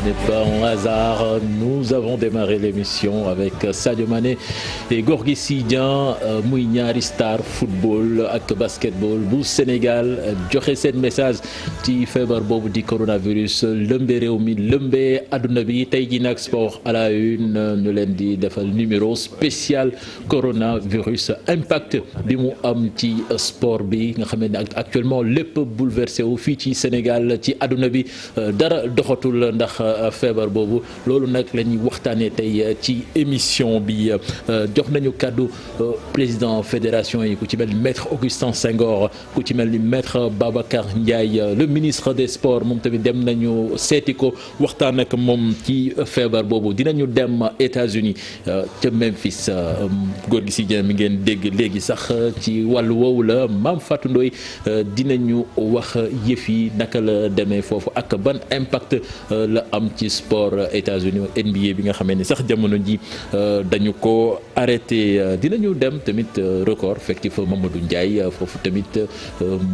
n'est pas un hasard. Nous avons démarré l'émission avec Sadio Mané et Gorgui Sy Dieng muy ñaari star football ak basketball bu Sénégal joxe seen message ci feebar boobu di coronavirus lëmbe réew mi lëmbe adduna bi tey jii nag sport à la une ñu leen di defal numéro spécial coronavirus impact bi mu am ci sport bi nga xam ne actuellement lépp bouleversé wu fii ci Sénégal ci adduna bi dara doxatul ndax feebar boobu loolu nag la ñuy waxtaanee tey ci émission bi jox nañu kàddu président fédération yi ku ci mel ni maître Augustin Senghor ku ci mel ni maître Babacar Ndiaye le ministre des sports moom tamit dem nañu seeti ko waxtaan ak moom ci feebar boobu dinañu dem États-Unis ca Memphis Gorgui Sy Dieng mi ngeen dégg léegi sax ci wàllu woowu la Mame Fatou Ndoye dinañu wax yëf yi naka la demee foofu ak ban impact la am ci sport États-Unis NBA bi nga xamee ni sax jamono ji dañu ko arrêté dinañu dem tamit record fekk fa Mamadou Ndiaye foofu tamit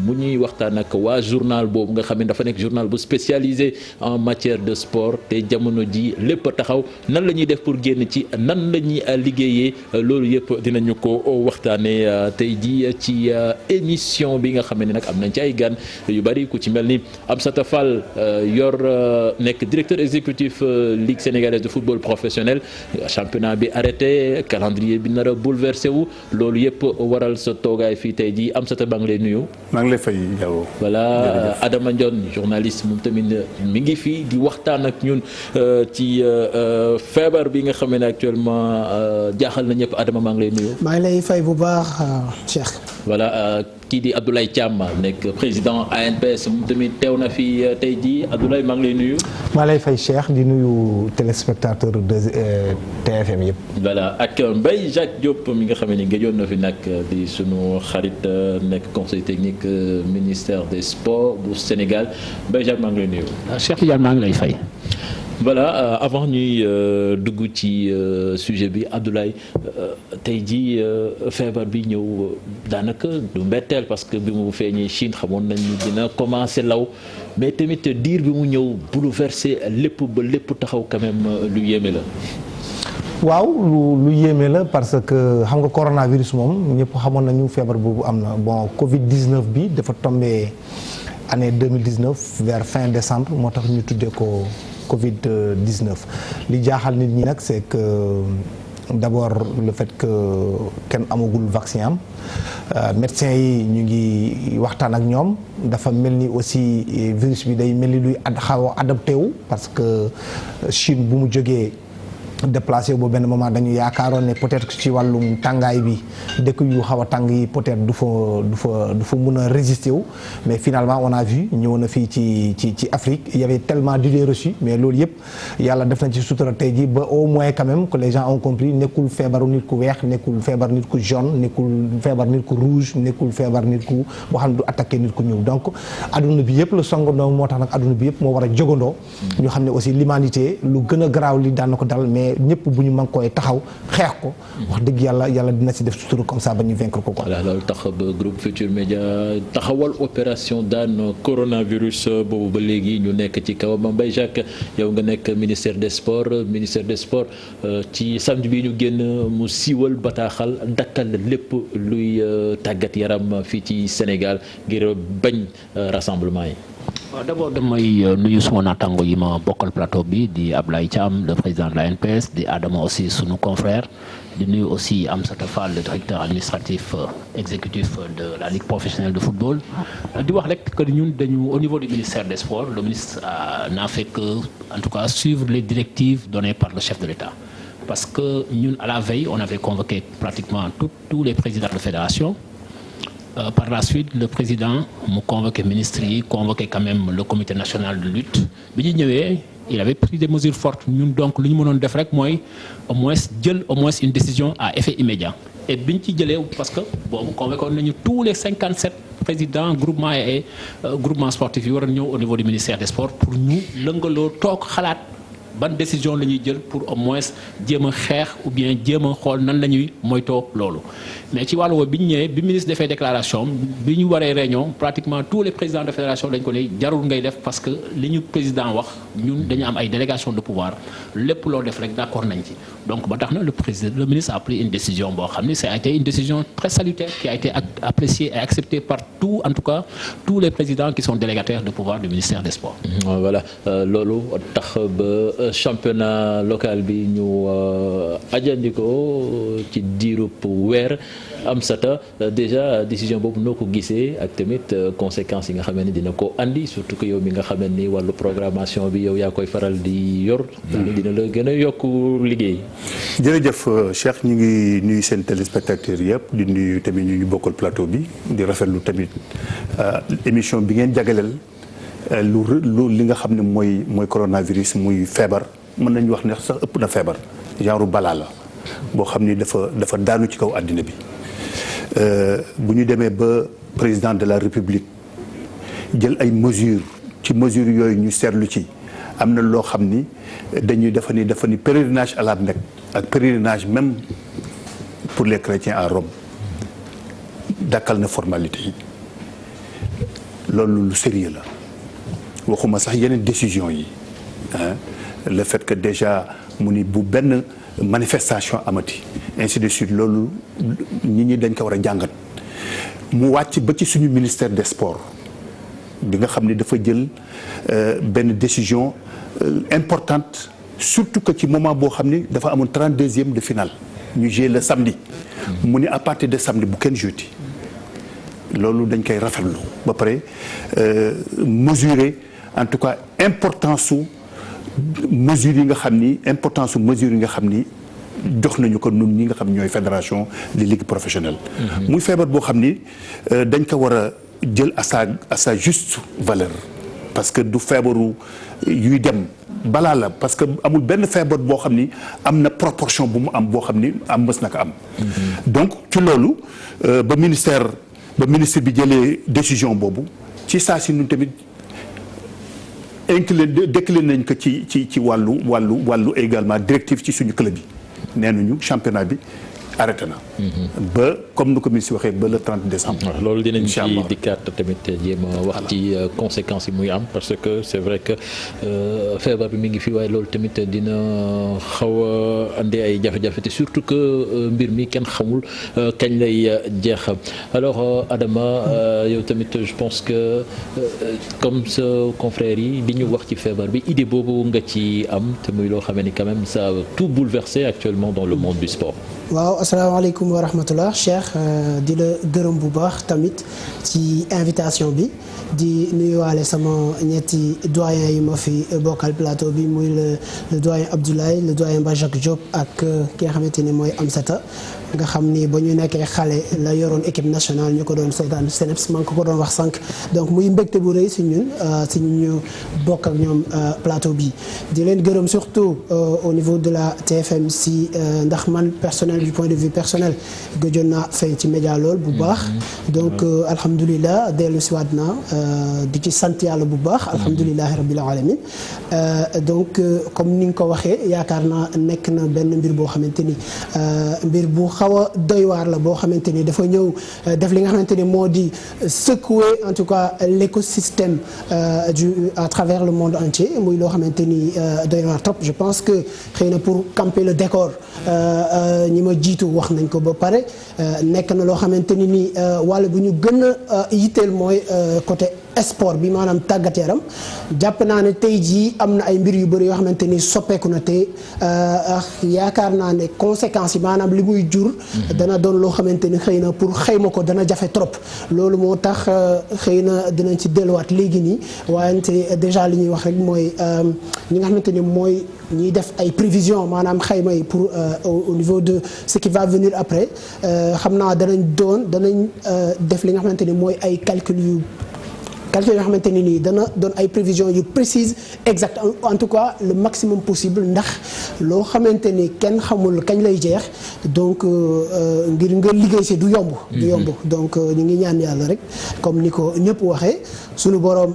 mu ñuy waxtaan ak waa journal boobu nga xam ne dafa nekk journal bu spécialisé en matière de sport te jamono ji lépp taxaw nan la ñuy def pour génn ci nan la ñuy liggéeyee loolu yëpp dinañu ko waxtaanee tey ji ci émission bi nga xam ne nag am nañ ci ay gan yu bari ku ci mel ni Amsata Fall yor nekk directeur exécutif Ligue sénégalaise de football professionnel championnat bi arrêté calendrier bi nar a bouleversé wu loolu yëpp waral sa toogaay fii tey jii Amsata baa ngi lay nuyu. maa ngi lay fay Diallo. voilà Adama Ndione journaliste moom tamit mi ngi fii di waxtaan ak ñun ci feebar bi nga xam ne actuellement jaaxal na ñëpp Adama maa ngi lay nuyu. maa ngi lay fay bu baax Cheikh. voilà kii di Abdoulaye Thiam nekk président ANPS moom tamit teew na fi tey jii Abdoulaye maa ngi lay nuyu. maa lay fay Cheikh di nuyu téléspectateur de TFM yëpp. voilà ak Mbaye Jacques Diop mi nga xam ne gëjoon na fi nag di sunu xarit nekk conseil technique ministère des sports bu Sénégal Mbaye Jacques maa ngi lay nuyu. Cheikh Tidiane maa ngi lay fay. voilà avant ñuy dugg ci sujet bi Abdoulaye tey jii feebar bi ñëw daanaka du mbetteel parce que bi mu feeñee Chine xamoon nañ dina commencer law mais tamit diir bi mu ñëw bouleversé lépp ba lépp taxaw quand même lu yéeme la. waaw lu yéeme la parce que xam nga coronavirus moom ñëpp xamoon nañu feebar boobu am na bon Covid 19 bi dafa tombé année 2019 vers fin décembre moo tax ñu tuddee ko. Covid 19 li jaaxal nit ñi nag c'est que d'abord le fait que kenn amagul vaccin am médecins yi ñu ngi waxtaan ak ñoom dafa mel ni aussi virus bi day mel ni luy xaw a adapté wu parce que Chine bu mu jógee déplacé wu ba benn moment dañu yaakaaroon ne peut-être ci wàllum tàngaay bi dëkk yu xaw a tàng yi peut-être du fa mën a résister wu mais finalement on a vu ñëw na fii ci Afrique il y avait tellement d'idées reçues mais loolu yëpp yàlla def na ci sutura tey ji ba au moins quand même que les gens ont compris nekkul feebaru nit ku weex nekkul feebar nit ku jaune nekkul feebar nit ku rouge nekkul feebar nit ku boo xam ne du attaqué nit ku ñuul donc adduna bi yëpp la songandoo moo tax nag adduna bi yëpp moo war a jogandoo ñu xam ne aussi l'humanité lu gën a garaaw li daan na ko dal mais ñëpp bu ñu mën koy taxaw xeex ko wax dëgg yàlla dina si def sutura comme ça ba ñu vaincre ko quoi. voilà loolu tax ba groupe Futur Média taxawal opération daan coronavirus boobu ba léegi ñu nekk ci kawam Mbaye Jacques yow nga nekk ministère des sports ci samedi bi ñu génn mu siiwal bataaxal dakkal lépp luy tàggat yaram fii ci Sénégal ngir bañ rassemblement yi. waaw d'abord damay nuyu suma naataango yi ma bokkal plateau bi di Ablaye Thiam le président de l'ANPS di Adama aussi sunu confrère di nuyu aussi Amsata Fall le directeur administratif exécutif de la Ligue professionnelle de football di wax rek que ñun dañu au niveau du ministère des sports le ministre n'a fait que en tout cas suivre les directives données par le chef de l'État parce que ñun à la veille on avait convoqué pratiquement tous les présidents de fédération. Par la suite le président mu convoqué ministres yi convoqué quand même le comité national de lutte bi ñu ñëwee il avait pris des mesures fortes ñun donc lu ñu mënoon def rek mooy au moins une décision à effet immédiat et bi ñu ci jëlee parce que boobu convoqué nañu tous les 57 présidents groupements et groupements sportifs yi war a ñëw au niveau du ministère des sports pour ñu lëngaloo toog xalaat ban décision la ñuy jël pour au moins jéem a xeex ou bien jéem a xool nan la ñuy moytoo loolu mais ci wàllu woowu bi ñu ñëwee bi ministre defee déclaration bi ñu waree réunion pratiquement tous les présidents de fédération dañ ko ne jarul ngay def parce que li ñu président wax ñun dañu am ay délégation de pouvoir lépp loo def rek d'accord nañ ci donc ba tax na le ministre a pris une décision boo xam ni ça a été une décision très salutaire qui a été appréciée et acceptée par tout en tout cas tous les présidents qui sont délégataires de pouvoir du ministère des sports. Voilà loolu tax ba championnat local bi ñu ajandiko ci diirub weer Amsata déjà décision boobu noo ko gisee ak tamit conséquences yi nga xam ne dina ko andi surtout que yow mi nga xam ne ni wàllu programmation bi yow yaa koy faral di yor. dina la gën a yokk liggéey. jërëjëf Cheikh ñu ngi nuyu seen téléspectateurs yëpp di nuyu tamit ñu bokkal plateau bi di rafetlu tamit émission bi ngeen jagleel lu li nga xam ne mooy coronavirus muy feebar mën nañu wax ne sax ëpp na feebar genre balaa la boo xam ni dafa daanu ci kaw àddina bi bu ñu demee ba président de la république jël ay mesures ci mesures yooyu ñu seetlu ci am na loo xam ni dafa ni pèlerinage à la Mecque ak pèlerinage même pour les chrétiens à Rome dakkal na formalité yi loolu lu sérieux la waxuma sax yeneen décision yi le fait que déjà mu ni bu benn manifestation amati ainsi de suite loolu nit ñi dañ ko war a jàngat mu wàcc ba ci suñu ministère des sports bi nga xam ne dafa jël benn décision importante surtout que ci moment boo xam ni dafa amoon 32e de finale ñu jouer le samedi mu ni à partir de samedi bu kenn joué loolu dañ koy rafetlu ba pare mesurer en tout cas importance su mesures yi nga xam ni jox nañu ko ñun ñi nga xam ñooy fédération des ligues professionnelles. muy feebar boo xam ni dañ ko war a jël à sa juste valeur parce que du feebaru yuy dem balaa la parce que amul benn feebar boo xam ni am na proportion bu mu am boo xam ni mës na ko am. donc ci loolu ba ministre bi jëlee décision boobu ci saa si ñun tamit décliné nañ ko ci wàllu également directive ci suñu club yi nee nañu championnat bi arrêté na. ba comme nu ko ministre waxee ba le 30 décembre. loolu dinañ ci dikkaat tamit jéem a wax ci conséquences yi muy am parce que c'est vrai que feebar bi mi ngi fi waaye loolu tamit dina xaw a andi ay jafe-jafe te surtout que mbir mi kenn xamul kañ lay jeex alors Adama yow tamit je pense que comme sa confrère yi di ñu wax ci feebar bi idée boobu nga ci am te muy loo xam ni quand même ça a tout bouleversé actuellement dans le monde du sport. waaw asalaamaaleykum wa rahmatullah Cheikh di la gërëm bu baax tamit ci invitation bi di nuyuwaale sama ñetti doyen yi ma fi bokkal plateau bi muy le doyen Abdoulaye le doyen Bajak Diop ak ki nga xamante ni mooy Amsata nga xam ni ba ñu nekkee xale la yoroon équipe nationale ñu ko doon seetaan CNEPS maa ngi ko doon wax sànq donc muy mbégte bu rëy si ñun si ñu bokk ak ñoom plateau bi di leen gërëm surtout au niveau de la TFM si ndax man personnel du point de vue personnel gëjoon naa feeñ ci média lool bu baax donc alhamdulilah dellu si waat naa di ci sant yàlla bu baax alhamdulilahi rabbil alamin donc comme ni nga ko waxee yaakaar naa nekk na benn mbir boo xamante ni mbir bu xaw a doy waar la boo xamante ni dafa ñëw def li nga xamante ni moo di secouer en tout cas l'écosystème à travers le monde entier muy loo xamante ni doy waar trop je pense que xëy na pour camper le décor ñi ma jiitu wax nañ ko ba pare nekk na loo xamante ni wàll bu ñu gën a yitteel mooy côté sport bi maanaam tàggat yaram jàpp naa ne tey jii am na ay mbir yu bëri yoo xamante ni soppeeku na te yaakaar naa ne conséquences yi maanaam li muy jur dana doon loo xamante ni xëy na pour xayma ko dana jafe trop loolu moo tax xëy na dinañ ci delluwaat léegi nii wante déjà li ñuy wax rek mooy ñi nga xamante ni mooy ñiy def ay prévisions maanaam xayma yi pour au niveau de ce qui va venir après xam naa danañ def li nga xamante ni mooy ay calcul yu calcul yoo xamante ne nii dana doon ay prévisions yu précises exact en tout cas le maximum possible ndax loo xamante ni kenn xamul kañ lay jeex donc ngir nga liggéey si du yomb. du yomb donc ñu ngi ñaan yàlla rek comme ni ko ñëpp waxee sunu borom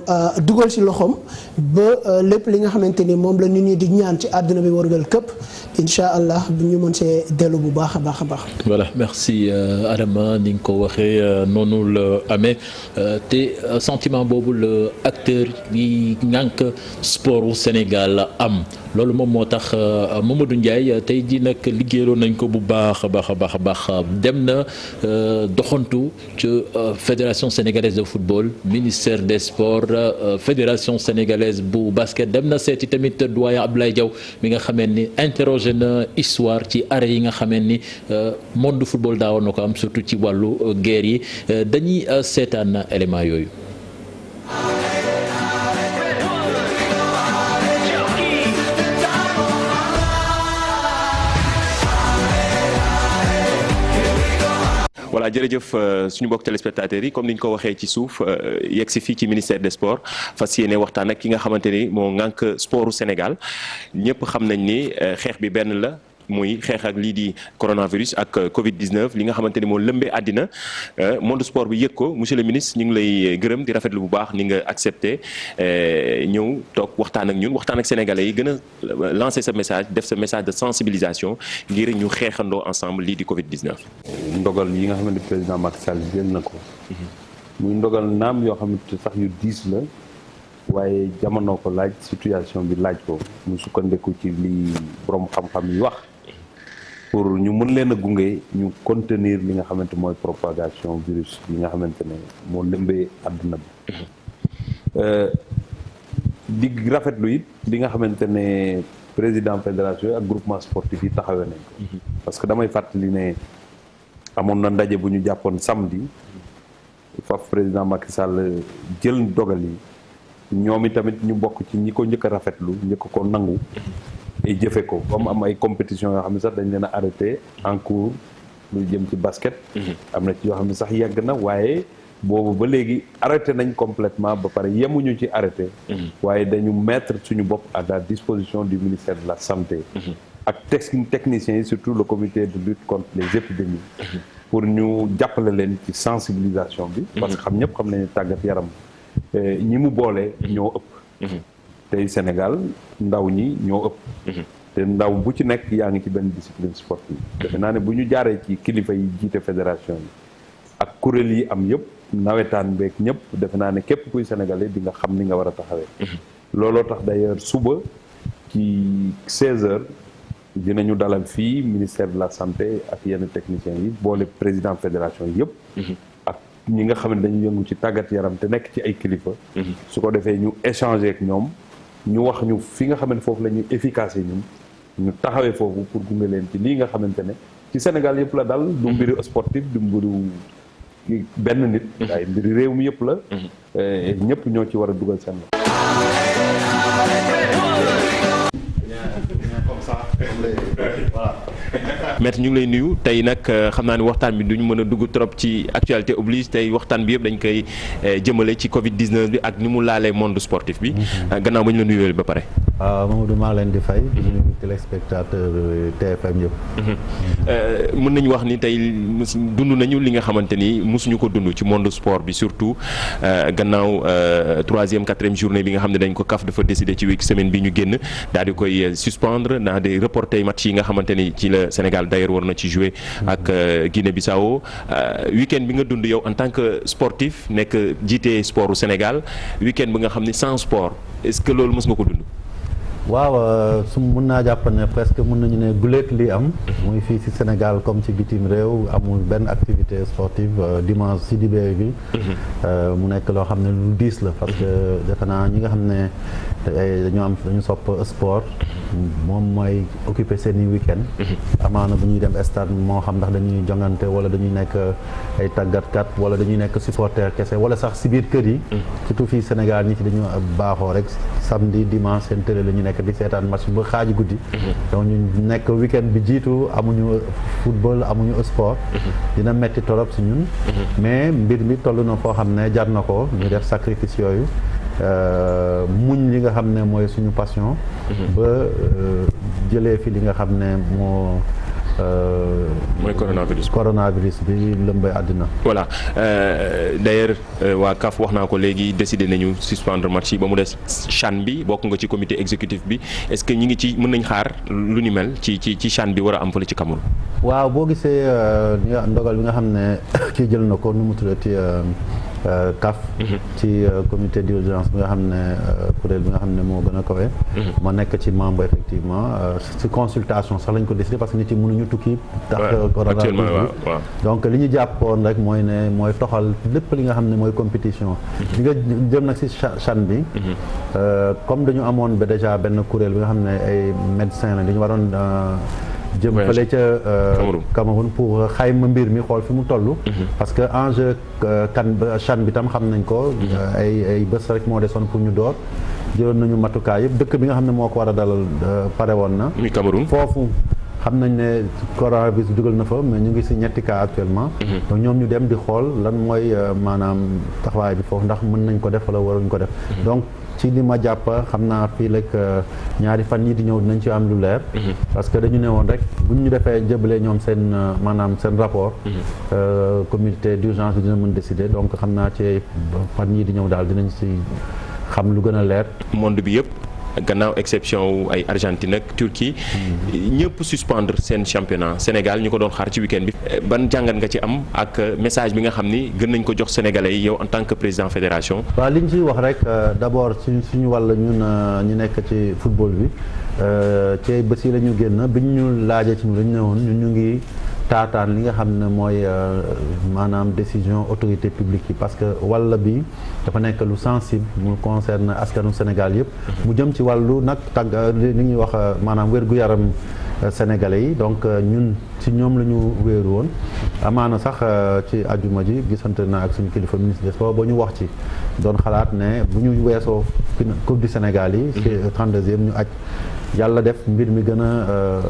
dugal si loxoom ba lépp li nga xamante ni moom la nit ñi di ñaan ci àdduna bi wargal këpp incha allah bu ñu mën see dellu bu baax a baax a baax. voilà merci Adama ni nga ko waxee noonu la amee te sentiment boobu la acteur yi ngànk sportu Sénégal am loolu moom moo tax Mamadou Ndiaye tey jii nag liggéeyaloon nañ ko bu baax a baax a baax a baax dem na doxantu ci fédération sénégalaise de football ministère des sports fédération sénégalaise bu basket dem na seeti tamit doyen Abdoulaye Diaw mi nga xamee ni interrogé na histoire ci arrêt yi nga xamee ni monde du football daawoon na ko am surtout ci wàllu guerre yi dañuy seetaan élément yooyu. voilà jërëjëf suñu mbokk téléspectateurs yi comme ni ñu ko waxee ci suuf yegg si fii ci ministère des sports fas yéene waxtaan ak ki nga xamante ni moo ŋànk sportu Sénégal ñëpp xam nañ ni xeex bi benn la muy xeex ak lii di coronavirus ak Covid 19 li nga xamante ni moo lëmbee àddina monde sport bi yëg ko monsieur le ministre ñu ngi lay gërëm di rafetlu bu baax ni nga accepté ñëw toog waxtaan ak ñun waxtaan ak sénégalais yi gën a lancer sa message def sa message de sensibilisation ngir ñu xeexandoo ensemble lii di Covid 19. ndogal yi nga xamante ni président Macky Sall jël na ko. muy ndogal naam yoo xamante sax yu diis la. waaye jamono ko laaj situation bi laaj ko mu sukkandiku ci li borom xam-xam yi wax. pour ñu mën leen a gunge ñu contenir li nga xamante mooy propagation virus li nga xamante ne moo lëmbee àdduna bi di rafetlu it li nga xamante ne président fédération ak groupement sportif yi taxawee nañ ko parce que damay fàttali ne amoon na ndaje bu ñu jàppoon samedi faf président Macky Sall jël dogal yi ñoom i tamit ñu bokk ci ñi ko njëkk a rafetlu njëkk ko nangu et jëfe ko comme am ay compétition yoo xam ne sax dañ leen a arrêté en cours lu jëm ci basket am na ci yoo xam ne sax yegg na waaye boobu ba léegi arrêté nañ complètement ba pare yemuñu ci arrêté waaye dañu mettre suñu bopp à la disposition du ministère de la santé ak techniciens yi surtout le comité de lutte contre les épidémies pour ñu jàppale leen ci sensibilisation bi parce que ñëpp xam nañu tàggat yaram ñi mu boole ñoo ëpp tey Sénégal ndaw ñi ñoo ëpp te ndaw bu ci nekk yaa ngi ci benn discipline sportive defe naa ne bu ñu jaaree ci kilifa yi jiite fédération yi ak kuréel yi am yëpp nawetaan beeg ñëpp defe naa ne képp kuy sénégalais di nga xam ni nga war a taxawee looloo tax d'ailleurs suba ci 16h dinañu dalal fii ministère de la santé ak yenn techniciens yi boole président fédération yi yëpp ak ñi nga xam ne dañu yëngu ci tàggat yaram te nekk ci ay kilifa su ko defee ñu échanger ak ñoom ñu wax ñu fi nga xamante foofu la ñuy efficace ñun ñu taxawee foofu pour gunge leen ci lii nga xamante ne ci Sénégal yëpp la dal du mbiru sportif du mbiru benn nit waaye mbiru réew mi yëpp la ñëpp ñoo ci war a dugal seen maître ñu ngi lay nuyu tey nag xam naa ne waxtaan bi duñu mën a dugg trop ci actualité oblige tey waxtaan bi yëpp dañ koy jëmale ci Covid 19 bi ak ni mu laalee monde sportif bi gannaaw ba ñu la nuyoo ba pare. waaw Mamadou maa leen di fay. di nuyu téléspectateur TFM yëpp. mën nañu wax ni tey dund nañu li nga xamante ni mosuñu ko dund ci monde sport bi surtout gannaaw 3e 4e journée bi nga xam ne dañ ko CAF dafa décider ci semaine bi ñu génn daal di koy suspendre daal di reporter match yi nga xamante ni ci la Sénégal d'ailleurs war na ci jouer ak Guinée-Bissau week-end bi nga dund yow en tant que sportif nekk jiite sportu Sénégal week-end bi nga xam ni sans sport est-ce que loolu mos nga ko dund. waaw su mun naa jàpp ne presque mun nañu ne guléet li am muy fii ci Sénégal comme ci bitim réew amul benn activité sportive dimanche ci dibéer bi mu nekk loo xam ne lu diis la parce que defe naa ñi nga xam ne dañu sopp sport moom mooy occuper seeni week-end amaana bu ñuy dem stade moo xam ndax dañuy jongante wala dañuy nekk ay tàggatkat wala dañuy nekk supporter kese wala sax si biir kër yi surtout fii Sénégal ñi ci dañu baaxoo rek samedi dimanche seen télé la ñu nekk di seetaan match ba xaaji guddi donc ñu nekk week-end bi jiitu amuñu football amuñu sport dina metti torop si ñun mais mbir mi toll na foo xam ne jar na ko ñu def sacrifice yooyu muñ li nga xam ne mooy suñu passion ba jëlee fi li nga xam ne mooy coronavirus bi lëmbay àddina. voilà d'ailleurs waa CAF wax naa ko léegi décidé nañu suspendre match yi ba mu des CHAN bi bokk nga ci comité exécutif bi est-ce que ñi ngi ci mën nañ xaar lu ni mel ci CHAN bi war a am fële ci Cameroun. waaw boo gisee ndogal bi nga xam ne kii jël na ko nu mu tuddati CAF ci comité d'urgence bi nga xam ne kuréel bi nga xam ne moo gën a kawe ma nekk ci membre effectivement ci consultation sax lañ ko décidé parce que nit yi mënuñu tukki tax coronavirus bi donc li ñu jàppoon rek mooy toxal lépp li nga xam ne mooy compétition li nga jëm nag ci CHAN bi comme dañu amoon ba déjà benn kuréel bi nga xam ne ay médecins la dañu waroon jëm fële ca Cameroun pour xayma mbir mi xool fi mu toll parce que enjeu CHAN bi tam xam nañ ko ay bés rek moo desoon pour ñu door jëloon nañu matukaay yëpp dëkk bi nga xam ne moo ko war a dalal pare woon na Cameroun foofu xam nañ ne coronavirus dugal na fa mais ñu ngi ci ñetti cas actuellement donc ñoom ñu dem di xool lan mooy maanaam taxawaay bi foofu ndax mën nañ ko def wala waruñ ko def donc ci li ma jàpp xam naa fii rek ñaari fan yi di ñëw dinañ ci am lu leer parce que dañu ne woon rek buñ ñu defee jëbalee ñoom seen maanaam seen rapport comité d'urgence bi dina mën décider donc xam naa ci fan yi di ñëw daal dinañ ci xam lu gën a leer monde bi yëpp gannaaw exception wu ay Argentine ak Turquie ñëpp suspendre seen championnat Sénégal ñu ko doon xaar ci week-end bi ban jàngat nga ci am ak message bi nga xam ni gën nañ ko jox sénégalais yi yow en tant que président fédération. waaw li ñu ciy wax rek d'abord suñu wàll ñun ñu nekk ci football bi ci bés yi la ñu génn bi ñu laajee ci dañu ne woon ñun ñu ngi taataan li nga xam ne mooy maanaam décision autorité publique yi parce que wàll bi dafa nekk lu sensible mu concerne askanu Sénégal yëpp mu jëm ci wàllu nag li ñuy wax maanaam wér-gu-yaram sénégalais yi donc ñun ci ñoom la ñu wéeru woon amaana sax ci ajuma ji gisante na ak suñu kilifa ministre des sports ba ñu wax ci doon xalaat ne bu ñu weesoo coupe du Sénégal yi ci 32e ñu aj yàlla def mbir mi gën a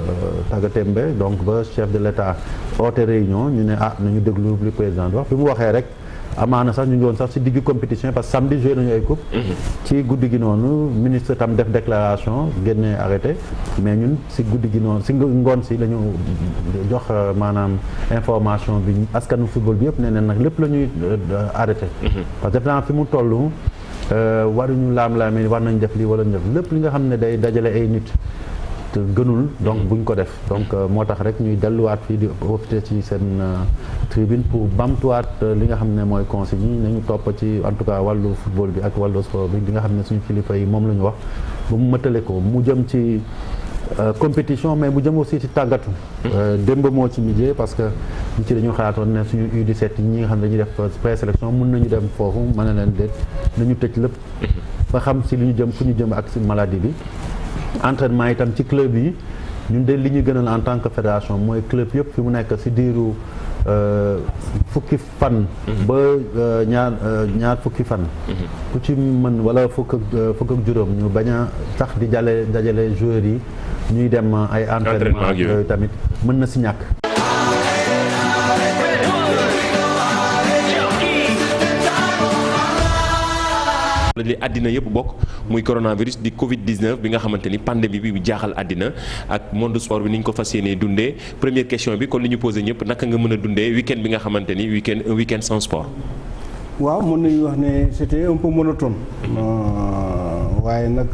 tàggatémbe donc ba chef de l'État oote réunion ñu ne nañu déglu li président di wax bi mu waxee rek amaana sax ñu ngi woon sax ci diggu compétition parce que samedi joué nañu ay coupe ci guddi gi noonu ministre tam def déclaration génne arrêté mais ñun ci guddi gi noonu ci ngoon si la ñu jox maanaam information bi askanu football bi yëpp nee neen nag lépp la ñuy arrêté parce que fi mu toll waruñu laam-laamee war nañ def lii wala ñu def lépp li nga xam ne day dajale ay nit te gënul donc buñ ko def donc moo tax rek ñuy delluwaat fii di profiter ci seen tribune pour bamtuwaat li nga xam ne mooy consigne yi nañu topp ci en tout cas wàllu football bi ak wàllu sport bi li nga xam ne suñu kilifa yi moom la ñu wax ba mu mëtale ko mu jëm ci compétition mais mu jëm aussi ci tàggatu démb moo ci mujjee parce que ñu ci dañu xalaatoon ne suñu U17 ñi nga xam ne dañuy def présélection mën nañu dem foofu mën na leen déet nañu tëj lépp ba xam si li ñu jëm fu ñu jëm ak si maladie bi entraînement itam ci club yi ñun de li ñu gënal en tant que fédération mooy club yëpp fi mu nekk si diiru fukki fan ba ñaar fukki fan ku ci mën wala fukk ak juróom ñu bañ a sax di dajale joueurs yi ñuy dem ay entraînement yooyu tamit mën na si ñàkk. li àddina yëpp bokk muy coronavirus di Covid-19 bi nga xamante ni pandémie bi jaaxal àddina ak monde sport bi ni ñu ko fas yéenee dundee première question bi kon li ñu posé ñëpp naka nga mën a dundee week-end bi nga xamante ni un week-end sans sport. waaw mën nañu wax ne c'était un peu monotone. waaye nag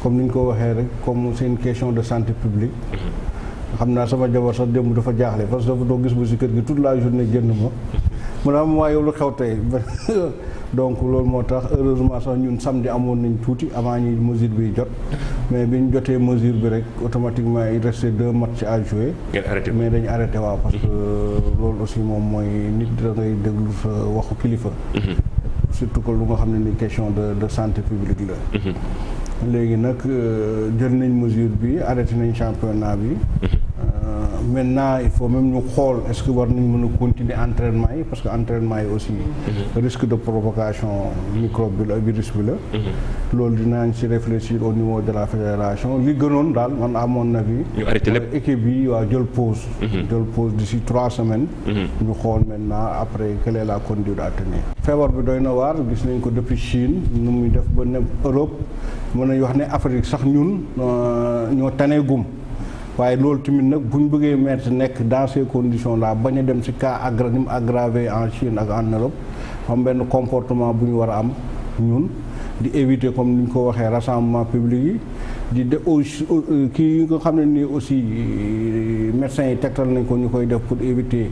comme ni ñu ko waxee rek comme c'est une question de santé publique. xam naa sama jabar sax démb dafa jaaxle parce que dafa doo gis bu si kër gi toute la journée génn ma. mu ne am waaye yow lu xew tey donc loolu moo tax heureusement sax ñun samedi amoon nañ tuuti avant ñuy mesure bi jot mais bi ñu jotee mesure bi rek automatiquement il restait 2 matchs à jouer. mais dañu arrêté waaw parce que loolu aussi moom mooy nit da ngay déglu sa waxu kilifa. surtout que lu nga xam ne ni question de santé publique la. léegi nag jël nañ mesure bi arrêté nañ championnat bi. Maintenant il faut même ñu xool est-ce que war nañ mën a continuer entraînement yi parce que entraînement yi aussi risque de provocation microbe bi la virus bi la. loolu dinañ ci réfléchir au niveau de la fédération li gënoon daal man à mon avis ñu arrêté lépp équipe bi waa jël pause d'ici 3 semaines ñu xool maintenant après quelle est la conduite à tenir. feebar bi doy na waar gis nañ ko depuis Chine nu muy def ba ne Europe mën nañu wax ne Afrique sax ñun ñoo tanee gum. waaye loolu tamit nag bu ñu bëggee mettre nekk dans ces conditions là bañ a dem ci cas aggravé en Chine ak en Europe xam benn comportement bu ñu war a am ñun di éviter comme ni ñu ko waxee rassemblement public yi di de kii nga xam ne nii aussi médecins yi tegtal nañ ko ñu koy def pour éviter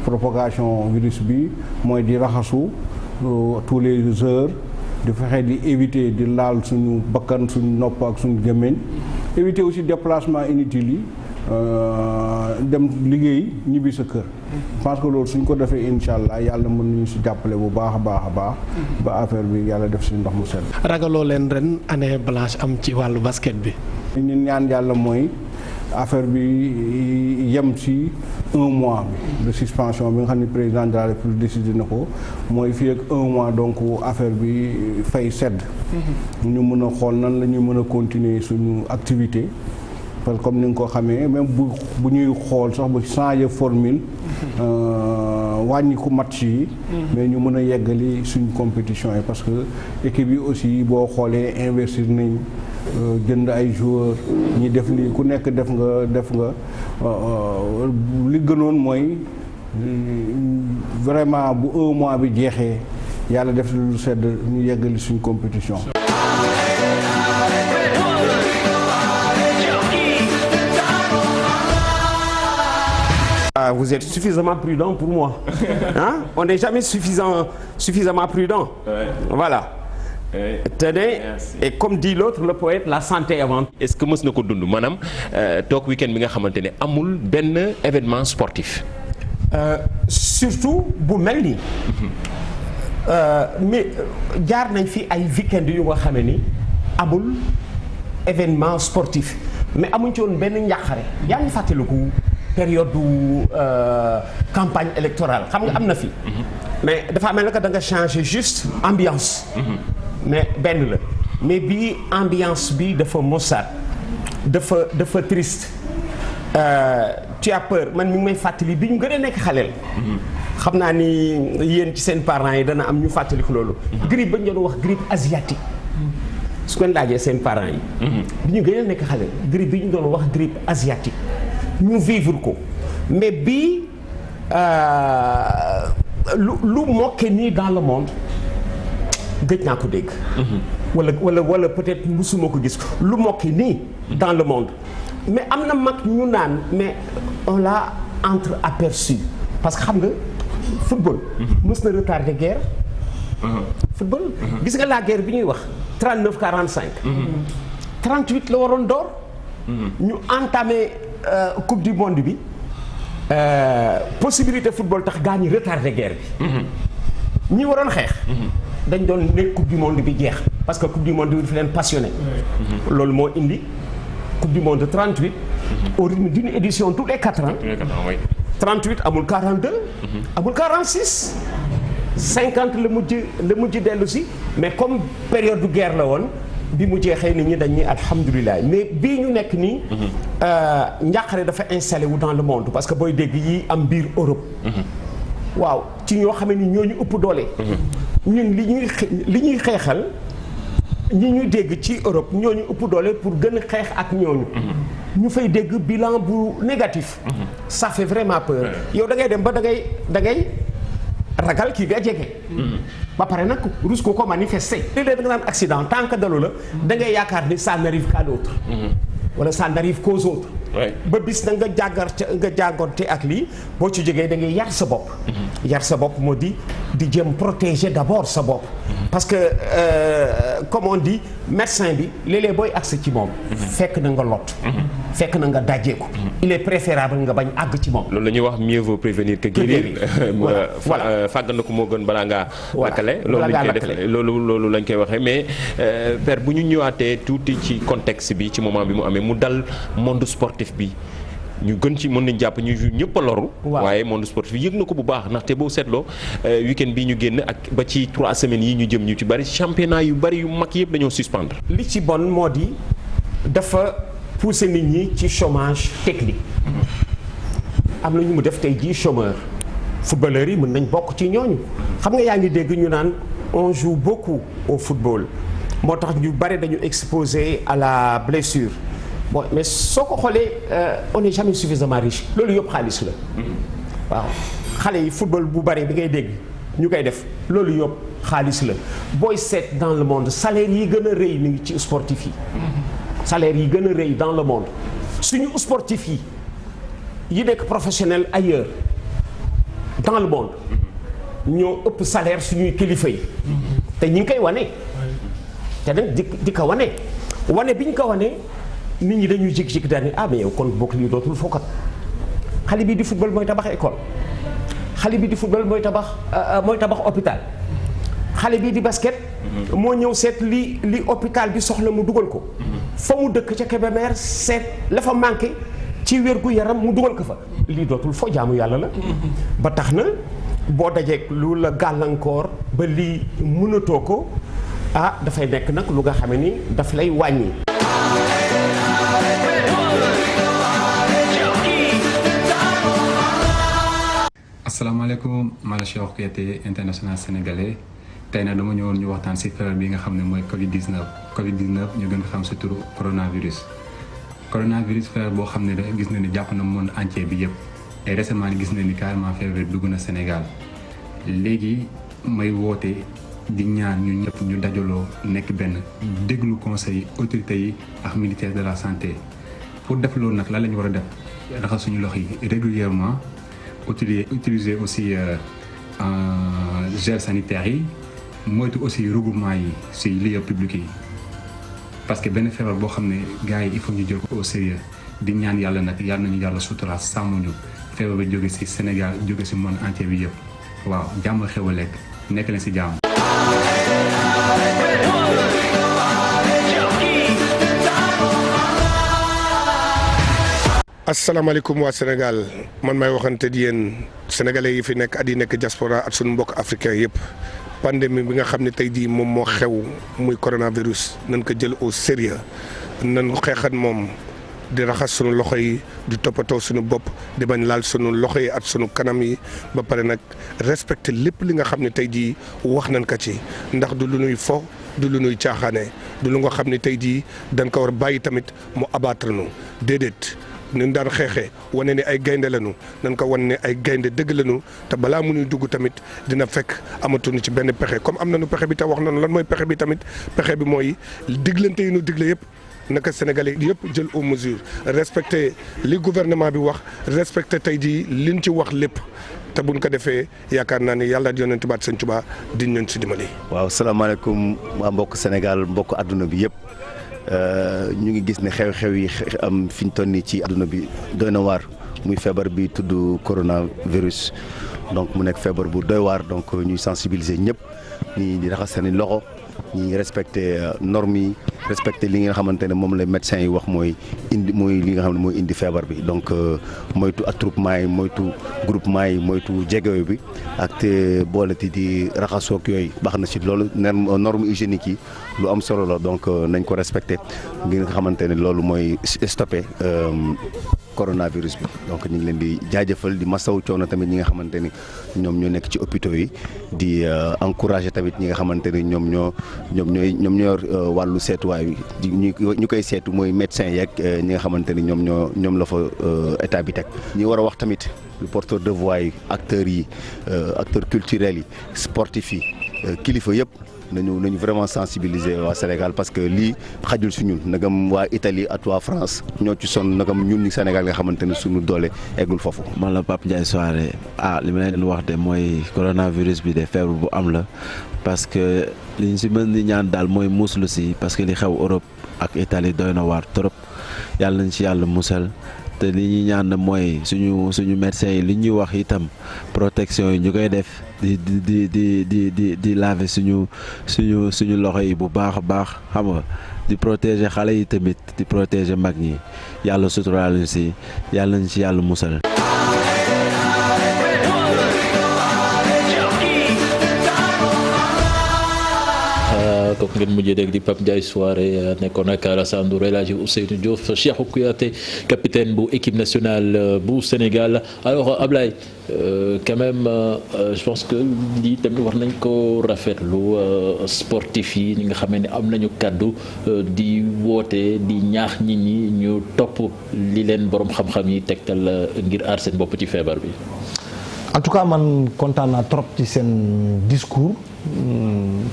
propagation virus bi mooy di raxasu tous les heures di fexe di éviter di laal suñu bakkan suñu nopp ak suñu gémmiñ éviter aussi déplacement inutile yi dem liggéey ñibbi sa kër. je pense que loolu suñ ko defee incha allah yàlla mën nañu si jàppale bu baax a baax ba affaire bi yàlla def si ndox mu sedd. ragaloo leen ren année blanche am ci wàllu basket bi. ñun ñaan yàlla mooy affaire bi yem ci 1 mois bi de suspension bi nga xam ne président de la République décidé na ko mooy fii ak 1 mois donc affaire bi fay sedd. ñu mën a xool nan la ñuy mën a continuer suñu activité. parce que comme ni nga ko xamee même bu ñuy xool sax bu changer formule wàññi ko match yi mais ñu mën a yeggali suñ compétition yi parce que équipe yi aussi boo xoolee investir nañ jënd ay joueurs ñi def li ku nekk def nga li gënoon mooy vraiment bu 1 mois bi jeexee yàlla def lu sedd ñu yeggali suñ compétition. Vous êtes suffisamment prudent pour moi. Hein? On n'est jamais suffisamment prudent. Ouais. Voilà. Ouais. Tenez, et comme dit l'autre, le poète, la santé avant. Est-ce que mës na ko dund maanaam toog week-end bi nga xamante ne amul benn événement sportif. Surtout bu mel nii. Mais jaar nañ fi ay week-end yu nga xam ni amul événement sportif mais amuñ ci woon benn njàqare yaa ngi fàttaliku. période du campagne électorale xam nga am na fi. mais dafa mel ne que da nga changer juste ambiance. mais benn la mais bii ambiance bi dafa maussade dafa triste. tu as peur man mi ngi may fàttali bi ñu gën a nekk xaleel. xam naa ni yéen ci seen parents yi dana am ñu fàttaliku loolu. grippe ba ñu doon wax grippe asiatique. su ko laajee seen parents yi. bi ñu gën a nekk xaleel grippe bi ñu doon wax grippe asiatique. ñu vivre ko mais bii lu mokke nii dans le monde gëj naa ko dégg. wala peut-être musuma ko gis lu mokke nii dans le monde mais am na mag ñu naan mais on l'a entre-aperçu parce que xam nga football. mës na retardé guerre. football gis nga la guerre bi ñuy wax 39-45. 38 la waroon door. ñu entamé. Coupe du monde bi possibilité football tax gaa ñi retardé guerre bi. ñi waroon xeex. dañ doon nekk coupe du monde bi jeex parce que coupe du monde bi fi leen passionné. loolu moo indi coupe du monde 38. au rythme d'une édition tous les 4 ans. 38 amul 42. amul 46. 50 la mujj dellu si mais comme période de guerre la woon. bi mu jeexee nit ñi dañuy alhamdulilah mais bii ñu nekk nii. njàqare dafa installé wu dans le monde parce que booy dégg yi am biir Europe. waaw ci ñoo xam ne ñoo ñu ëpp doole. ñun li ñuy xeexal ñi ñuy dégg ci Europe ñoo ñu ëpp doole pour gën a xeex ak ñooñu. ñu fay dégg bilan bu négatif. ça fait vraiment peur. yow da ngay dem ba da ngay ragal kii nga jege. ba pare nag rus ko manifester. léeg-léeg da nga naan accident tant que dalu la da ngay yaakaar ni ça n'arrive qu'à l'autre. wala ça n'arrive qu'aux autres. ba bis na nga jàngoonte ak lii boo ci jógee da ngay yar sa bopp. yar sa bopp moo di jëm protéger d'abord sa bopp. parce que comme on dit médecin bi léeg-léeg booy agsi ci moom. fekk na nga lot. fekk na nga dajeeku. il est préférable nga bañ àgg ci moom. loolu la ñuy wax mieux vaut prévenir que guérir. voilà fàggandiku moo gën balaa ngaa. lakkale loolu lañ koy waxee mais père bu ñu ñëwaatee tuuti ci contexte bi ci moment bi mu amee mu dal monde sportif bi. ñu gën ci mën nañ jàpp ñu ñëpp a loru. waaye monde sportif yëg na ko bu baax ndaxte boo seetloo week-end bii ñu génn ak ba ci 3 semaines yi ñu jëm ñu ci bari championnat yu bari yu mag yëpp dañoo suspendre. li ci bon moo di dafa pousser nit ñi ci chômage technique. am na ñu mu def tey jii chômeur. footballeurs yi mën nañ bokk ci ñooñu. xam nga yaa ngi dégg ñu naan on joue beaucoup au football moo tax ñu bari dañu exposé à la blessure. bon mais soo ko xoolee on n'est jamais suffisamment riche loolu yëpp xaalis la waaw xale yi football bu bari bi ngay dégg ñu koy def loolu yëpp xaalis la booy seet dans le monde salaire yi gën a rëy mi ngi ci sportif yi. salaire yi gën a rëy dans le monde suñu sportif yi nekk professionnel ailleurs dans le monde ñoo ëpp salaire suñuy kilifa yi te ñi ngi koy wane te nag di ko wane bi ñu ko wane. nit ñi dañuy jékki-jékki daal ni mais yow kon bokk lii dootul fokkat xale bi di football mooy tabax école xale bi di football mooy tabax hôpital xale bi di basket moo ñëw seet li hôpital bi soxla mu dugal ko fa mu dëkk ca Kébémer seet la fa manqué ci wér-gu-yaram mu dugal ko fa lii dootul foo jaamu yàlla la ba tax na boo dajeek lu la gàllankoor ba lii mënatoo ko dafay nekk nag lu nga xam ni daf lay wàññi. asalaamaaleykum maa la Cheikh Kouyaté international sénégalais tey nag dama ñëwoon ñu waxtaan ci feebar bi nga xam ne mooy Covid-19 ñu gën ko xam ci turu coronavirus feebar boo xam ne da gis na ni jàpp na monde entier bi yëpp et récemment ni gis na ni carrément feebar dugg na Sénégal léegi may woote di ñaan ñu ñëpp ñu dajaloo nekk benn déglu conseil autorités yi ak ministère de la santé pour def loolu nag lan la ñu war a def raxas suñu loxo yi régulièrement utiliser aussi gel sanitaire yi moytu aussi regroupement yi ci lieux publics yi parce que benn feebar boo xam ne gars yi il faut ñu jël ko au sérieux di ñaan yàlla nag yàlla nañu yàlla sutura sàmm ñu feebar bi jóge ci Sénégal jóge ci monde entier bi yëpp waaw jàmm xew a lekk nekk leen ci jàmm. asalaamaaleykum waa Sénégal man may waxante di yéen sénégalais yi fi nekk at yi nekk diaspora ak suñu mbokk africain yëpp pandémie bi nga xam ne tey jii moom moo xew muy coronavirus nañ ko jël au sérieux nañ ko xeexat moom di raxas sunu loxo yi di toppatoo suñu bopp di bañ laal sunu loxo yi ak sunu kanam yi ba pare nag respecter lépp li nga xam ne tey jii wax nañ ko ci ndax du lu nuy fo du lu nuy caaxaane du lu nga xam ne tey jii dañ ko war bàyyi tamit mu abattre nu déedéet. ñu daan xeexee wane ne ay gaynde lañu nañ ko wane ne ay gaynde dëgg lañu te balaa mu ñuy dugg tamit dina fekk amatuñu ci benn pexe comme am nañu pexe bi te wax nañu lan mooy pexe bi tamit pexe bi mooy diglante yi ñu digle yëpp naka Sénégalais yëpp jël aux mesures respecter li gouvernement bi wax respecter tey jii liñ ci wax lépp te buñ ko defee yaakaar naa ni yàlla di yonent baat Sëñ Tuubaa di ñu si dimbali. waaw salaamaaleykum waa mbokk Sénégal mbokk adduna bi yëpp. ñu ngi gis ne xew-xew yi am fi ñu toll nii ci àdduna bi doy na waar muy feebar bi tudd coronavirus donc mu nekk feebar bu doy waar donc ñuy sensibiliser ñëpp ñi di raxas seen loxo ñi respecter normes yi respecter li nga xamante ne moom la médecins yi wax mooy li nga xam ne mooy indi feebar bi donc moytu attroupement yi moytu groupement yi moytu jegewee bi ak te booleti di raxasoog yooyu baax na ci loolu norme hygiénique yi lu am solo la donc nañ ko respecter ngir nga xamante ne loolu mooy stopper coronavirus bi donc ñu ngi leen di jaajëfal di masawu coono tamit ñi nga xamante ni ñoom ñoo nekk ci hôpitaux yi di encourager tamit ñi nga xamante ni ñoom ñoo yor wàllu seetuwaay bi ñu koy seetu mooy médecin yeeg ñi nga xamante ni ñoom la fa état bi teg. ñi war a wax tamit le porteur de voix yi acteurs culturels yi sportifs yi kilifa yëpp nañu vraiment sensibiliser waa Sénégal parce que lii xajul si ñun nagam waa Italie ak waa France ñoo ci sonn nagam ñun ñi Sénégal nga xamante ne suñu doole eggul foofu. man la Pape Ndiaye Souaré li ma leen wax de mooy coronavirus bi de feebar bu am la parce que li ñu si mën di ñaan daal mooy muslu si parce que li xew Europe ak Italie doy na waar trop yàlla nañ ci yàlla musal. te li ñuy ñaan mooy suñu médecins yi li ñuy wax itam protection yi ñu koy def di laver suñu loxo yi bu baax a baax xam nga di protéger xale yi tamit di protéger mag ñi yàlla suturaal ñu si yàlla nañ ci yàlla musal. kooku ngeen mujjee dégg di Pape Ndiaye Souaré nekkoon ak Alassane Ndour El Hadji Ousseynou Diouf Cheikhou Kouyaté capitaine bu équipe nationale bu Sénégal alors Ablaye quand même je pense que lii tamit war nañ ko rafetlu sportif yi ñi nga xam ne am nañu kàddu di woote di ñaax nit ñi ñu topp li leen borom xam-xam yi tegtal ngir aar seen bopp ci feebar bi. En tout cas man kontaan naa trop ci seen discours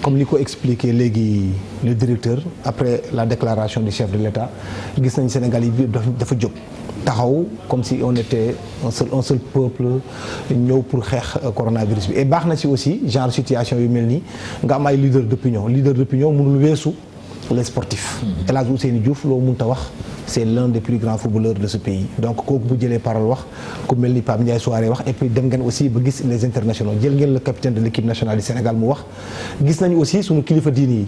comme li ko expliqué léegi le directeur après la déclaration du chef de l'État gis nañ Sénégal yi biir dafa jóg taxaw comme si on était un seul peuple ñëw pour xeex coronavirus bi et baax na ci aussi genre situation yu mel nii nga am ay leader d'opinion mënul weesu les sportifs. El Hadji Ousseynou Diouf loo mënta wax c'est l'un des plus grands footballeurs de ce pays donc kooku bu jëlee parole wax ku mel ni Pape Ndiaye Souaré wax et puis dem ngeen aussi ba gis les internationaux jël ngeen le capitaine de l'équipe nationale du Sénégal mu wax gis nañu aussi suñu kilifa diini yi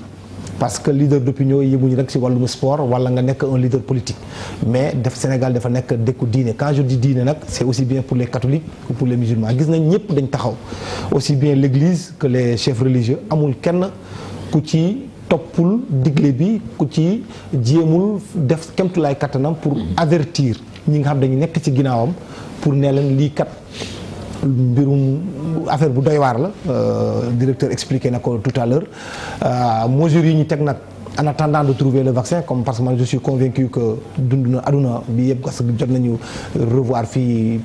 parce que leader d'opinion yi yemuñu rek ci wàllum sport wala nga nekk un leader politique mais Sénégal dafa nekk dëkku diine quand je dis diine nag c'est aussi bien pour les catholiques que pour les musulmans gis nañ ñëpp dañ taxaw aussi bien l'église que les chefs religieux amul kenn ku ci toppul digle bi ku ci jéemul def kemtulaay kattanam pour avertir ñi nga xam dañu nekk ci ginnaawam pour ne leen lii kat mbirum affaire bu doy waar la directeur expliqué na ko tout à l'heure mesures yi ñu teg nag en attendant de trouver le vaccin comme parce que man je suis convaincu que dund na aduna bi yëpp parce que jot nañu revoir fii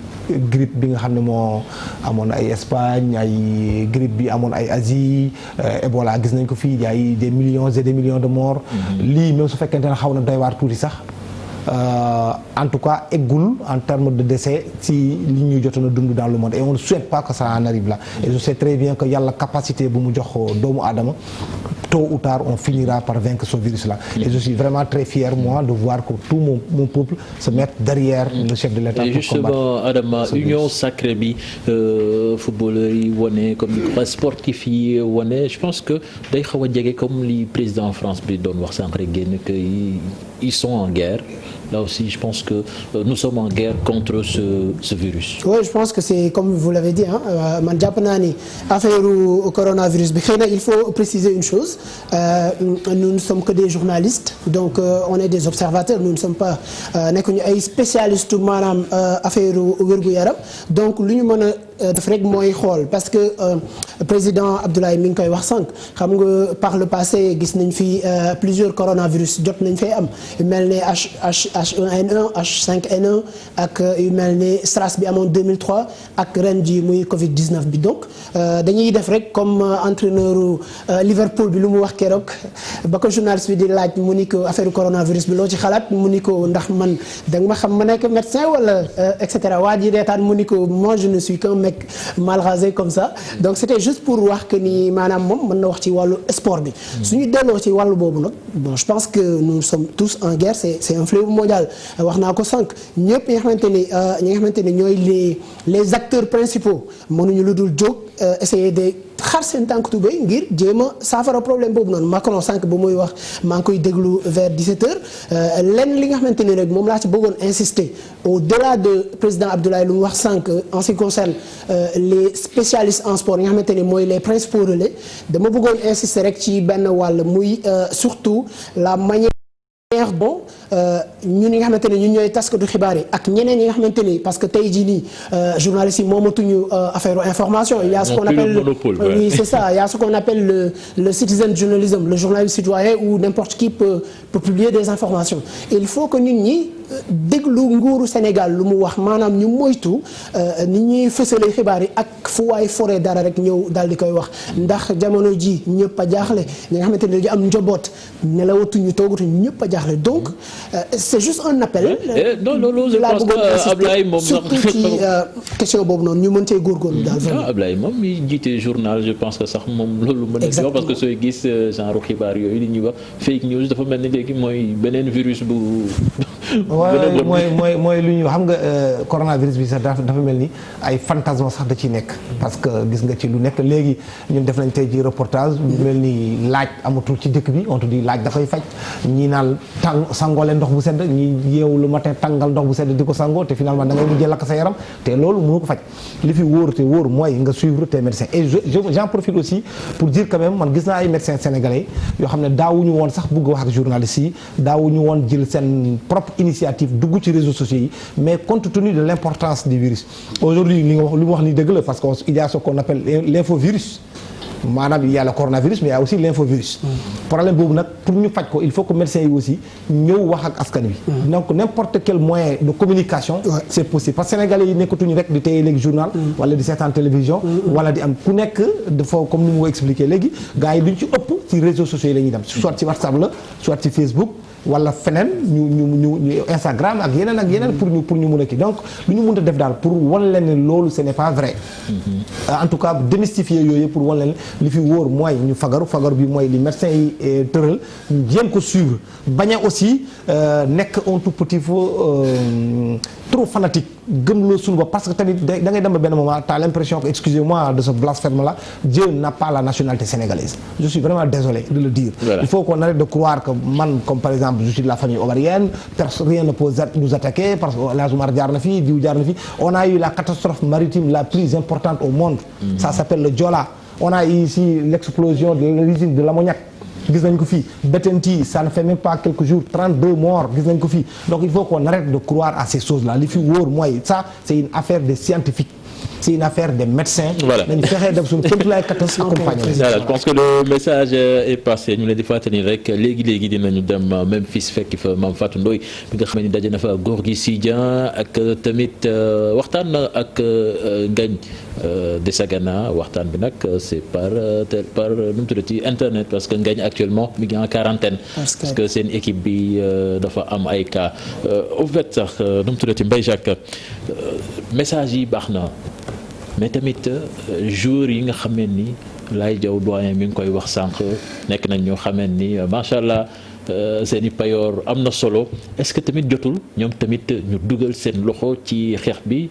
grippe bi nga xam ne moo amoon ay Espagne ay grippe bi amoon ay Asie Ebola gis nañ ko fii ay des millions et des millions de morts lii même su fekkente ne xaw na doy waar tuuti sax en tout cas eggul en termes de décès ci li ñuy jotoon a dund dans le monde et on ne souhaite pas que ça en arrive là et je sais très bien que yàlla capacité bu mu jox doomu aadama tôt ou tard on finira par vaincre ce virus là et je suis vraiment très fier moi de voir que tout mon peuple se mette derrière le chef de l'État pour justement Adama union sacrée bi footballeurs yi wane comme ni ko sportif yi wane je pense que day xaw a jege comme li président France bi doon wax sànq rek génn que ils sont en guerre là aussi je pense que nous sommes en guerre contre ce virus. Oui, je pense que c'est comme vous l'avez dit man jàpp naa ni affaire coronavirus bi xëy na il faut préciser une chose nous ne sommes que des journalistes donc on est des observateurs nous ne sommes pas nekkuñu ay spécialistes maanaam affaire wér-gu-yaram donc lu ñu mën a def rek mooy xool parce que président Abdoulaye mi ngi koy wax sànq xam nga par le passé gis nañ fi plusieurs coronavirus jot nañ fay am yu mel ne H1N1 H5N1 ak yu mel ne SRAS bi amoon 2003 ak ren ji muy Covid 19 bi donc dañuy def rek comme entraîneur Liverpool bi lu mu wax keroog ba ko journaliste bi di laaj mu ni ko affaire coronavirus bi loo ci xalaat mu ni ko ndax man da nga ma xam ma nekk médecin wala et cetera waa ji reetaan mu ni ko moi je ne suis qu'un mec mal rasé comme ça donc c'était juste pour wax que ni maanaam moom mën na wax ci wàllu sport bi suñu delloo ci wàllu boobu nag bon je pense que nous sommes tous en guerre c'est un fléau mondial wax naa ko sànq ñëpp ñi nga xamante ni ñooy les acteurs principaux mënuñu lu dul jóg essayer de xar seen tànk tubéy ngir jéem a saafara problème boobu noonu Macron sànq ba muy wax maa ngi koy déglu vers 17h lenn li nga xamante ni rek moom laa ci bëggoon insister au-delà de président Abdoulaye lu mu wax sànq en ce qui concerne les spécialistes en sport yi nga xamante ni mooy les principaux relais dama bëggoon insister rek ci benn wàll muy surtout la manière bon ñun ñi nga xamante ne ñun ñooy taskatu xibaar yi ak ñeneen ñi nga xamante ni parce que tey jii nii journalistes yi moomatuñu affaire information il y a ce qu'on appelle oui c'est ça il y a ce qu'on appelle le citizen journalism le journalisme citoyen où n'importe qui peut publier des informations il faut que ñun ñi déglu nguuru Sénégal lu mu wax maanaam ñu moytu ni ñuy fësalee xibaar yi ak fu waay foree dara rek ñëw daal di koy wax ndax jamono ji ñëpp a jaaxle ñi nga xamante ne dañu am njaboot nelawatuñu toogatuñu ñëpp a jaaxle donc c'est juste un appel. non loolu je pense que Ablaye moom surtout ci question boobu noonu ñu mën cee góorgóorlu daal. Ablaye moom mi jiite journal je pense que sax moom loolu mën na ci wax parce que sooy gis genre xibaar yooyu li ñuy wax fake news dafa mel ni léegi mooy beneen virus bu. mooy lu ñuy wax xam nga coronavirus bi sax dafa mel ni ay fantasme sax da ciy nekk. parce que gis nga ci lu nekk léegi ñun def nañ tey ci reportage lu mel ni laaj amatul ci dëkk bi on te dit laaj da koy faj ñii naan sangoole ndox bu sedd ñi yeewu lu matin tàngal ndox bu sedd di ko sangoo te finalement da ngay mujjee lakk sa yaram te loolu mënu ko faj li fi wóor te wóor mooy nga suivre tes médecins et j'en profite aussi pour dire quand même man gis naa ay médecins sénégalais yoo xam ne daawuñu woon sax bëgg wax ak journalistes yi daawuñu woon jël seen propre initiative dugg ci réseaux sociaux yi mais compte tenu de l'importance du virus aujourd'hui li mu wax ni dëgg la parce que il y a ce qu'on appelle l'infovirus maanaam il y a le coronavirus mais il y a aussi l'infovirus problème boobu nag pour ñu faj ko il faut que médecins yi aussi ñëw wax ak askan wi donc n'importe quel moyen de communication c'est possible parce que sénégalais yi nekkatuñu rek di téye léegi journal wala di seetaan télévision wala di am ku nekk dafa comme ni mu ko expliqué léegi gars yi duñ ci ëpp ci réseaux sociaux yi la ñuy dem soit ci WhatsApp la soit ci Facebook wala feneen ñu Instagram ak yeneen pour ñu mun a kii donc lu ñu mën a def daal pour wan leen ne loolu ce n'est pas vrai en tout cas démystifier yooyu pour wan leen li fi wóor mooy ñu fagaru bi mooy li médecins yi tëral jéem ko suivre bañ a aussi nekk un tout petit peu trop fanatique gëmloo suñu bopp parce que tamit da ngay dem ba benn moment t'as l'impression que excusez-moi de ce blasphème là Dieu n'a pas la nationalité sénégalaise je suis vraiment désolé de le dire il faut qu'on arrête de croire que man comme par exemple je suis de la famille omarienne rien ne peut nous attaquer parce que El Hadj Omar jaar na fi diw jaar na fi on a eu la catastrophe maritime la plus importante au monde ça s'appelle le Joola on a eu ici l'explosion de l'usine de l'ammoniac gis nañ ko fii Bettenty ça ne fait même pas quelques jours 32 morts gis nañ ko fii donc il faut qu'on arrête de croire à ces choses-là li fi wóor mooy ça c'est une affaire des scientifiques c'est une affaire des médecins. voilà dañu fexee def suñu kéem tolluwaay kattan accompagner. voilà je pense que le message est passé ñu leen di fàttali rek léegi dinañu dem Memphis fekk fa Mame Fatou Ndoye bi nga xam ne daje na fa Gorgui Sy Dieng ak tamit waxtaan na ak Ngagne Desagana waxtaan bi nag c'est par nu mu tuddati internet parce que Ngagne actuellement mi ngi en quarantaine. parce que seen équipe bi dafa am ay cas au fait sax nu mu tuddati Mbaye Jacques message yi baax na. mais tamit joueurs yi nga xamee ni Laye Diaw doyen mi ngi koy wax sànq nekk nañ ñoo xamee ni macha allah seen i payoor am na solo est-ce que tamit jotul ñoom tamit ñu dugal seen loxo ci xeex bi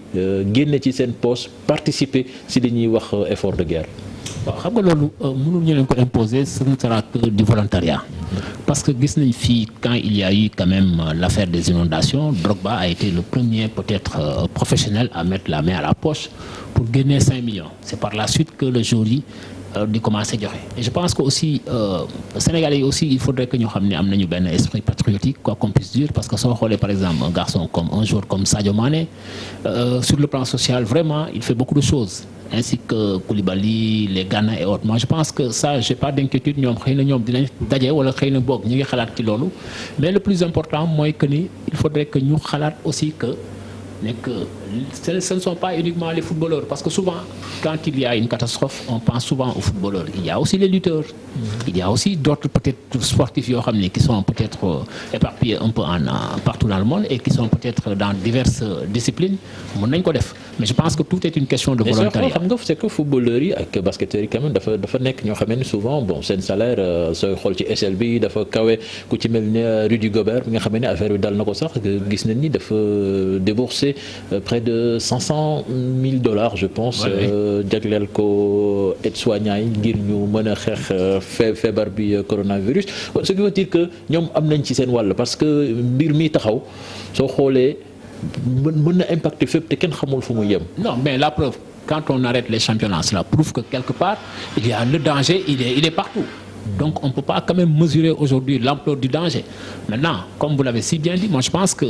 génne ci seen poste participer si li ñuy wax effort de guerre. waaw xam nga loolu mënul ñu leen ko imposer ce ne sera que du volontariat parce que gis nañ fii quand il y a eu quand même l'affaire des inondations Drogba a été le premier peut-être professionnel à mettre la main à la poche pour gagner 5 millions c'est par la suite que le jour yi di commencer joxe et je pense que aussi Sénégalais yi aussi il faudrait que ñu xam ne am nañu benn esprit patriotique quoi qu'on puisse dire parce que soo xoolee par exemple un garçon comme un joueur comme Sadio Mané sur le plan social vraiment il fait beaucoup de choses ainsi que Koulibaly les Gana et autres moi je pense que ça j'ai pas d'inquiétude ñoom xëy na ñoom dinañ daje wala xëy na boog ñu ngi xalaat ci loolu mais le plus important mooy que ni il faudrait que ñu xalaat aussi que nekk ce ne sont pas uniquement les footballeurs parce que souvent quand il y a une catastrophe on pense souvent aux footballeurs il y a aussi les lutteurs il y a aussi d'autres peut-être sportifs yoo xam ne qui sont peut-être éparpillés un peu partout dans le monde et qui sont peut-être dans diverses disciplines mën nañ ko def mais je pense que tout est une question de volontariat. xam nga c'est que footballeurs yi ak basketteurs yi quand même dafa nekk ñoo xam ne souvent bon seen salaire sooy xool ci échelle bi dafa kawe ku ci mel ne Rudy Gobert bi nga xam ne affaire bi dal na ko sax gis nañ ni dafa débourser près de $500,000 je pense jagleel ko aides-soignants yi ngir ñu mën a xeex feebar bi coronavirus ce qui veut dire que ñoom am nañ ci seen wàll parce que mbir mi taxaw soo xoolee mën na impacter fépp te kenn xamul fu muy yem. non mais la preuve quand on arrête les championnats cela prouve que quelque part il y a le danger il est partout Donc on ne peut pas quand même mesurer aujourd'hui l'ampleur du danger. Maintenant, comme vous l'avez si bien dit, moi je pense que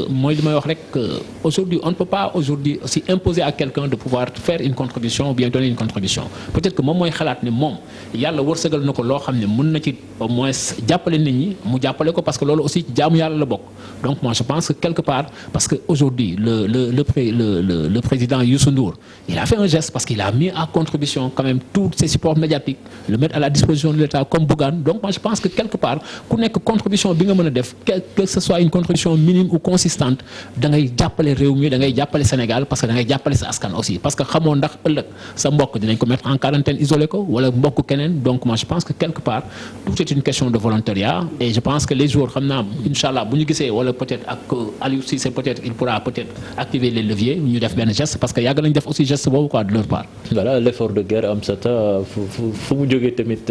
aujourd'hui on ne peut pas aujourd'hui aussi imposer à quelqu'un de pouvoir faire une contribution ou bien donner une contribution. Peut-être que moom mooy xalaat ne moom yàlla wërsëgal na ko loo xam ne mën na ci au moins jàppale nit ñi mu jàppale ko parce que loolu aussi jaamu yàlla la bokk. Donc moi je pense que quelque part parce que aujourd'hui le président Youssou Ndour il a fait un geste parce qu'il a mis à contribution quand même tous ces supports médiatiques le mettre à la disposition de l'État comme Bougane. Donc moi je pense que quelque part ku nekk contribution bi nga mën a def que ce soit une contribution minime ou consistante da ngay jàppale réew mi da ngay jàppale Sénégal parce que da ngay jàppale sa askan aussi parce que xamoo ndax ëllëg sa mbokk dinañ ko mettre en quarantaine isolé ko wala mbokk keneen. Donc moi je pense que quelque part tout est une question de volontariat et je pense que les jours xam naa inchallah bu ñu gisee wala peut-être ak Aliou Cissé peut-être il pourra peut-être activer les leviers ñu def benn geste parce que yàgg nañ def aussi geste boobu quoi de leur part. Voilà l'effort de guerre Amsata fu mu jógee tamit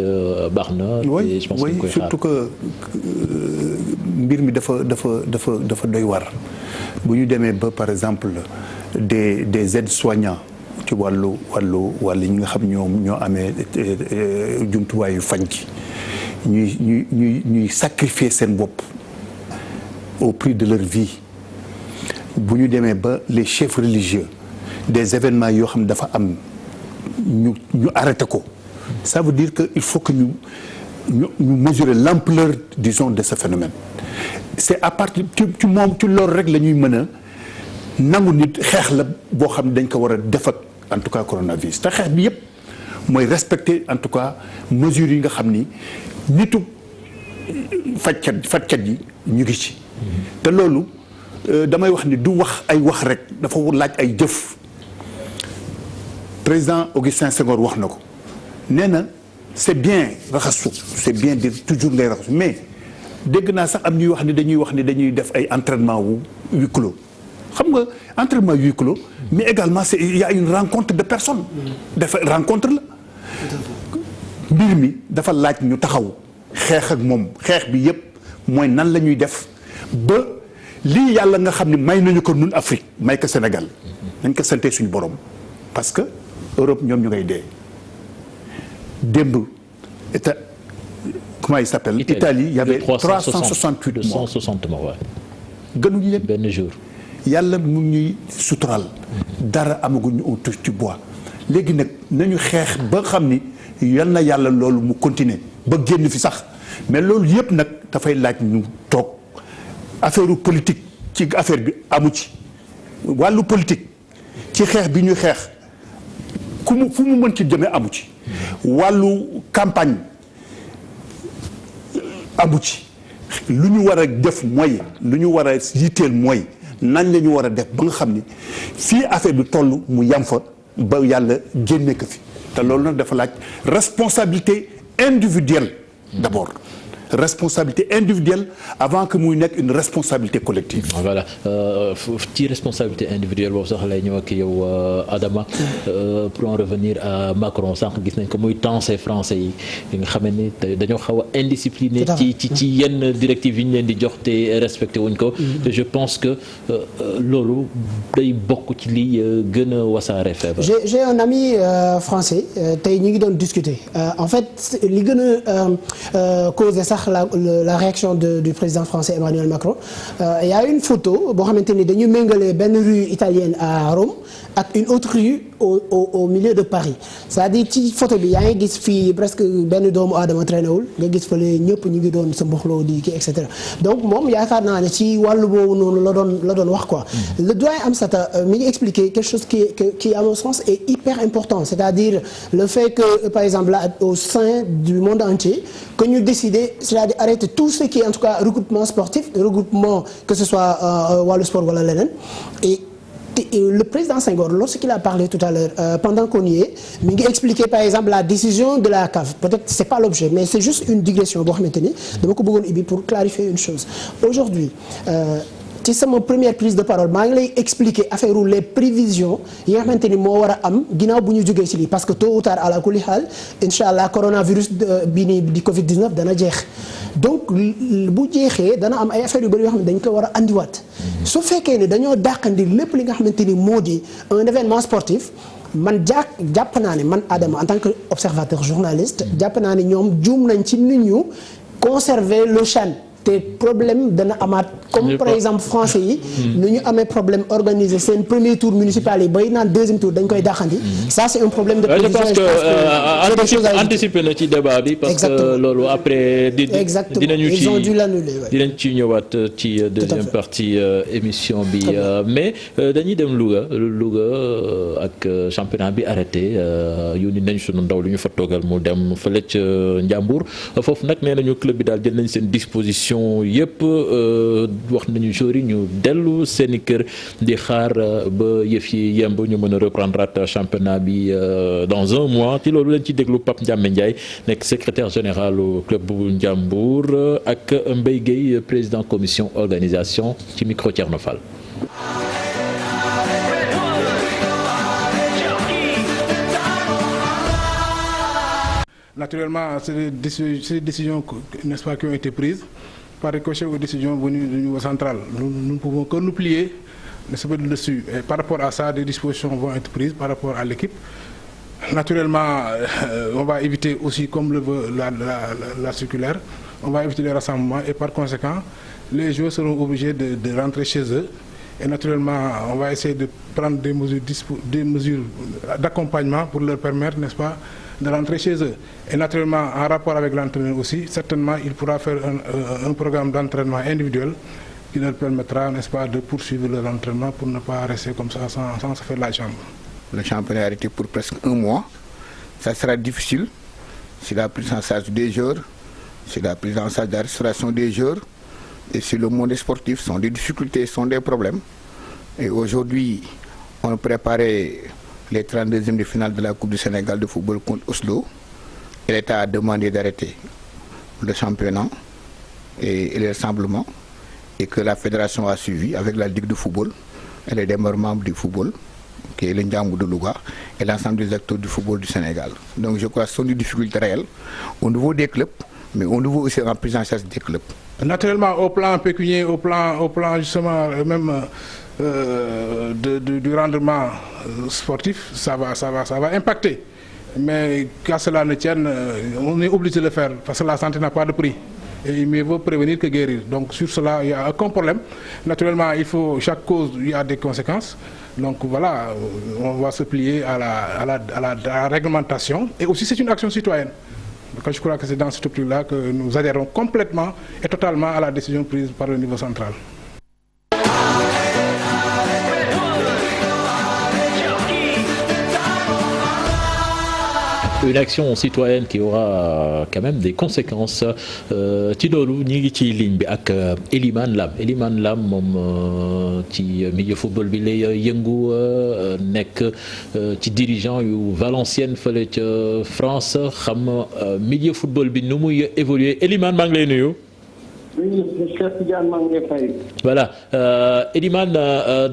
baax na. oui surtout que mbir mi dafa doy war bu ñu demee ba par exemple des aides-soignants ci wàllu ñi nga xam ñoo amee jumtuwaayu fañ gi ñuy sacrifier seen bopp au prix de leur vie bu ñu demee ba les chefs religieux des événements yoo xam dafa am ñu arrêté ko ça veut dire que il faut que ñu mesurer l'ampleur disons de ce phénomène c'est à partir ci moom ci loolu rek la ñuy mën a nangu nit xeex la boo xam ne dañ ko war a def ak en tout cas coronavirus te xeex bi yépp mooy respecter en tout cas mesures yi nga xam ni nitu fajkat yi ñu ngi ci te loolu damay wax ni du wax ay wax rek dafa laaj ay jëf président Augustin Senghor wax na ko nee na c'est bien raxasu c'est bien dire toujours ngay raxasu mais dégg naa sax am ñuy wax ni dañuy def ay entraînement wu huis clos xam nga entraînement huis clos mais également il y a une rencontre de personnes dafa rencontre la mbir mi dafa laaj ñu taxaw xeex ak moom xeex bi yépp mooy nan la ñuy def ba lii yàlla nga xam ne may nañu ko nun Afrique may ko Sénégal nañ ko sante suñu borom parce que Europe ñoom ñu ngay dee démb état comment il s'appelle Italie il y avait 368 morts 260 morts gënuñu leen benn jour yàlla mu ñuy sutural dara amaguñu on touche du bois léegi nag nañu xeex ba xam ni yal na yàlla loolu mu continuer ba génn fi sax mais loolu yëpp nag dafay laaj ñu toog affaire politique ci affaire bi amu ci wàllu politique ci xeex bi ñu xeex fu mu mën ci jëmee amu ci wàllu campagne amu ci lu ñu war a def mooy lu ñu war a yitteel mooy nañ la ñu war a def ba nga xam ni fii affaire bi toll mu yam fa ba yàlla génne ko fi te loolu nag dafa laaj responsabilité individuelle d'abord responsabilité individuelle avant que muy nekk une responsabilité collective. Voilà ci responsabilité individuelle boobu sax lay ñëw ak yow Adama pour en revenir à Macron sànq gis nañ ko muy tensé français yi nga xam ne dañoo xaw a indiscipliné ci yenn directives yi ñu leen di jox te respecté wuñ ko. te je pense que loolu day bokk ci li gën a wasaare feebar. J'ai un ami français tey ñu ngi doon discuter en fait li gën a causé sax la réaction du président français Emmanuel Macron il y a une photo boo xamante ni dañu méngale benn rue italienne à Rome ak une autre rue au milieu de Paris c'est-à-dire ci photo bi yaa ngi gis fii presque benn doomu aadama traîné wul nga gis fële ñëpp ñu ngi doon sa mboxloo di kii et cetera donc moom yaakaar naa ne ci wàllu boobu noonu la doon wax quoi. Le doyen Amsata mi ngi expliquer quelque chose qui à mon sens est hyper important c'est-à-dire le fait que par exemple là au sein du monde entier que ñu décider c'est-à-dire arrêter tout ce qui est en tout cas regroupement sportif regroupement que ce soit wàllu sport wala leneen et le président Senghor lorsqu'il a parlé tout à l'heure pendant qu'on y est mi ngi expliquer par exemple la décision de la CAF peut-être c'est pas l'objet mais c'est juste une digression boo xamante ni dama ko bëggoon ibbi pour clarifier une chose aujourd'hui ci sama première prise de parole maa ngi lay expliquer affaire les prévisions yi nga xamante ni moo war a am ginnaaw bu ñu jógee ci lii parce que tôt ou tard à la kulli xaal incha allah coronavirus bii nii di Covid-19 dana jeex donc bu jeexee dana am ay affaires yu bëri yoo xam ne dañ ko war a andiwaat su fekkee ne dañoo dàqandi lépp li nga xamante ni moo di un événement sportif man jàpp naa ne man Adama en tant que observateur journaliste jàpp naa ne ñoom juum nañ ci nit ñu conserver le CHAN te problème dana amaat comme par exemple français yi nu ñu amee problème organiser seen premier tour municipal yi bay naan deuxième tour dañ koy daxandi ça c'est un problème de je pense que anticiper na ci débat bi parce que loolu après dinañu ci dinañ ci ñëwaat ci deuxième partie émission bi mais dañuy dem Louga ak championnat bi arrêté yónni nañ sunu ndaw lu ñu fa toogal mu dem fële ca Ndiambour foofu nag nee nañu club bi daal jël nañ seen disposition yëpp wax nañu joueurs yi ñu dellu seeni kër di xaar ba yëf yi yemb ñu mën a reprendre championnat bi dans un mois ci loolu lañ ci déglu Pape Ndiamé Ndiaye nekk secrétaire général au club bu Ndiambour ak Mbaye Gueye président commission organisation ci micro Thierno Fall. Naturellement, c'est des décisions, n'est-ce pas, qui ont été prises par ricochet aux décisions venues du niveau central. Nous ne pouvons que nous plier, n'est-ce pas, dessus. Et par rapport à ça, des dispositions vont être prises par rapport à l'équipe. Naturellement, on va éviter aussi, comme le veut la circulaire, on va éviter les rassemblements et par conséquent, les joueurs seront obligés de rentrer chez eux. Et naturellement, on va essayer de prendre des mesures d'accompagnement pour leur permettre, n'est-ce pas, de rentrer chez eux. Et naturellement, en rapport avec l'entraîneur aussi, certainement, il pourra faire un programme d'entraînement individuel qui leur permettra, n'est-ce pas, de poursuivre leur entraînement pour ne pas rester comme ça sans se faire la jambe. Le championnat est arrêté pour presque un mois. Ça sera difficile. C'est la prise en charge des joueurs, c'est la prise en charge de la restauration des joueurs, et sur le monde sportif, ce sont des difficultés, ce sont des problèmes. Et aujourd'hui, on préparait les 32e de finale de la Coupe du Sénégal de football contre Oslo. Et l'État a demandé d'arrêter le championnat et les rassemblements, et que la fédération a suivi avec la Ligue de football et les démembrements membres du football, qui est le Ndiambour de Louga, et l'ensemble des acteurs du football du Sénégal. Donc je crois que ce sont des difficultés réelles au niveau des clubs, mais au niveau aussi en prise en charge des clubs. Naturellement, au plan pécunier, au plan justement même du rendement sportif, ça va impacter. Mais qu'à cela ne tienne, on est obligé de le faire parce que la santé n'a pas de prix. Et mieux vaut prévenir que guérir. Donc sur cela, il n'y a aucun problème. Naturellement, chaque cause, il y a des conséquences. Donc voilà, on va se plier à la réglementation. Et aussi, c'est une action citoyenne. Donc, je crois que c'est dans ce truc-là que nous adhérons complètement et totalement à la décision prise par le niveau central. Une action citoyenne qui aura quand même des conséquences ci loolu ñi ngi ci ligne bi ak Elimane Lam moom ci milieu football bi lay yëngu nekk ci dirigeant yu Valenciennes fële ca France xam milieu football bi nu muy évoluer Elimane maa ngi lay nuyu. oui Cheikh Tidiane maa ngi lay fay. voilà Elimane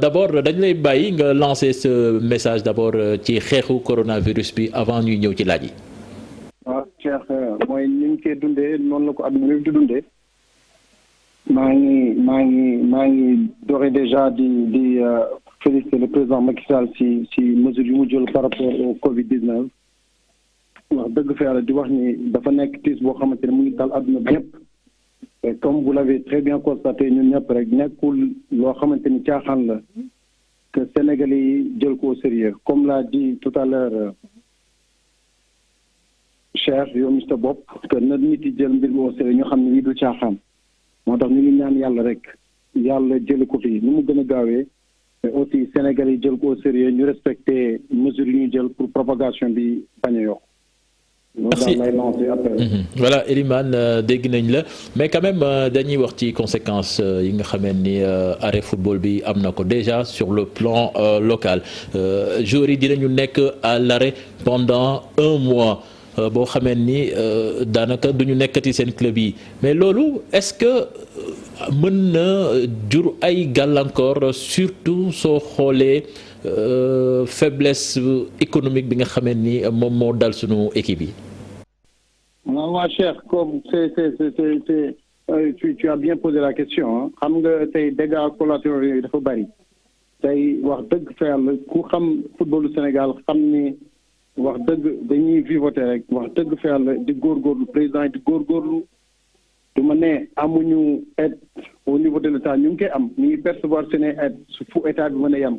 d'abord dañ lay bàyyi nga lancer ce message d'abord ci xeexu coronavirus bi avant ñuy ñëw ci laaj yi. waaw Cheikh mooy ni ñu koy dundee noonu la ko àdduna bi di dundee maa ngi doore déjà di féliciter le président Macky Sall si mesure yu mu jël par rapport au Covid-19 wax dëgg fa yàlla di wax ni dafa nekk tiis boo xamante ne mu ngi dal àdduna bi ñëpp. Et comme vous l'avez très bien constaté ñun ñëpp rek nekkul loo xamante ni caaxaan la que Sénégalais yi jël ko au sérieux comme l'a dit tout à l'heure Cheikh yow Mr Bopp que na nit yi jël mbir mi au sérieux ñu xam ne lii du caaxaan moo tax ñu ngi ñaan yàlla rek yàlla jël ko fi ni mu gën a gaawee mais aussi Sénégalais yi jël ko au sérieux ñu respecter mesures yi ñu jël pour propagation bi bañ a yokk. Merci. Voilà Elimane dégg nañ la mais quand même dañuy wax ci conséquences yi nga xamee ni arrêt football bi am na ko déjà sur le plan local joueurs yi dinañu nekk à l'arrêt pendant un mois boo xamee ni daanaka duñu nekkati seen club yi mais loolu est-ce que mën na jur ay gàllankoor surtout soo xoolee faiblesse économique bi nga xamee ni moom moo dal sunu équipe yi. waaw Cheikh comme tu as bien posé la question xam nga tey dégâts collatéraux yooyu dafa bari tey wax dëgg fa yàlla ku xam footballu Sénégal xam ni wax dëgg dañuy vivoter rek wax dëgg fa yàlla di góorgóorlu président yi di góorgóorlu du ma ne amuñu aide au niveau de l'état ñu ngi koy am ñu ngi percevoir seen aide su fu état bi mën a yem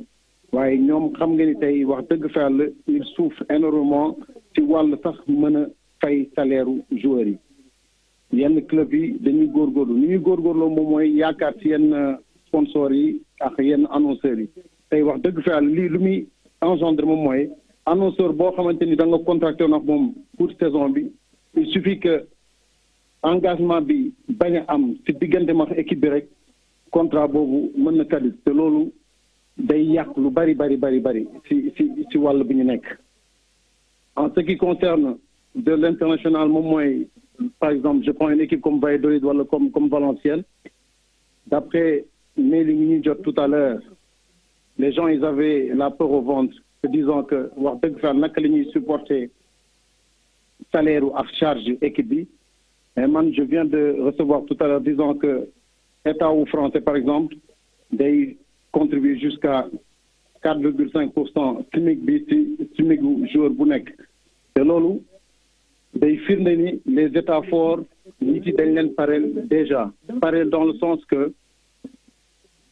waaye ñoom xam nga ni tey wax dëgg fa yàlla il souffre énormément ci wàll sax mën a fay salaire joueurs yi yenn club yi dañuy góorgóorlu ni ñuy góorgóorloo moom mooy yaakaar ci yenn sponsors yi ak yenn annonceurs yi tey wax dëgg fa yàlla lii lu muy engendre moom mooy annonceur boo xamante ni da nga contracté woon ak moom pour saison bi il suffit que engagement bi bañ a am ci diggante ma équipe bi rek contrat boobu mën na kaddu te loolu day yàq lu bari ci wàll bi ñu nekk. En ce qui concerne de l'international moom mooy par exemple je prends une équipe comme Valladolid wala comme Valenciennes d'après mail yi ñu jot tout à l'heure les gens ils avaient la peur au ventre se disant que wax dëgg fa naka la ñuy supporter salaire ak charge équipe bi. Mais man, je viens de recevoir tout à l'heure disant que l'État ou français, par exemple, day contribuer jusqu'à 4,5% SMIC joueur bu nekk te loolu day firnde ni les États forts nit yi dañ leen pareel déjà pareel dans le sens que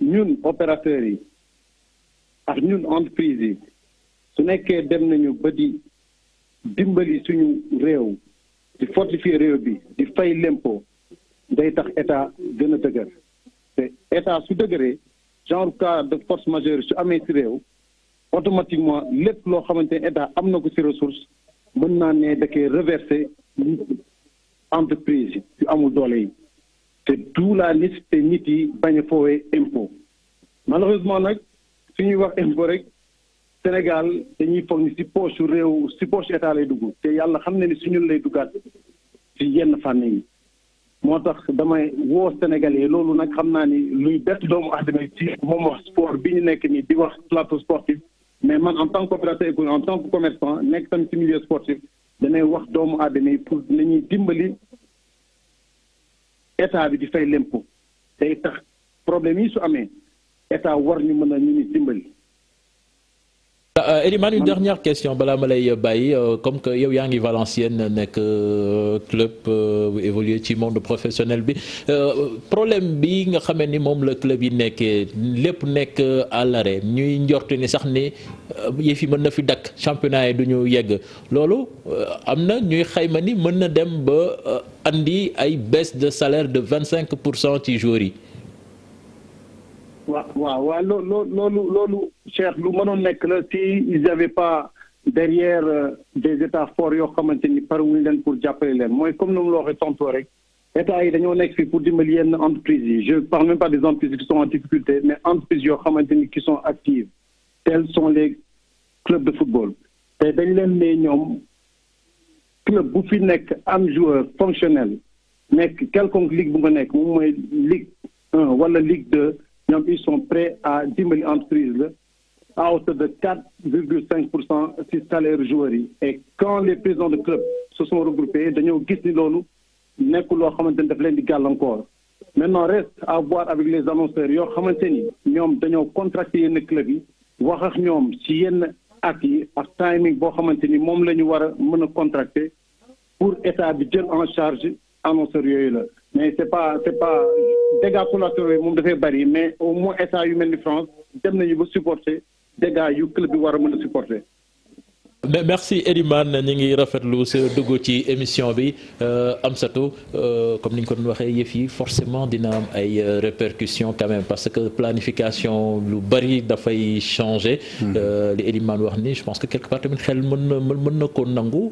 ñun opérateurs yi ak ñun entreprise yi su nekkee dem nañu ba di dimbali suñu réew di fortifier réew bi di fay l'impôt day tax état gën a dëgër te état su dëgëree genre cas de force majeure su amee ci réew automatiquement lépp loo xamante ne état am na ko ci ressource mën naa ne da koy reverser entreprise yu amul doole yi te d'où la nécessité nit yi bañ a foowee impôt malheureusement nag su ñuy wax impôt rek Sénégal dañuy foog ni ci poche réew ci poche état lay dugg te yàlla xam ne ni su ñun lay duggaat ci yenn fànn yi moo tax damay woo Sénégalais loolu nag xam naa ni luy bett doomu aadama ci moom wax sport bi ñu nekk nii di wax plateau sportif mais man en tant qu'opérateur économique en tant que commerçant nekk tamit ci milieu sportif danay wax doomu aadama yi pour nañuy dimbali état bi di fay l'impôt day tax problème yi su amee état war ñu mën a ñu ni dimbali. Elimane, une dernière question balaa ma lay bàyyi comme que yow yaa ngi Valenciennes nekk club évolué ci monde professionnel bi problème bi nga xamee ni moom la club yi nekkee lépp nekk à l'arrêt ñuy njort ni sax ni yëf yi mën na fi dakk championnat yi du ñu yegg loolu am na ñuy xayma ni mën na dem ba andi ay baisse de salaire de 25% ci joueurs yi. waaw loolu Cheikh lu mënoon nekk la si ils avaient pas derrière des états forts yoo xamante ni pare wuñu leen pour jàppale leen mooy comme ni mu la waxee tantôt rek état yi dañoo nekk fii pour dimbali yenn entreprises yi je parle même pas des entreprises qui sont en difficulté mais entreprises yoo xamante ni qui sont actives tels sont les clubs de football te dañ leen ne ñoom club bu fi nekk am joueur fonctionnel nekk quelconque ligue bu nga nekk moom mooy ligue 1 wala ligue 2 ñoom ils sont prêts à dimbali entreprise la à hauteur de 4,5% ci salaire joueurs yi et quand les présidents de club se sont regroupés dañoo gis ni loolu nekk loo xamante ni daf leen di gàllankoor maintenant reste à voir avec les annonceurs yoo xamante ni ñoom dañoo contracté yenn club yi wax ak ñoom ci yenn at yi ak timing boo xamante ni moom la ñu war a mën a contracté pour état bi jël en charge annonceurs yooyu la mais c'est pas dégâts collatéraux yi moom dafay bari mais au moins état yu mel ni France dem nañu ba supporter dégâts yu club bi war a mën a supporter. mais merci Elimane ñu ngi rafetlu sa dugg ci émission bi Amsatou comme ni ñu ko doon waxee yëf yi forcément dina am ay répercussions quand même parce que planification lu bari dafay changer. li Elimane wax ni je pense que quelque part tamit xel mën na ko nangu.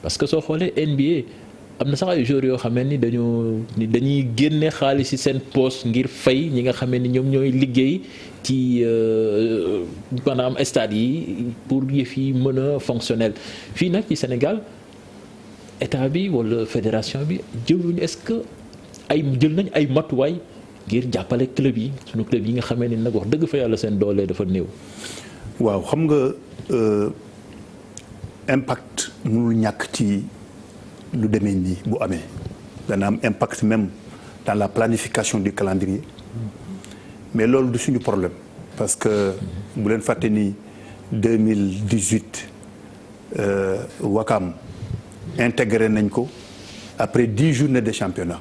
parce que soo xoolee NBA. am na sax ay joueurs yoo xamee ni dañuy génne xaalis ci seen poste ngir fay ñi nga xamee ni ñoom ñooy liggéey ci maanaam stade yi pour yëf yi mën a fonctionnel fii nag ci Sénégal état bi wala fédération bi jëluñu est-ce que jël nañ ay matuwaay ngir jàppale club yi sunu club yi nga xamee ni nag wax dëgg fa yàlla seen doole dafa néew. waaw xam nga impact mënul ñàkk ci. lu demee nii bu amee dana am impact même dans la planification du calendrier mais loolu du suñu problème parce que bu leen fàtte ni 2018 Wakam intégré nañ ko après 10 journées de championnat.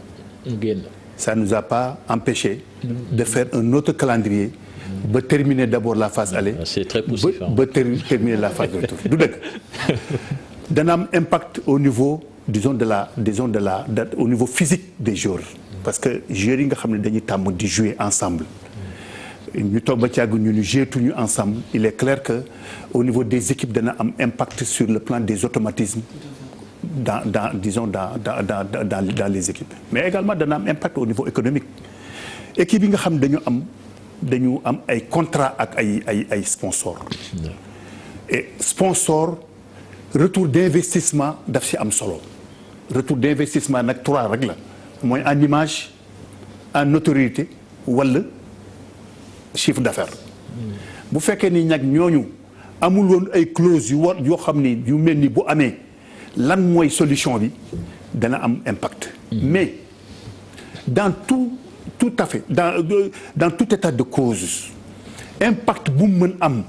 Ça nous a pas empêché de faire un autre calendrier ba terminer d'abord la phase aller. C'est très poussif. ba terminer la phase de retour du dëgg. dana am impact au niveau au niveau physique des joueurs. parce que joueurs yi nga xam ne dañuy tàmm di jouer ensemble. ñu toog ba ci àgg ñu jouetuñu ensemble il est clair que au niveau des équipes dana am impact sur le plan des automatismes dans les équipes mais également dana am impact au niveau économique équipe yi nga xam dañu am ay contrat ak ay sponsors et sponsor retour d'investissement daf ci am solo retour d'investissement nag 3 rek la mooy en image en notoriété wala chiffre d'affaires bu fekkee ni nag ñooñu amul woon ay clause yoo xam ni yu mel ni bu amee lan mooy solution bi dana am impact mais dans tout à fait dans tout état de cause impact bu mën am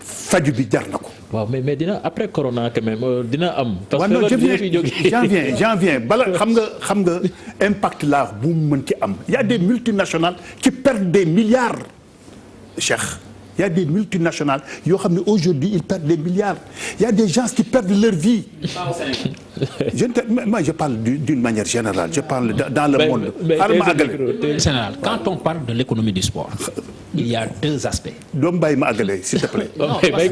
faju bi jar na ko. waaw mais dina après corona quand même dina am. parce que j'en viens bala xam nga impact là bu mu mën ci am y a des multinationales qui perdent des milliards Cheikh y a des multinationales yoo xam ne aujourd'hui ils perdent des milliards y a des gens qui perdent leur vie. Moi je parle d'une manière générale je parle dans le monde. Général, quand on parle de l'économie du sport il y a 2 aspects. doo bàyyi ma àggale s'il te plaît.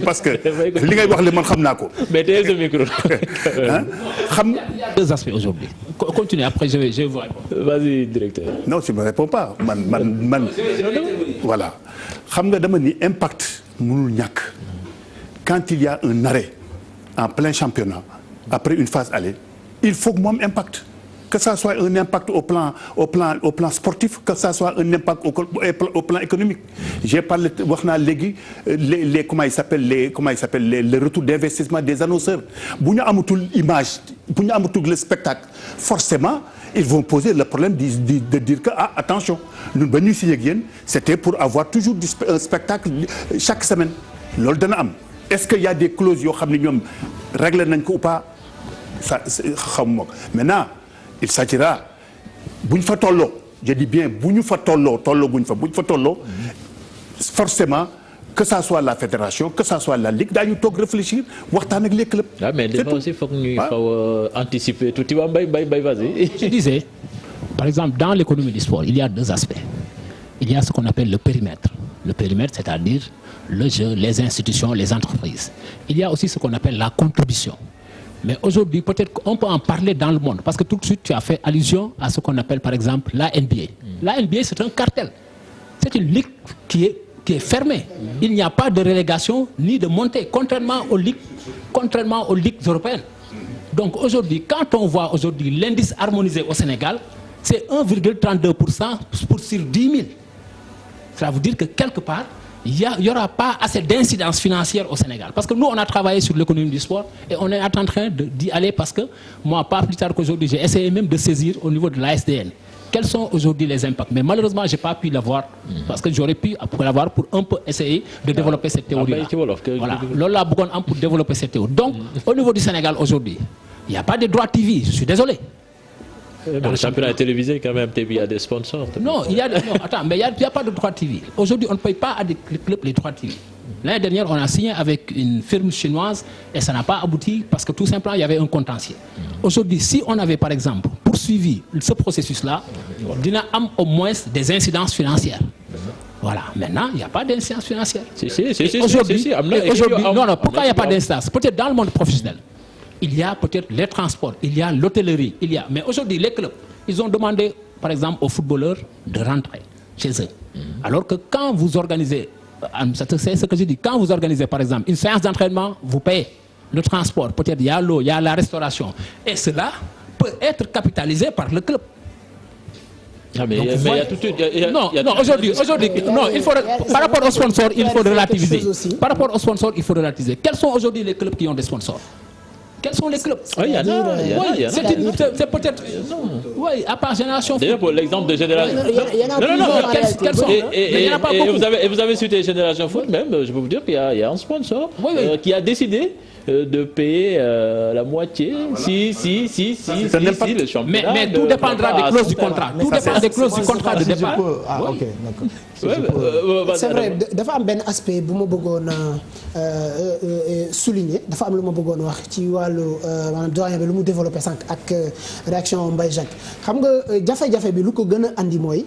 parce que li ngay wax li man xam naa ko. mais tey le micro. xam il y a 2 aspects aujourd'hui. Continuez après je vais vous répondre. Vas-y directeur. Non tu me réponds pas man. Voilà xam nga dama ni impact mënul ñàkk quand il y a un arrêt en plein championnat après une phase aller il faut que mu am impact. Que ça soit un impact au plan sportif que ça soit un impact au plan économique. J'ai parlé wax naa léegi les comment il s'appelle les retours d'investissement des annonceurs bu ñu amatul image bu ñu amatul le spectacle forcément ils vont poser le problème de dire que attention ñun ba ñuy signé ak yéen c'était pour avoir toujours un spectacle chaque semaine loolu dana am est-ce que y a des clauses yoo xam ne ñoom réglé nañ ko ou pas ça xamuma ko maintenant il s'agira bu ñu fa tolloo je dis bien bu ñu fa tolloo bu ñu fa tolloo forcément que ça soit la fédération que ça soit la ligue daañu toog réfléchir waxtaan ak les clubs. mais des fois aussi foog ñuy xaw a anticiper tuuti waa Mbaye vas-y. Je disais par exemple dans l'économie du sport il y a 2 aspects il y a ce qu'on appelle le périmètre c'est-à-dire le jeu les institutions les entreprises il y a aussi ce qu'on appelle la contribution. Mais aujourd'hui, peut-être qu'on peut en parler dans le monde. Parce que tout de suite, tu as fait allusion à ce qu'on appelle, par exemple, la NBA. La NBA, c'est un cartel. C'est une ligue qui est fermée. Il n'y a pas de relégation ni de montée, contrairement aux ligues européennes. Donc aujourd'hui, quand on voit aujourd'hui l'indice harmonisé au Sénégal, c'est 1,32% pour sur 10 000. Ça veut dire que quelque part, il n'y aura pas assez d'incidence financière au Sénégal. Parce que nous, on a travaillé sur l'économie du sport et on est en train d'y aller parce que moi, pas plus tard qu'aujourd'hui, j'ai essayé même de saisir au niveau de l'ASDN. Quels sont aujourd'hui les impacts? Mais malheureusement, je n'ai pas pu l'avoir parce que j'aurais pu l'avoir pour un peu essayer de développer cette théorie-là. Voilà. Lola Bougon pour développer cette théorie. Donc, au niveau du Sénégal aujourd'hui, il n'y a pas de droit TV. Je suis désolé. Dans le championnat télévisé, quand même, il y a des sponsors. Non, mais il n'y a pas de droit TV. Aujourd'hui, on ne paye pas à des clubs les droits TV. L'année dernière, on a signé avec une firme chinoise et ça n'a pas abouti parce que tout simplement, il y avait un contentieux. Aujourd'hui, si on avait, par exemple, poursuivi ce processus-là, il y a au moins des incidences financières. Voilà. Maintenant, il n'y a pas d'incidence financière. Aujourd'hui, non, pourquoi il n'y a pas d'incidence? Peut-être dans le monde professionnel. Il y a peut-être les transports, il y a l'hôtellerie, mais aujourd'hui les clubs, ils ont demandé par exemple aux footballeurs de rentrer chez eux. Alors que quand vous organisez, c'est ce que je dis, quand vous organisez par exemple une séance d'entraînement, vous payez le transport, peut-être il y a l'eau, il y a la restauration, et cela peut être capitalisé par le club. Aujourd'hui, non, il faut, par rapport aux sponsors, il faut relativiser. Par rapport aux sponsors, il faut relativiser. Quels sont aujourd'hui les clubs qui ont des sponsors? Quels sont les clubs? Il y en a. C'est peut-être. Oui, à part Génération Foot. D'ailleurs, pour l'exemple de Génération Foot. Et vous avez cité Génération Foot, même, je peux vous dire qu'il y a un sponsor qui a décidé de payer la moitié si le championnat. Mais tout dépendra des clauses du contrat. Tout dépend des clauses du contrat de départ. Ah, ok, d'accord. C'est vrai dafa am benn aspect bu ma bëggoon souligner dafa am lu ma bëggoon wax ci wàllu maanaam doyen bi lu mu développé sànq ak réaction Mbaye Jacques xam nga jafe-jafe bi lu ko gën a andi mooy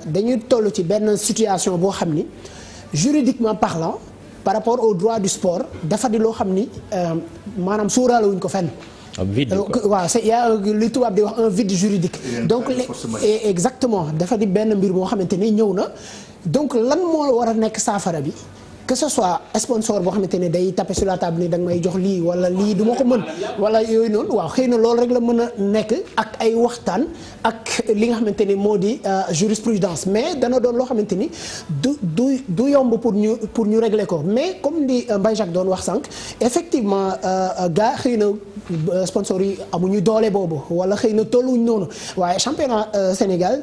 dañuy toll ci benn situation boo xam ni juridiquement parlant par rapport au droit du sport dafa di loo xam ni maanaam suuraale wuñ ko fenn. waaw c'est y a li tubaab di wax un vide juridique donc exactement dafa di benn mbir moo xamante ni ñëw na donc lan moo war a nekk saafara bi que ce soit sponsor boo xamante ne day taper sur la table ni da nga may jox lii wala lii du ma ko mën wala yooyu noonu waaw xëy na loolu rek la mën a nekk ak ay waxtaan ak li nga xamante ni moo di jurisprudence mais dana doon loo xamante ni du yomb pour ñu régler ko mais comme li Mbaye Jacques doon wax sànq effectivement gaa xëy na sponsor yi amuñu doole boobu wala xëy na tolluñ noonu waaye championnat Sénégal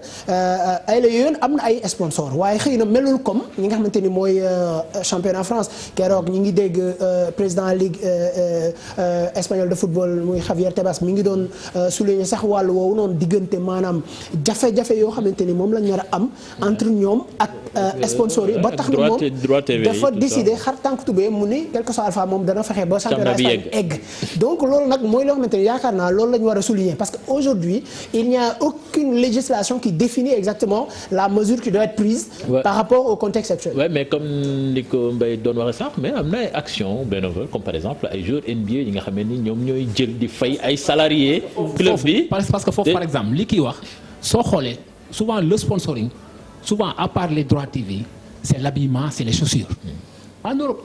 ay la yoon am na ay sponsor waaye xëy na melul comme ñi nga xamante ni mooy championnat France keroog ñi ngi dégg président ligue espagnole de football muy Javier Tebas mi ngi doon souligner sax wàllu woowu noonu diggante maanaam jafe-jafe yoo xamante ni moom lañ nar a am entre ñoom ak sponsors yi ba tax na moom dafa décider xar tànk tubee mu ni quelque soit alpha moom dana fexe ba championnat egg donc loolu nag mooy loo xamante ni yaakaar naa loolu la ñu war a souligner parce que aujourd'hui il n'y a aucune législation qui définit exactement la mesure qui doit être prise par rapport au contexte actuel. Ouais, mais comme li ko Mbaye doon waxee sax mais am na ay action bénévole comme par exemple ay joueurs NBA yi nga xam ne ni ñoom ñooy jël di fay ay salariés club bi parce que foofu par exemple li kii wax soo xoolee souvent le sponsoring souvent à part les droits TV c'est l'habillement c'est les chaussures en Europe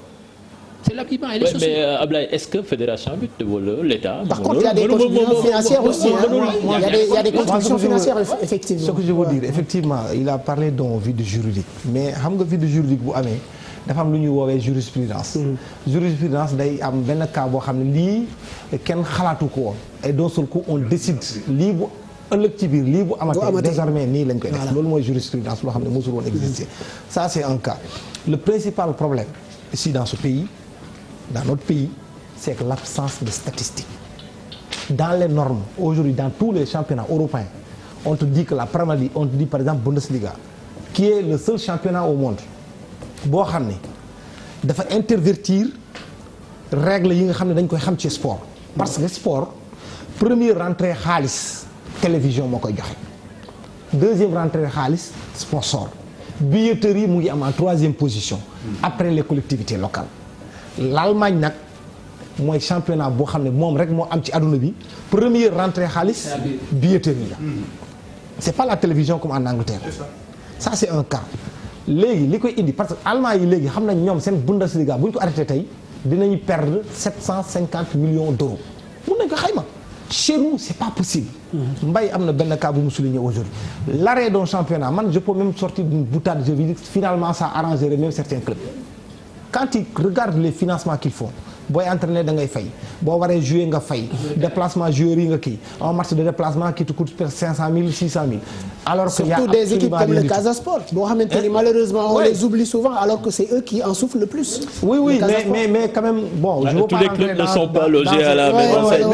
c'est l'habillement et les chaussures. Mais Ablaye est-ce que fédération bi wala l'État. Par contre il y a des contributions financières aussi il y a des contributions financières effectivement. Ce que je veux dire effectivement il a parlé d'un vide juridique mais xam nga vide juridique bu amee dafa am lu ñuy woowee jurisprudence. Jurisprudence day am benn cas boo xam ne lii kenn xalaatu ko woon et d'un seul coup on décide lii bu ëllëg ci biir lii bu amatee désormais nii lañ koy def loolu mooy jurisprudence loo xam ne mosul woon exister. Ça c'est un cas. Le principal problème ici dans ce pays dans notre pays c'est que l'absence de statistiques. Dans les normes aujourd'hui dans tous les championnats européens on te dit que la Premier League on te dit par exemple Bundesliga qui est le seul championnat au monde boo xam ne dafa intervertir règles yi nga xam ne dañ koy xam ci sport parce que sport première rentrée xaalis télévision moo koy joxe deuxième rentrée xaalis sponsor billetterie mu ngi am en troisième position après les collectivités locales l'Allemagne nag mooy championnat boo xam ne moom rek moo am ci àdduna bi première rentrée xaalis billetterie la c'est pas la télévision comme en Angleterre ça c'est un cas léegi li koy indi parce que allemand yi léegi xam nañ ñoom seen Bundesliga bu ñu ko arrêté tey dinañu perdre 750 millions d'euros mun nañ ko xayma chez nous c'est pas possible. Mbaye am na benn cas bu mu souligné aujourd'hui l'arrêt d'un championnat man je peux même sortir d'une boutade je veux dire finalement ça arrangerait même certains clubs quand tu regardes les financements qu'ils font booy entraîner da ngay fay boo waree jouer nga fay déplacement joueurs yi nga kii un match de déplacement qui te coûte presque 500 000 600 000. alors que surtout des équipes comme le Casa Sport boo xamante ni malheureusement on les oublie souvent alors que c'est eux qui en souffrent le plus. Oui mais quand même bon. je veux tous les clubs ne sont pas logés à la même enseigne.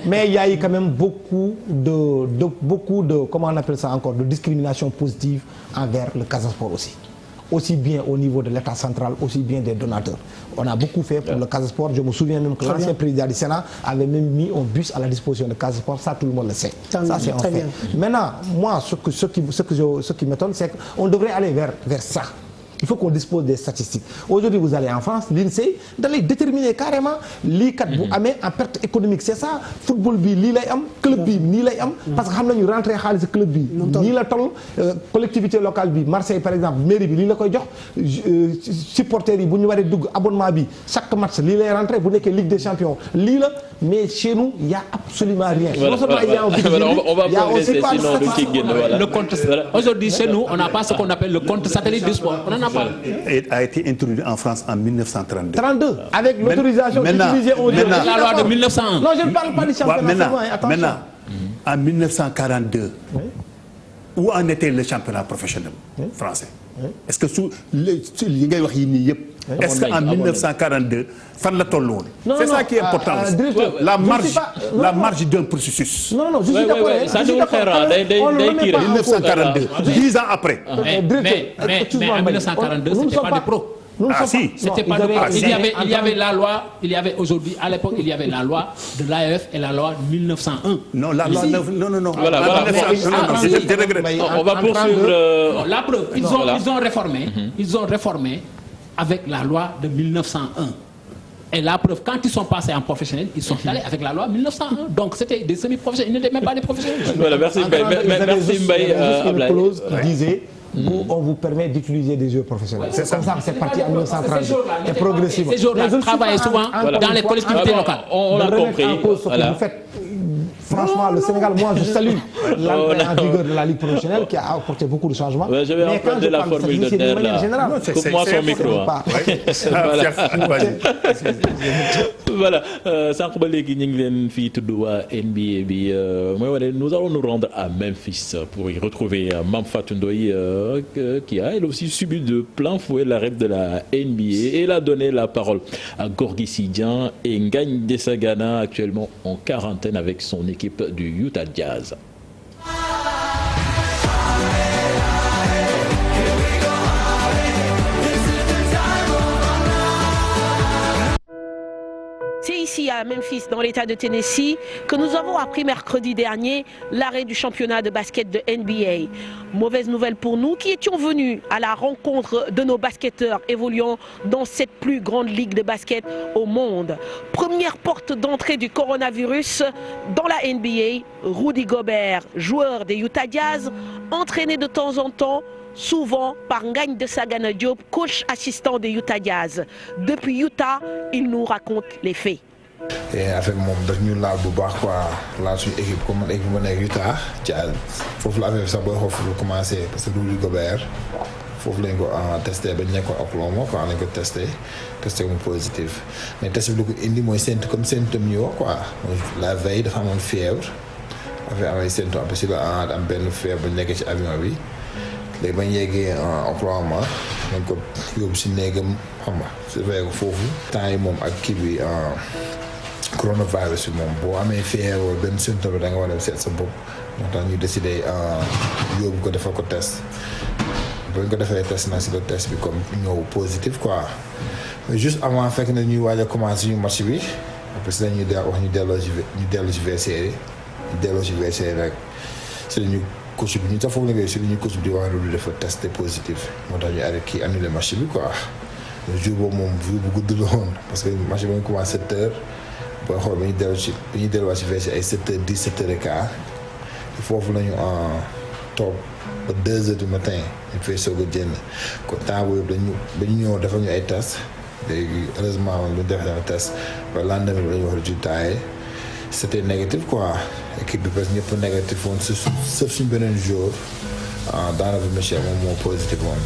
Mais il y a eu quand même beaucoup de comment on appelle ça encore de discrimination positive envers le Casa Sport aussi bien au niveau de l'État central, aussi bien des donateurs. On a beaucoup fait pour le Casa Sport. Je me souviens même que l'ancien président du Sénat avait même mis un bus à la disposition de Casa Sport. Ça, tout le monde le sait. Ça, c'est un fait. Maintenant, moi, ce qui m'étonne, c'est qu'on devrait aller vers ça. Il faut qu'on dispose des statistiques. Aujourd'hui, vous allez en France, l'INSEE d'aller déterminer carrément lii kat bu amee en perte économique c'est ça football bi lii lay am club bi nii lay am parce que xam nañu rentrée xaalis club bi nii la toll collectivité locale bi Marseille par exemple mairie bi lii la koy jox supporters yi bu ñu waree dugg abonnement bi chaque match lii lay rentrée bu nekkee Ligue des Champions lii la mais chez nous il y a absolument rien. On va progresser sinon du ci génn voilà. Le compte aujourd'hui chez nous on n'a pas ce qu'on appelle le compte satellite du sport. A été introduit en France en 1932. 32 avec l'autorisation d'utiliser la loi de 1901. Non, je ne parle pas du championnat. Maintenant en 1942. Où en était le championnat professionnel français? Est-ce que li ngay wax yi nii yëpp. est-ce que en 1942 fan la toll woon? C'est ça qui est important. La marge d'un processus. Non, je suis d'accord. Ça nous fera day 1942, 10 ans après. Mais en 1942, c'était pas des pros. Si. C'était pas de pros. Il y avait la loi, il y avait aujourd'hui, à l'époque, il y avait la loi de l'AEF et la loi 1901. Non, la loi non. Voilà. On va poursuivre. La preuve, ils ont réformé. Ils ont réformé avec la loi de 1901. Et la preuve, quand ils sont passés en professionnel, ils sont allés avec la loi 1901. Donc c'était des semi-professionnels, ils n'étaient même pas des professionnels. Voilà, merci Mbaye. Une clause qui disait on vous permet d'utiliser des jeux professionnels. C'est comme ça que c'est parti en 1930 et progressivement. Ces jours-là travaillaient souvent dans les collectivités locales. On l'a compris. Vous faites. Franchement, le Sénégal, moi je salue l'entrée en vigueur de la Ligue professionnelle qui a apporté beaucoup de changements. Je vais emprunter la formule de Nder là. Coupe-moi son micro. Voilà. Sànq ba léegi ñu ngi leen fii tudd waa NBA bi mooy wane nous allons nous rendre à Memphis pour y retrouver Mame Fatou Ndoye qui a elle aussi subi de plein fouet l'arrêt de la NBA et elle a donné la parole à Gorgui Sy Dieng et Ngagne Desagana actuellement en quarantaine avec son équipe du Utah Jazz. C'est ici à Memphis, dans l'état de Tennessee, que nous avons appris mercredi dernier l'arrêt du championnat de basket de NBA. Mauvaise nouvelle pour nous qui étions venus à la rencontre de nos basketteurs évoluant dans cette plus grande ligue de basket au monde. Première porte d'entrée du coronavirus dans la NBA, Rudy Gobert, joueur des Utah Jazz, entraîné de temps en temps souvent par Ngagne Desagana Diop, coach assistant des Utah Jazz. Depuis Utah, il nous raconte les faits. affaire moom daf ñu laal bu baax quoi laal suñu équipe comme man équipe bu nekk Utah Jazz foofu la affaire bi sax booy xool foofu la commencé parce que Rudy Gobert foofu lañ ko testé ba ñu nekkoon Oklahoma quoi lañ ko testé mu positif mais test bi lu ko indi mooy comme symptôme yi wax quoi la veille dafa amoon fièvre affaire amay symptôme après si la am benn fièvre ba ñu nekkee ci avion bi. léegi bañ yeggee Oklahoma nañ ko yóbbu si néegam xam nga su fekkee ko foofu temps yi moom ak kii bi coronavirus bi moom boo amee fièvre wala benn symptôme da nga war a seet sa bopp moo tax ñu décidé yóbbu ko defal ko test bañ ko defee test na si le test bi comme ñëw positif quoi mais juste avant fekk na ñuy waaj a commencé ñu match bi après si dañuy wax ñu delloo ci VCR ñu delloo ci VCR rek si dañu coach bi ñu tax foofu la ngay si li ñu coach bi di wax loolu dafa testé positif moo tax ñu arrêté annulé match bi quoi le jour boobu moom jour bu gudd la woon parce que match bi nga commencé 7h booy xool ba ñu delluwaat si VC ay 7h10 7h15 foofu la ñu toog ba 2h du matin ñu fay soog a génn kon temps boobu dañu ñëw defal ñu ay test léegi heureusement lu def dafa test ba lendemain bi la ñu wax résultat yi c'était négatif quoi équipe bi parce que ñëpp négatif woon sauf suñ beneen jour daanaka monsieur moom moo positif woon.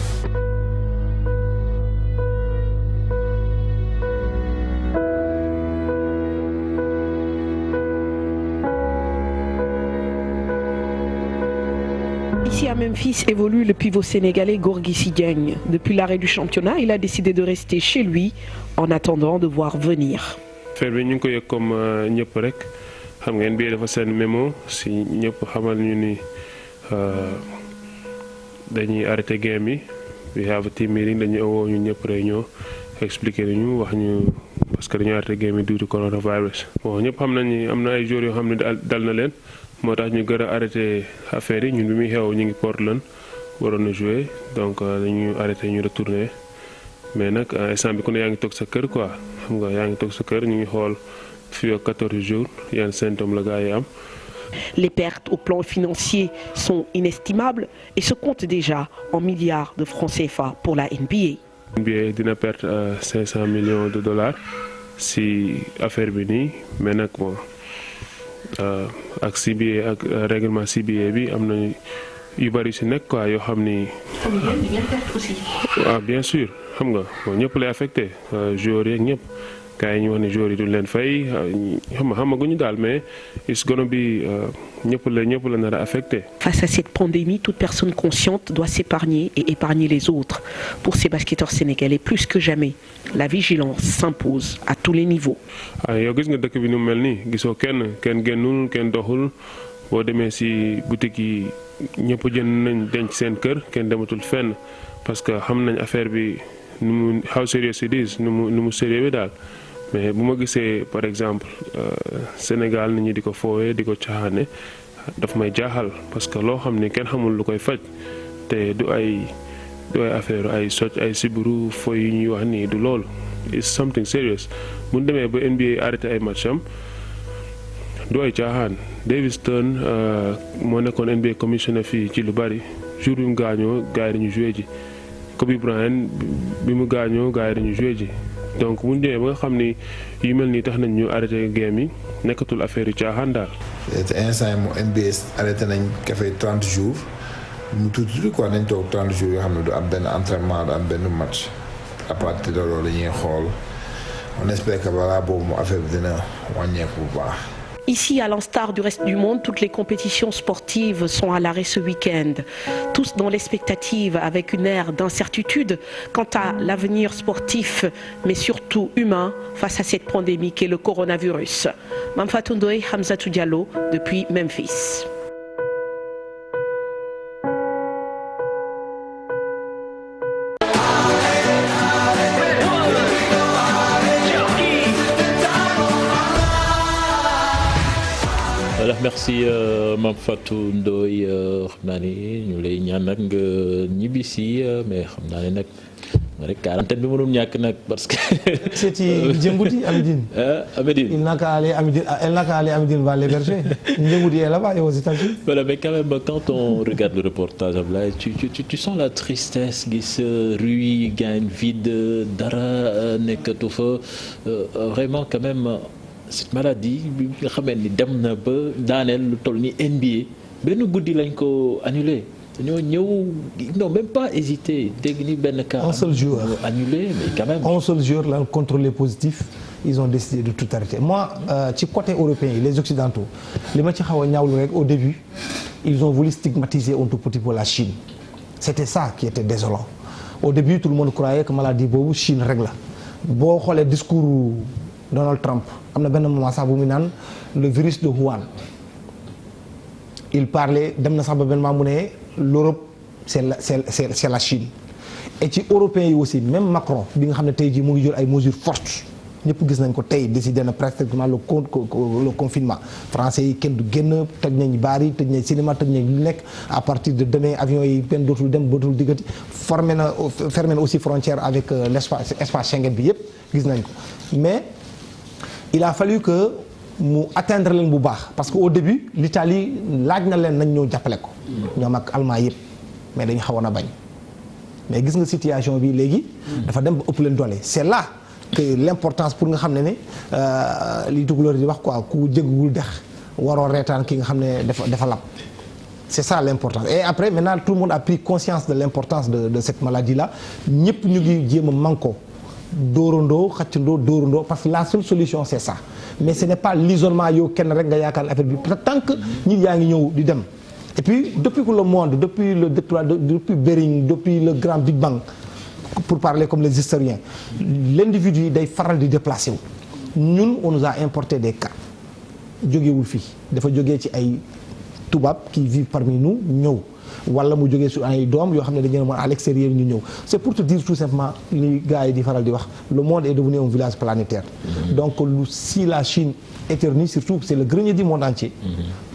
Ici à Memphis évolue le pivot sénégalais Gorgui Sy Dieng. Depuis l'arrêt du championnat, il a décidé de rester chez lui en attendant de voir venir. affaire bi ñu ngi ko yëg comme ñëpp rek xam ngeen bii dafa seen mémo si ñëpp xamal ñu ni dañuy arrêté game yi we have a team meeting dañuy woo ñu ñëpp réunion expliqué nañu wax ñu parce que dañuy arrêté game yi due to coronavirus. bon ñëpp xam nañ ni am na ay jours yoo xam ne dal na leen moo tax ñu gën a arrêté affaire yi ñun bi muy xew ñu ngi Portland waroon na jouer donc dañuy arrêté ñu retourné mais nag instant bi ku ne yaa ngi toog sa kër quoi. xam nga yaa ngi toog sa kër ñu ngi xool fii ak 14 jours yan symptômes la gars yi am. Les pertes au plan financier sont inestimables et se comptent déjà en milliards de francs CFA pour la NBA. NBA dina perte 500 millions de dollars si affaire bi nii mais nag bon ak CBA ak règlement CBA bi am na yu bari si nekk quoi yoo xam ni. di ngeen perte aussi. waaw bien sûr xam nga bon ñëpp lay affecté joueurs yeeg ñëpp gars yi ñu wax ne joueurs yi duñ leen fay xamaguñu daal mais it's gonna be ñëpp la nar a affecté. Face à cette pandémie, toute personne consciente doit s'épargner et épargner les autres. Pour ces basketteurs sénégalais, plus que jamais, la vigilance s'impose à tous les niveaux. yow gis nga dëkk bi nu mu mel nii gisoo kenn génnul kenn doxul boo demee ci boutique yi ñëpp jënd nañ denc seen kër kenn dematul fenn parce que xam nañ affaire bi nu mu how serious it is nu mu sérieux bi daal. mais bu ma gisee par exemple Sénégal nit ñi di ko foowee di ko caaxaane daf may jaaxal parce que loo xam ni kenn xamul lu koy faj te du ay affaire ay socc ay sibiru fo yu ñuy wax nii du loolu it's something serious bu ñu demee ba NBA arrêté ay match am du ay caaxaan. David Stern moo nekkoon NBA commissioner fii ci lu bari jour bi mu gaañoo gars yi dañu joué ji Kobe Bryant bi mu gaañoo gars yi dañu joué ji. donc bu ñu demee ba nga xam ni yu mel nii tax nañ ñu arrêté game yi nekkatul affaire yu caaxaan daal. te instant mu NBA arrêté nañ ka fay 30 jours mu tuuti quoi nañ toog 30 jours yoo xam ne du am benn entraînement du am benn match à partir de loolu dañuy xool on espère que balaa boobu mu affaire bi dina wàññeeku bu baax. Ici, à l'instar du reste du monde, toutes les compétitions sportives sont à l'arrêt ce week-end. Tous dans l'expectative avec une ère d'incertitude quant à l'avenir sportif, mais surtout humain face à cette pandémie qu'est le coronavirus. Mame Fatou Ndoye, Hamzatou Diallo, depuis Memphis. voilà merci Mame Fatou Ndoye xam naa ni ñu lay ñaan nag nga ñibbisi mais xam naa ne nag rek quarantaine bi mënul ñàkk nag parce que. seeti Djembouti Amidine. Amidine. Il n'a qu'à aller Amidine va l'héberger. Djembouti est là-bas et aux États-Unis. Voilà, mais quand même quand on regarde le reportage Ablaye tu sens la tristesse gis rue gagne vide dara nekkatu fa vraiment quand même. cette maladie bi nga xamee ni dem na ba daaneel lu toll ni NBA benn guddi lañ ko annulé dañoo ñëw non même pas hésité dégg ni benn cas. un seul jour annulé mais quand même. un seul jour lañ contrôlé positif ils ont décidé de tout arrêter moi ci côté européen yi les occidentaux li ma ci xaw a ñaawlu rek au début ils ont voulu stigmatiser un tout petit peu la Chine c'était ça qui était désolant au début tout le monde croyait que maladie boobu Chine rek la boo xoolee discours Donald Trump am na benn moment sax bu mu naan le virus de Wuhan il parlait dem na sax ba benn moment mu ne l'Europe c'est la Chine et ci européens yi aussi même Macron bi nga xam ne tey jii mu ngi jël ay mesures fortes ñëpp gis nañ ko tey décidé na pratiquement le confinement français yi kenn du génn tëj nañ baar yi tëj nañ cinéma tëj nañ lu nekk à partir de demain avion yi benn dootul dem dootul diggati fermé na aussi frontière avec l'espace Schengen bi yëpp gis nañ ko mais il a fallu que mu atteindre leen bu baax parce que au début l'Italie laaj na leen nañ ñëw jàppale ko ñoom ak allemand yëpp mais dañu xawoon a bañ mais gis nga situation bi léegi dafa dem ba ëpp leen doole c'est là que l'importance pour nga xam ne li tukulóor di wax quoi ku jéggiwul dex waroo reetaan ki nga xam ne dafa lab c'est ça l'importance et après maintenant tout le monde a pris conscience de l'importance de cette maladie là ñëpp ñu ngi jéem a manko dóorandoo xaccandoo parce que la seule solution c'est ça mais ce n'est pas l'isolement yow kenn rek nga yaakaar affaire bi tant que nit yaa ngi ñëw di dem et puis depuis que le monde depuis Bering depuis le grand Big Bang pour parler comme les historiens l'individu day faral di déplacer wu ñun on nous a importé des cas jógewul fii dafa jógee ci ay tubaab qui vivent parmi nous ñëw wala mu jógee su ay doom yoo xam ne dañu ne à l'extérieur ñu ñëw c'est pour te dire tout simplement li gars yi di faral di wax le monde est devenu un village planétaire donc si la Chine éternue surtout c'est le grenier du monde entier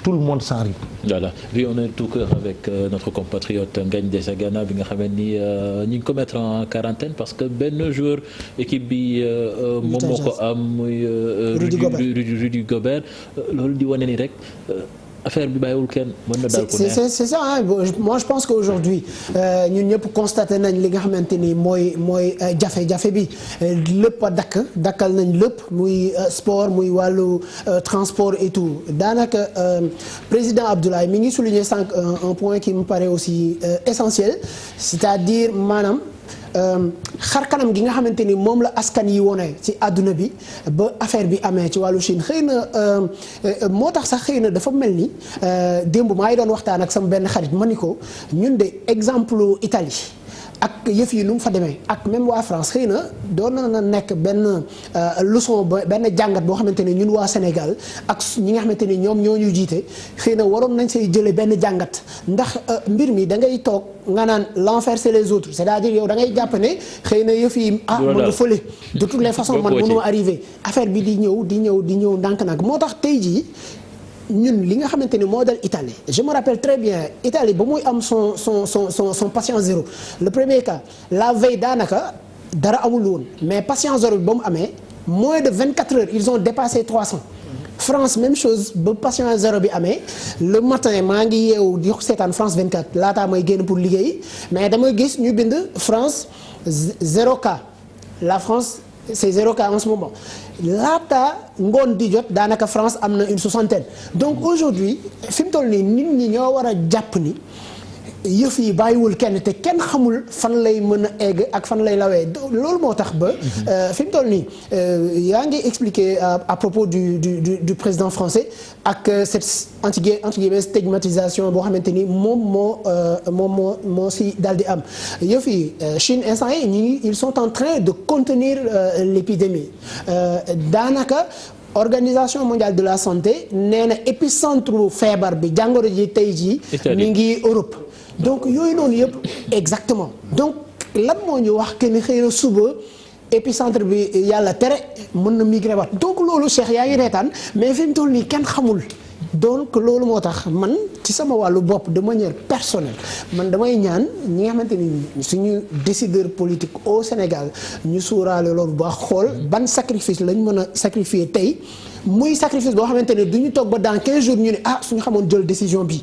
tout le monde s'en rit. Voilà oui on est tout cœur avec notre compatriote Ngagne Desagana bi nga xam ni ñu ngi ko mettre en quarantaine parce que benn joueur équipe bi moom moo ko am muy Rudy Gobert loolu di wane ni rek affaire bi bàyyiwul kenn mën na daal ko neex c'est ça hein? Moi je pense qu'aujourd'hui ñun ñëpp constaté nañ li nga xamante ni mooy jafe-jafe bi lépp a dakkal nañ lépp muy sport muy wàllu transport et tout daanaka président Abdoulaye mi ngi souligner sànq un point qui me paraît aussi essentiel c'est-à-dire maanaam xar kanam gi nga xamante ni moom la askan yi wone ci àdduna bi ba affaire bi amee ci wàllu Chine xëy na moo tax sax xëy na dafa mel ni démb maa ngi doon waxtaan ak sama benn xarit ma ni ko ñun de exemple Italie ak yëf yi nu mu fa demee ak même waa France xëy na doon na nekk benn leçon benn jàngat boo xamante ne ñun waa Sénégal ak ñi nga xamante ni ñoom ñoo ñu jiite xëy na waroon nañ say jëlee benn jàngat ndax mbir mi da ngay toog nga naan l'enfer c'est les autres c'est-à-dire yow da ngay jàpp ne xëy na yëf yi mën nga fële de toutes les façons man mënoo arrivé affaire bi di ñëw ndànk-ndànk moo tax tey jii ñun li nga xamante ni moo dal Italie je me rappelle très bien Italie ba muy am son patient zéro le premier cas la veille daanaka dara amul woon mais patient zéro bi ba mu amee moins de 24 heures ils ont dépassé 300. France même chose ba patient zéro bi amee le matin maa ngi yeewu di seetaan France 24 laataa may génn pour liggéey mais damay gis ñu bind France 0 cas la France c'est 0 cas en ce moment. laata ngoon di jot daanaka France am na une 60aine donc aujourd'hui fi mu toll nii nit ñi ñoo war a jàpp ni yëf yi bàyyiwul kenn te kenn xamul fan lay mën a egg ak fan lay lawee loolu moo tax ba fi mu toll nii yaa ngi expliquer à propos du président français ak cette entre guillemets stigmatisation boo xamante ni moom moo si daal di am yëf yi Chine instant yi ils sont en train de contenir l'épidémie daanaka Organisation mondiale de la santé nee na épicentre feebar bi jàngoro ji tey jii mi ngi Europe donc yooyu noonu yëpp exactement donc lan moo ñu wax que ni xëy na suba épicentre bi yàlla tere mën na migrer waat donc loolu Cheikh yaa ngi reetaan mais fi mu toll nii kenn xamul donc loolu moo tax man ci sama wàllu bopp de manière personnelle man damay ñaan ñi nga xamante ni suñu décideur politique au Sénégal ñu suuraale loolu ba xool ban sacrifice lañ mën a sacrifier tey muy sacrifice boo xamante ne du ñu toog ba dans 15 jours ñu ne suñu xamoon jël décision bi.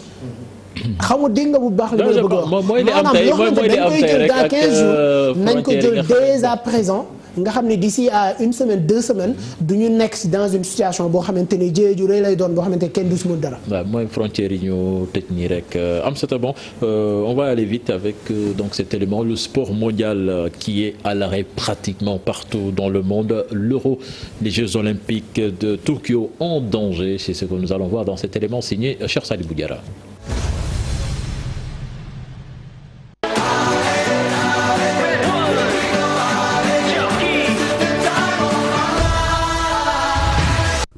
xam nga dégg nga bu baax li ma la bëgg a wax mooy li am tey mooy li am tey rek dans 15 jours nañ ko jël dès à présent nga xam ne d'ici à une semaine 2 semaines du ñu nekk dans une situation boo xamante ni jéey ju rëy lay doon boo xamante kenn du si mën dara. waaw mooy frontières yi ñu tëj nii rek am c'est bon on va aller vite avec donc cet élément le sport mondial qui est à l'arrêt pratiquement partout dans le monde l'Euro les Jeux olympiques de Tokyo en danger c'est ce que nous allons voir dans cet élément signé Cheikh Sadibou Diarra.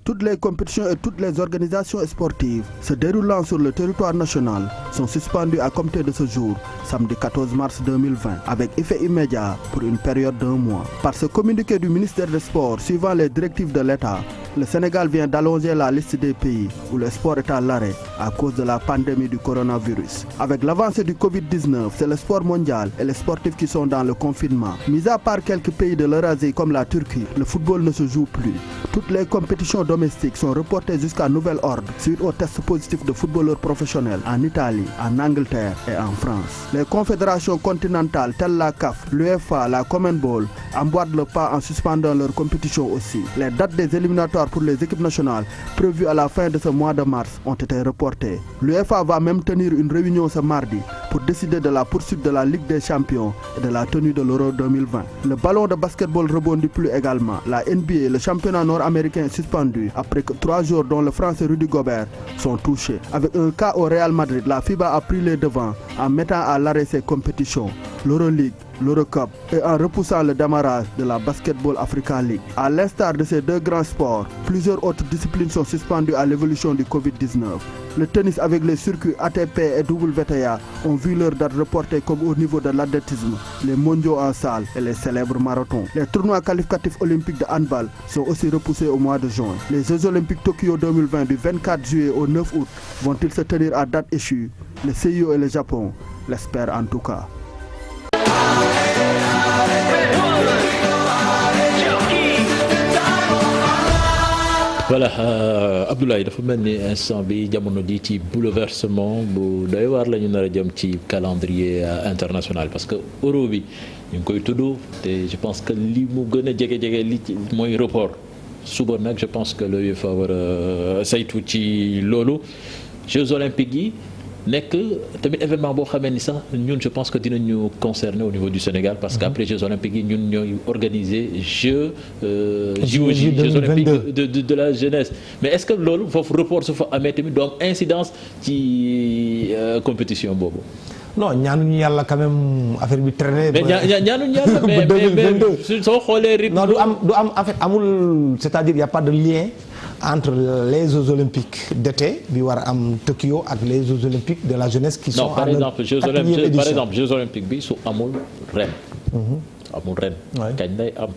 Toutes les compétitions et toutes les organisations sportives se déroulant sur le territoire national sont suspendues à compter de ce jour, samedi 14 mars 2020, avec effet immédiat pour une période d'1 mois. Par ce communiqué du ministère des Sports suivant les directives de l'État, le Sénégal vient d'allonger la liste des pays où le sport est à l'arrêt à cause de la pandémie du coronavirus. Avec l'avancée du Covid-19, c'est le sport mondial et les sportifs qui sont dans le confinement. Mis à part quelques pays de l'Eurasie comme la Turquie, le football ne se joue plus. Toutes les compétitions domestiques sont reportées jusqu'à nouvel ordre suite aux tests positifs de footballeurs professionnels en Italie, en Angleterre et en France. Les confédérations continentales telles la CAF, l'UEFA, la CONMEBOL emboîtent le pas en suspendant leurs compétitions aussi. Les dates des éliminatoires pour les équipes nationales prévues à la fin de ce mois de mars ont été reportées. L'UEFA va même tenir une réunion ce mardi pour décider de la poursuite de la Ligue des Champions et de la tenue de l'Euro 2020. Le ballon de basketball rebondit plus également. La NBA, le championnat nord-américain est suspendu après que 3 joueurs dont le Français Rudy Gobert sont touchés. Avec un cas au Real Madrid, la FIBA a pris les devants en mettant à l'arrêt ses compétitions, l'Euroleague, l'Eurocup et en repoussant le démarrage de la Basketball Africa League. À l'instar de ces deux grands sports, plusieurs autres disciplines sont suspendues à l'évolution du Covid-19. Le tennis avec les circuits ATP et WTA ont vu leur date reportée comme au niveau de l'athlétisme, les mondiaux en salle et les célèbres marathons. Les tournois qualificatifs olympiques de handball sont aussi repoussés au mois de juin. Les Jeux olympiques Tokyo 2020 du 24 juillet au 9 août vont-ils se tenir à date échue? Le CIO et le Japon l'espèrent en tout cas. voilà Abdoulaye dafa mel ni instant bi jamono ji ci bouleversement bu doy waar la ñu nar a jëm ci calendrier international parce que euro bi ñu ngi koy tudd te je pense que li mu gën a jege li ci mooy report suba nag je pense que l'UEFA war a saytu ci loolu Jeux olympiques yi nekk tamit événement boo xamee ni sax ñun je pense que dinañu concerner au niveau du Sénégal parce que après Jeux olympiques yi ñun ñooy organiser Jeux olympiques de la jeunesse mais est-ce que loolu foofu report su fa amee tamit donc incidence ci compétition boobu. non ñaanuñu yàlla quand même affaire bi traîner. mais ñaanuñu yàlla mais soo xoolee rythme. non du am en fait amul c'est-à-dire y a pas de lien entre les Jeux olympiques d'été bi war a am Tokyo ak les Jeux olympiques de la jeunesse. qui sont par exemple Jeux olympiques bi su amul ren. amul ren. kañ lay am.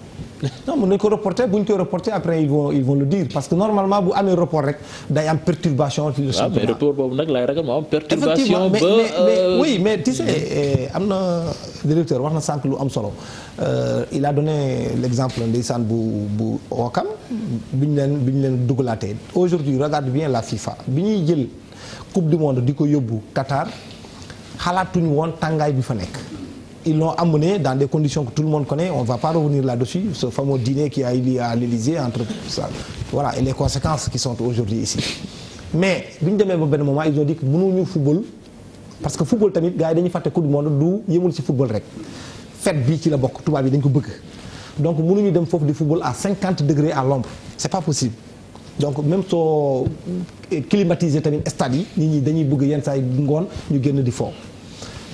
non mën nañu ko reporter bu ñu koy reporter après ils vont le dire parce que normalement bu amee report rek day am perturbation. ci le championnat mais report boobu nag laay ragal moo am perturbation. mais oui mais tu sais am na directeur wax na sànq lu am solo il a donné l'exemple ndeysaan bu Ouakam bi ñu leen dugalaatee aujourd'hui regarde bien la FIFA bi ñuy jël coupe du monde di ko yóbbu Qatar xalaatuñu woon tàngaay bi fa nekk. Ils l'ont amené dans des conditions que tout le monde connaît, on ne va pas revenir là-dessus, ce fameux dîner qui a eu lieu à l'Élysée entre ça, voilà, et les conséquences qui sont aujourd'hui ici. Mais bi ñu demee ba benn moment ils ont dit que mënuñu football parce que football tamit gars yi dañuy fàtte coupe du monde du yemul ci football rek fête bii ci la bokk tubaab yi dañ ko bëgg donc mënuñu dem foofu di football à 50 degrés à l'ombre c'est pas possible. donc même soo climatiser tamit stade yi nit ñi dañuy bëgg yenn saa yi ngoon ñu génn di foofu.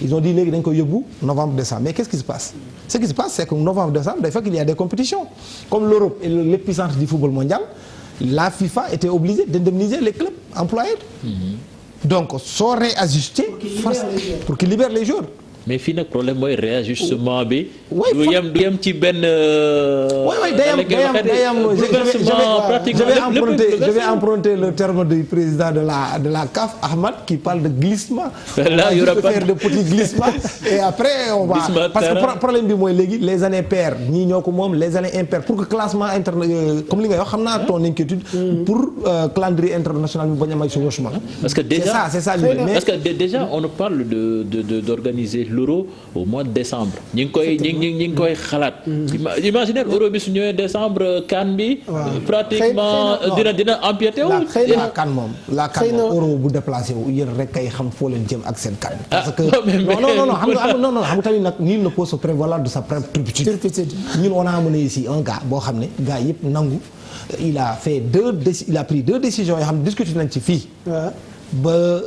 Ils ont dit léegi dañ koy yóbbu novembre décembre mais qu'est-ce qui se passe ce qui se passe c'est que novembre décembre day fekk il y a des compétitions comme l'Europe est l'épicentre du football mondial la FIFA était obligée d'indemniser les clubs employeurs donc soo réajuster pour qu'ils libèrent les joueurs mais fii nag problème mooy réajustement bi. du yem ci benn. day am je vais emprunter le terme du président de la CAF Ahmad qui parle de glissement. là il y aura pas faire de petits glissements et après on va parce que problème bi mooy léegi les années paires ñii ñoo ko moom les années impaires pour que classement interne comme li nga wax xam naa ton inquiétude. pour calendrier international bi bañ a may chevauchement. parce que déjà c'est ça parce que déjà on parle d'organiser l'euro au mois de décembre ñi ngi koy xalaat. Imaginez euro bi su ñëwee décembre CAN bi. pratiquement dina empiété wu. la CAN moom euro bu déplacé wu yéen rek kay xam foo leen jëm ak seen CAN. parce que non xam nga tamit nag nul ne peut se prévaloir de sa propre turpitude. ñun on a amené ici un gars boo xam ne gars yëpp nangu il a pris deux décisions yoo xam ne discuté nañ ci fii. ba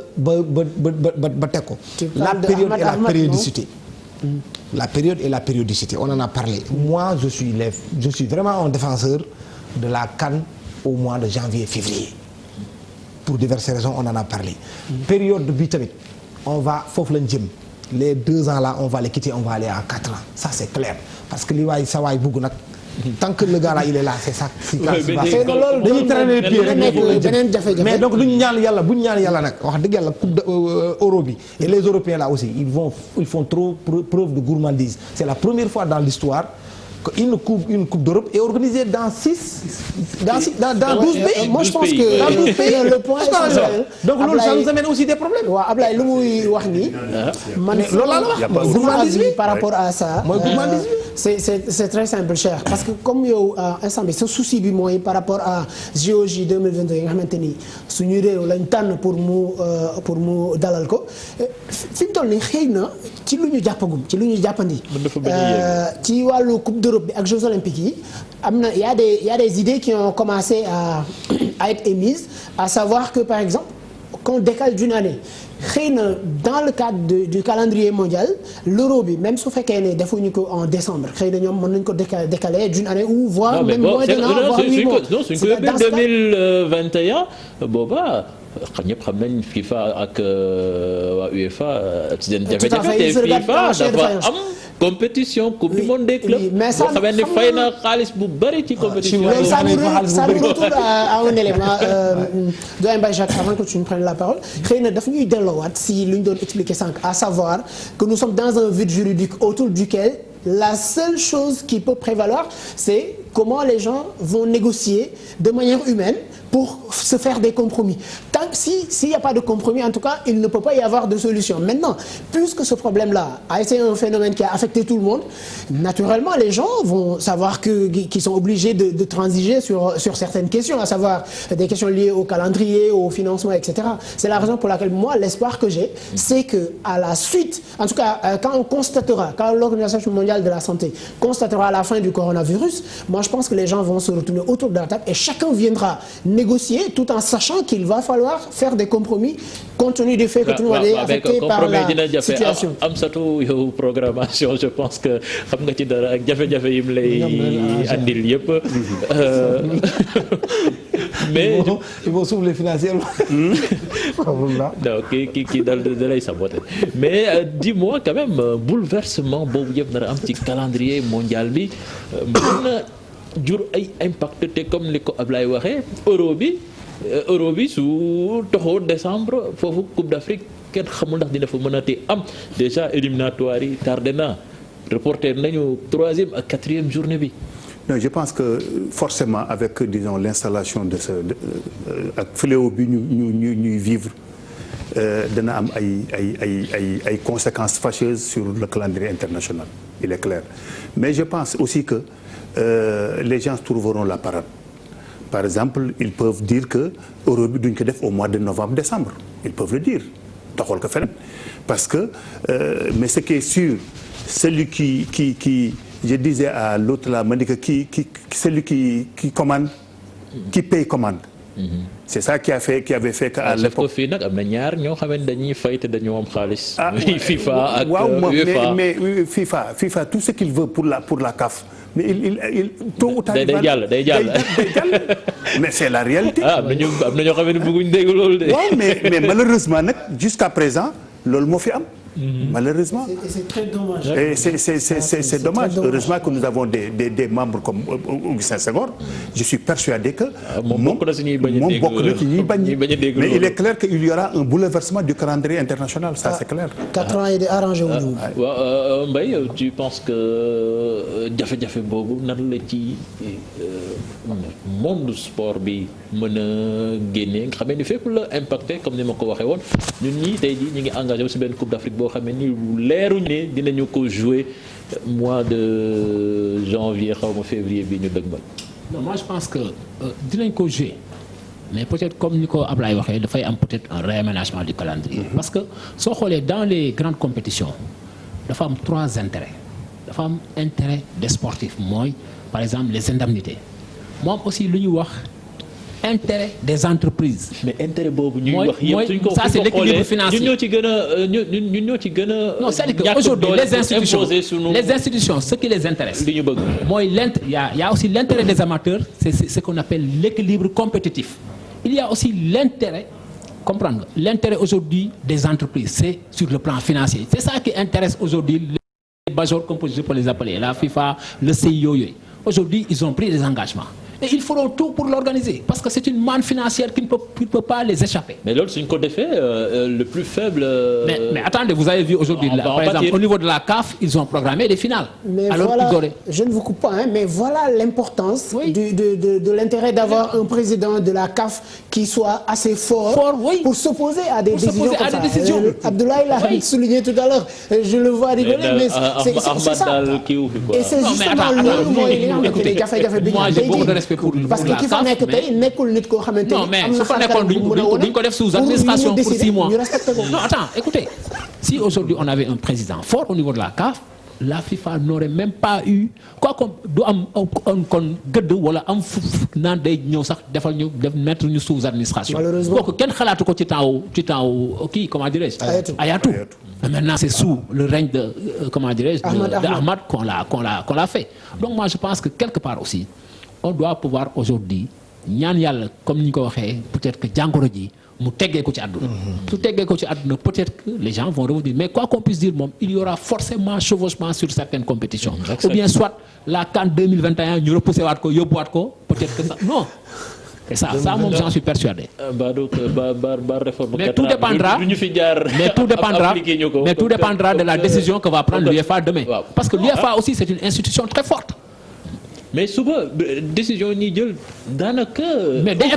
teg ko. la période et la périodicité. La période et la périodicité on en a parlé. moi je suis vraiment un défenseur de la CAN au mois de janvier-février pour diverses raisons on en a parlé. période bi tamit on va foofu lañ jëm les 2 ans là on va les quitter on va aller à 4 ans ça c'est clair parce que li waay sa waay bugg nag. tant que le gars là il est là c'est ça. dañuy traîner pied rek mais donc duñu ñaan yàlla bu ñu ñaan yàlla nag wax dëgg yàlla coupe euro bi et les Européens là aussi ils font trop preuve de gourmandise c'est la première fois dans l'histoire une coupe d'Europe est organisée dans 12 pays. Moi je pense que dans 12 pays le point essentiel. donc loolu ça nous amène aussi des problèmes. waaw Ablaye lu muy wax nii. man loolu laa la wax gourmandise bi par rapport à ça. mooy gourmandise bi. c'est très simple cher parce que comme yow instant bi sa souci bi mooy par rapport à JOJ 2022 yi nga xamante ni suñu réew lañ tànn pour mu dalal ko fi mu toll nii xëy na ci lu ñu jàppagum ci lu ñu jàppandi. ci wàllu coupe d'Europe bi ak Jeux olympiques yi am na y a des idées qui ont commencé à être émises à savoir que par exemple qu'on décale d'une année. xëy na dans le cadre du calendrier mondial l'euro bi même su fekkee ne defuñu ko en décembre xëy na ñoom mën nañu ko décaler d'une année ou voire même moins d'un an voire 8 mois. non suñ ko yóbbee 2021 booba ñëpp xam nañ FIFA ak waa UEFA ci seen jafe-jafe te FIFA dafa am compétition coupe du monde des clubs boo xamee ni fay na xaalis bu bëri ci compétition ça nous retourne à un élément doyen Baye Jacques avant que tu ne prennes la parole xëy na daf ñuy delloowaat si lu ñu doon expliquer sànq à savoir que nous sommes dans un vide juridique autour duquel la seule chose qui peut prévaloir c'est comment les gens vont négocier de manière humaine pour se faire des compromis. Tant s'il n'y a pas de compromis, en tout cas, il ne peut pas y avoir de solution. Maintenant, puisque ce problème-là a été un phénomène qui a affecté tout le monde, naturellement, les gens vont savoir qu'ils sont obligés de transiger sur certaines questions, à savoir des questions liées au calendrier, au financement, etc. C'est la raison pour laquelle moi, l'espoir que j'ai, c'est que à la suite, en tout cas, quand l'Organisation mondiale de la santé constatera la fin du coronavirus, moi je pense que les gens vont se retourner autour de la table et chacun viendra négocier tout en sachant qu'il va falloir faire des compromis compte tenu du fait que tout le monde est affecté par la situation. Amsatou yow programmation je pense que xam nga ci dara ak jafe-jafe yim lay andil yëpp mais il faut souffler financièrement. non kii dal da lay saboter mais dis-moi quand même bouleversement boobu yëpp nar a am ci calendrier mondial bi mën na jur ay impact te comme ni ko Ablaye waxee euro bi su toxoo décembre foofu Coupe d'Afrique kenn xamul ndax dina fa mën a te am déjà éliminatoire yi tardé na reporté nañu 3e ak 4e journée bi. Non, je pense que forcément avec disons l'installation de ce ak fléau bi ñuy vivre dana am ay conséquences fâcheuses sur le calendrier international, il est clair. Mais je pense aussi que les gens trouveront la parade. Par exemple, ils peuvent dire que euro bi duñ ko def au mois de novembre-décembre. Ils peuvent le dire. Taxol ko feneen. Parce que mais ce qui est sûr, celui qui je disais à l'autre là, ma dit que celui qui commande, qui paye commande. C'est ça qui avait fait que à l'époque fii nag am na ñaar ñoo xam ne dañuy fay te dañoo am xaalis. FIFA ak UEFA mais FIFA tout ce qu'il veut pour la CAF. Mais il tôt ou tard day jàll mais c'est la réalité. am na ñoo xam ne bëgguñ dégg loolu de. waaw mais malheureusement nag jusqu'à présent loolu moo fi am. Malheureusement. C'est très dommage. Et c'est dommage. Heureusement que nous avons des membres comme Augustin Senghor. Je suis persuadé que moom bokk na ci ñuy bañ. Mais il est clair qu'il y aura un bouleversement du calendrier international, ça c'est clair. 4 ans yi arrangé wu ñu. waaw Mbaye tu penses que jafe-jafe boobu nan la ci monde sport bi mën a génnee nga xam ne fépp la impacté comme ni ma ko waxee woon ñun ñii tey jii ñu ngi engagé wu ci benn Coupe d'Afrique boo xam ne ni leeruñ ne dinañu ko jouer mois de janvier xaw ma février bi ñu dëgmal. non moi je pense que dinañ ko jouer mais peut-être comme ni ko Ablaye waxee dafay am peut-être un réaménagement du calendrier. parce que soo xoolee dans les grandes compétitions dafa am 3 intérêts dafa am intérêt des sportifs mooy par exemple les indemnités moo am aussi lu ñuy wax intérêt des entreprises. mais intérêt boobu ñuy wax yëpp suñ ko ça c'est l'équilibre financier ñun ñoo ci gën a non c'est-à-dire que aujourd'hui les institutions ce qui les intéresse li ñu bëgg mooy il y a aussi l'intérêt des amateurs c'est ce qu'on appelle l'équilibre compétitif. Il y a aussi l'intérêt comprendre nga l'intérêt aujourd'hui des entreprises c'est sur le plan financier c'est ça qui intéresse aujourd'hui les majors comme je peux les appeler la FIFA le CIO yooyu aujourd'hui ils ont pris des engagements et ils feront tout pour l'organiser parce que c'est une manne financière qui ne peut pas les échapper. Mais loolu suñ ko defee le plus faible. Mais attendez, vous avez vu aujourd'hui par exemple au niveau de la CAF ils ont programmé des finales. Mais alors voilà, je ne vous coupe pas mais voilà l'importance de l'intérêt d'avoir un président de la CAF qui soit assez fort pour s'opposer à des décisions comme ça. Abdoulaye l'a souligné tout à l'heure, je le vois rigoler mais c'est ça. Et c'est justement loolu mooy li nga xamante ne jafe-jafe bi parce que ki fa nekk tey nekkul nit koo xamante ni am na xarala duñ ko def sous administration pour 6 mois. Non attends écoutez si aujourd'hui on avait un président fort au niveau de la CAF la FIFA n'aurait même pas eu quoi comme du am kon gëdd wala am naan day ñëw sax defal ñu mettre ñu sous administration. malheureusement kooku kenn xalaatu ko ci temps kii comment dirais-je. Ayatou. Maintenant c'est sous le règne de comment dirais-je. de Ahmad qu'on l'a fait. Donc moi je pense que quelque part aussi. On doit pouvoir aujourd'hui ñaan yàlla comme ni ñu ko waxee peut-être que jàngoro ji mu teggee ko ci àdduna. su teggee ko ci àdduna peut-être que les gens vont revenir mais quoi qu'on puisse dire moom il y aura forcément chevauchement sur certaines compétitions. ou bien soit la CAN 2021 ñu repousser waat ko yóbbuwaat ko peut-être que ça non. et ça moom j'en suis persuadé. mais tout dépendra de la décision que va prendre l'UEFA demain. parce que l'UEFA aussi c'est une institution très forte. mais suba décision ñuy jël daanaka. mais day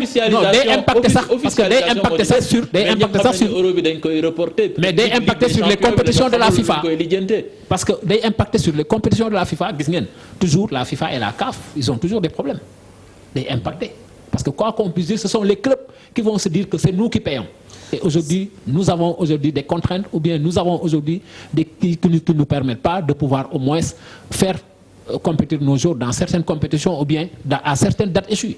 impacté sax parce que day impacté sax sur euro bi dañ koy reporter. mais day impacté sur les compétitions de la FIFA parce que day impacté sur les compétitions de la FIFA gis ngeen toujours la FIFA et la CAF ils ont toujours des problèmes day impacté parce que quoi qu'on puisse dire ce sont les clubs qui vont se dire que c'est nous qui payons. Et aujourd'hui, nous avons aujourd'hui des contraintes ou bien nous avons aujourd'hui des qui ne nous permettent pas de pouvoir au moins faire compétir nos joueurs dans certaines compétitions ou bien à certaines dates échues.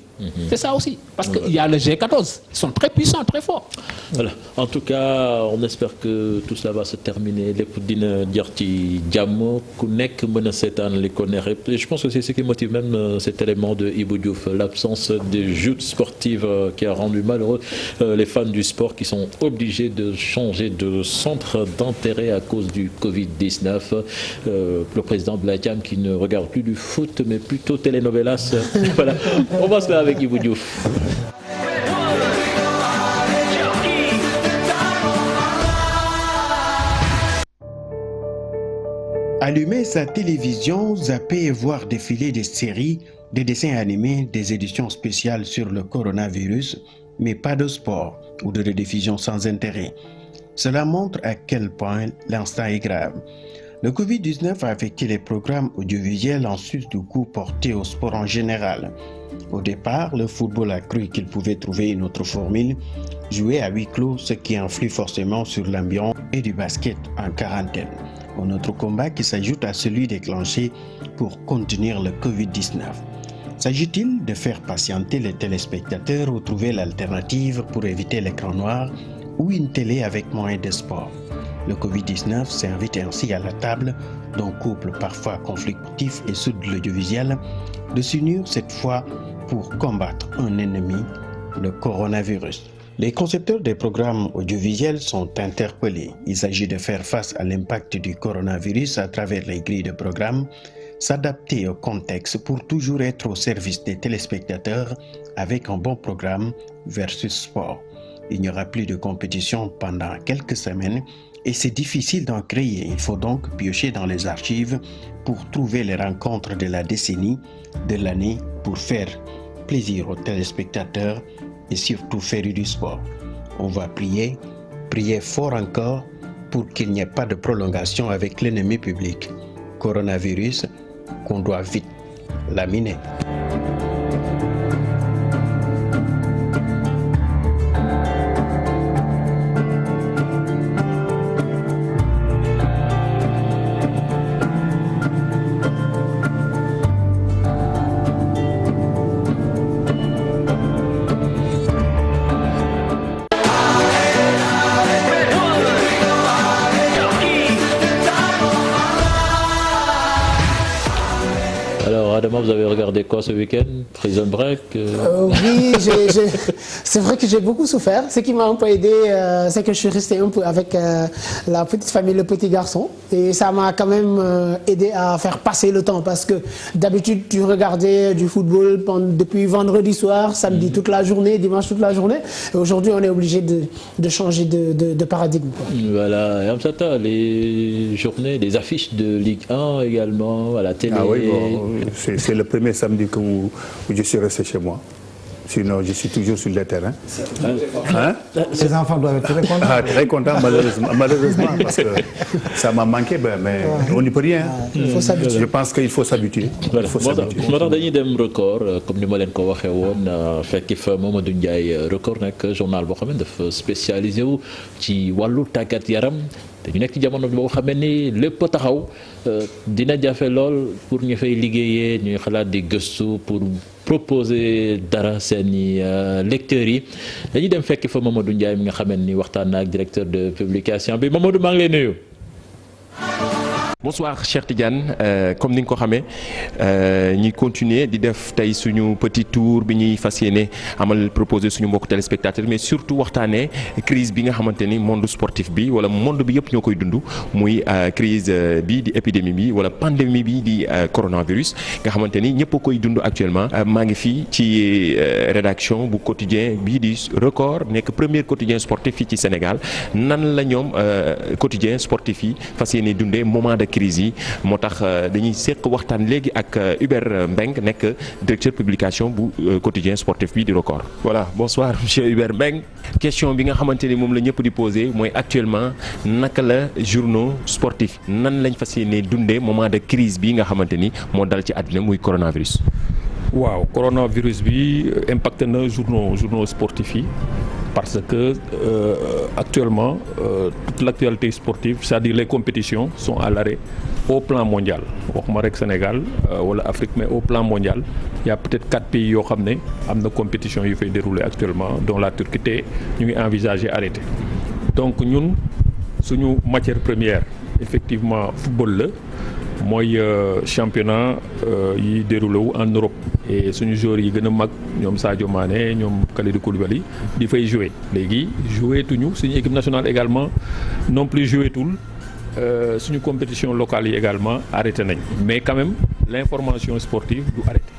C'est ça aussi. Parce qu'il y a le G14. Ils sont très puissants, très forts. Voilà. En tout cas, on espère que tout cela va se terminer. Les dina jar ci jàmm ku nekk mën a seetaan li ko neex. Et je pense que c'est ce qui motive même cet élément de Ibou Diouf, l'absence des joutes sportives qui a rendu malheureux les fans du sport qui sont obligés de changer de centre d'intérêt à cause du Covid-19. Le président Abdoulaye Thiam qui ne regarde plus du foot mais plutôt telenovelas. Voilà. On va se faire avec Ibou Diouf. Allumer sa télévision, zapper et voir défiler des séries, des dessins animés, des éditions spéciales sur le coronavirus, mais pas de sport ou de rediffusion sans intérêt. Cela montre à quel point l'instant est grave. Le Covid-19 a affecté les programmes audiovisuels en sus du coup porté au sport en général. Au départ, le football a cru qu'il pouvait trouver une autre formule, jouer à huis clos, ce qui influe forcément sur l'ambiance et du basket en quarantaine. Un autre combat qui s'ajoute à celui déclenché pour contenir le Covid-19. S'agit-il de faire patienter les téléspectateurs ou trouver l'alternative pour éviter l'écran noir ou une télé avec moins de sport? Le Covid-19 s'invite ainsi à la table d'un couple parfois conflictif et sous l'audiovisuel de s'unir cette fois pour combattre un ennemi, le coronavirus. Les concepteurs des programmes audiovisuels sont interpellés. Il s'agit de faire face à l'impact du coronavirus à travers les grilles de programmes, s'adapter au contexte pour toujours être au service des téléspectateurs avec un bon programme versus sport. Il n'y aura plus de compétition pendant quelques semaines et c'est difficile d'en créer. Il faut donc piocher dans les archives pour trouver les rencontres de la décennie, de l'année, pour faire plaisir aux téléspectateurs et surtout faire du sport. On va prier fort encore pour qu'il n'y ait pas de prolongation avec l'ennemi public, coronavirus, qu'on doit vite laminer. Vous avez regardé quoi ce week-end? Prison Break Oui, c'est vrai que j'ai beaucoup souffert. Ce qui m'a un peu aidé, c'est que je suis resté un peu avec la petite famille, le petit garçon. Et ça m'a quand même aidé à faire passer le temps. Parce que d'habitude, tu regardais du football depuis vendredi soir, samedi toute la journée, dimanche toute la journée. Et aujourd'hui, on est obligé de changer de paradigme. Voilà, et Amsata, les journées, les affiches de Ligue 1 également, à la télé. Ah oui, bon, c'est le premier samedi où je suis resté chez moi. Sinon, je suis toujours sur le terrain. Hein? Ces enfants doivent être très contents. Ah, très contents, malheureusement, parce que ça m'a manqué, mais on n'y peut rien. Je pense qu'il faut s'habituer. Voilà. moo tax dañuy dem record comme ni ma leen ko waxee woon fekki fa Mamadou Ndiaye record nag journal boo xam ne dafa spécialisé wu ci wàllu tàggat yaram. te ñu nekk ci jamono boo xam ni lépp taxaw dina jafe lool pour ñu fay liggéeyee ñuy xalaat di gëstu pour proposer dara seeni lecteurs yi dañuy dem fekk fa Mamadou Ndiaye mi nga xam ni waxtaan na ak directeur de publication bi Mamadou maa ngi lay nuyu. Bonsoir Cheikh Tidiane comme ni nga ko xamee ñuy continuer di def tey suñu petit tour bi ñuy fas yéene amal proposer suñu mbokk téléspectateurs mais surtout waxtaanee crise bi nga xamante ni monde sportif bi wala monde bi yëpp ñoo koy dund muy crise bi di épidémie bi wala pandémie bi di coronavirus nga xamante ni ñëpp a koy dund actuellement. maa ngi fii ci rédaction bu quotidien bii di record nekk premier quotidien sportif fii ci Sénégal nan la ñoom quotidien sportif yi fas yéene dundee moment de crise yi moo tax dañuy séq waxtaan léegi ak Hubert Mbengue nekk directeur publication bu quotidien sportif bi di Record. voilà bonsoir monsieur Hubert Mbengue question bi nga xamante ni moom la ñëpp di poser mooy actuellement naka la journaux sportifs nan lañ fas yéene dundee moment de crise bi nga xamante ni moo dal ci àddina muy coronavirus. waaw coronavirus bi impacté na journaux sportifs yi parce que actuellement toute l'actualité sportive c'est-à-dire les compétitions sont à l'arrêt au plan mondial waxuma rek Sénégal wala Afrique mais au plan mondial il y a peut-être 4 pays yoo xam ne am na compétition yu fay dérouler actuellement dont la Turquie te ñu ngi envisager arrêter donc ñun suñu matière première effectivement football la mooy championnat yi déroulé wu en Europe et suñu joueurs yi gën a mag ñoom Sadio Mané ñoom Kalidou Koulibaly di fay jouer léegi joué tuñu suñu équipe nationale également non plus joué tul suñu compétition locale yi également arrêté nañ mais quand même l'information sportive du arrêté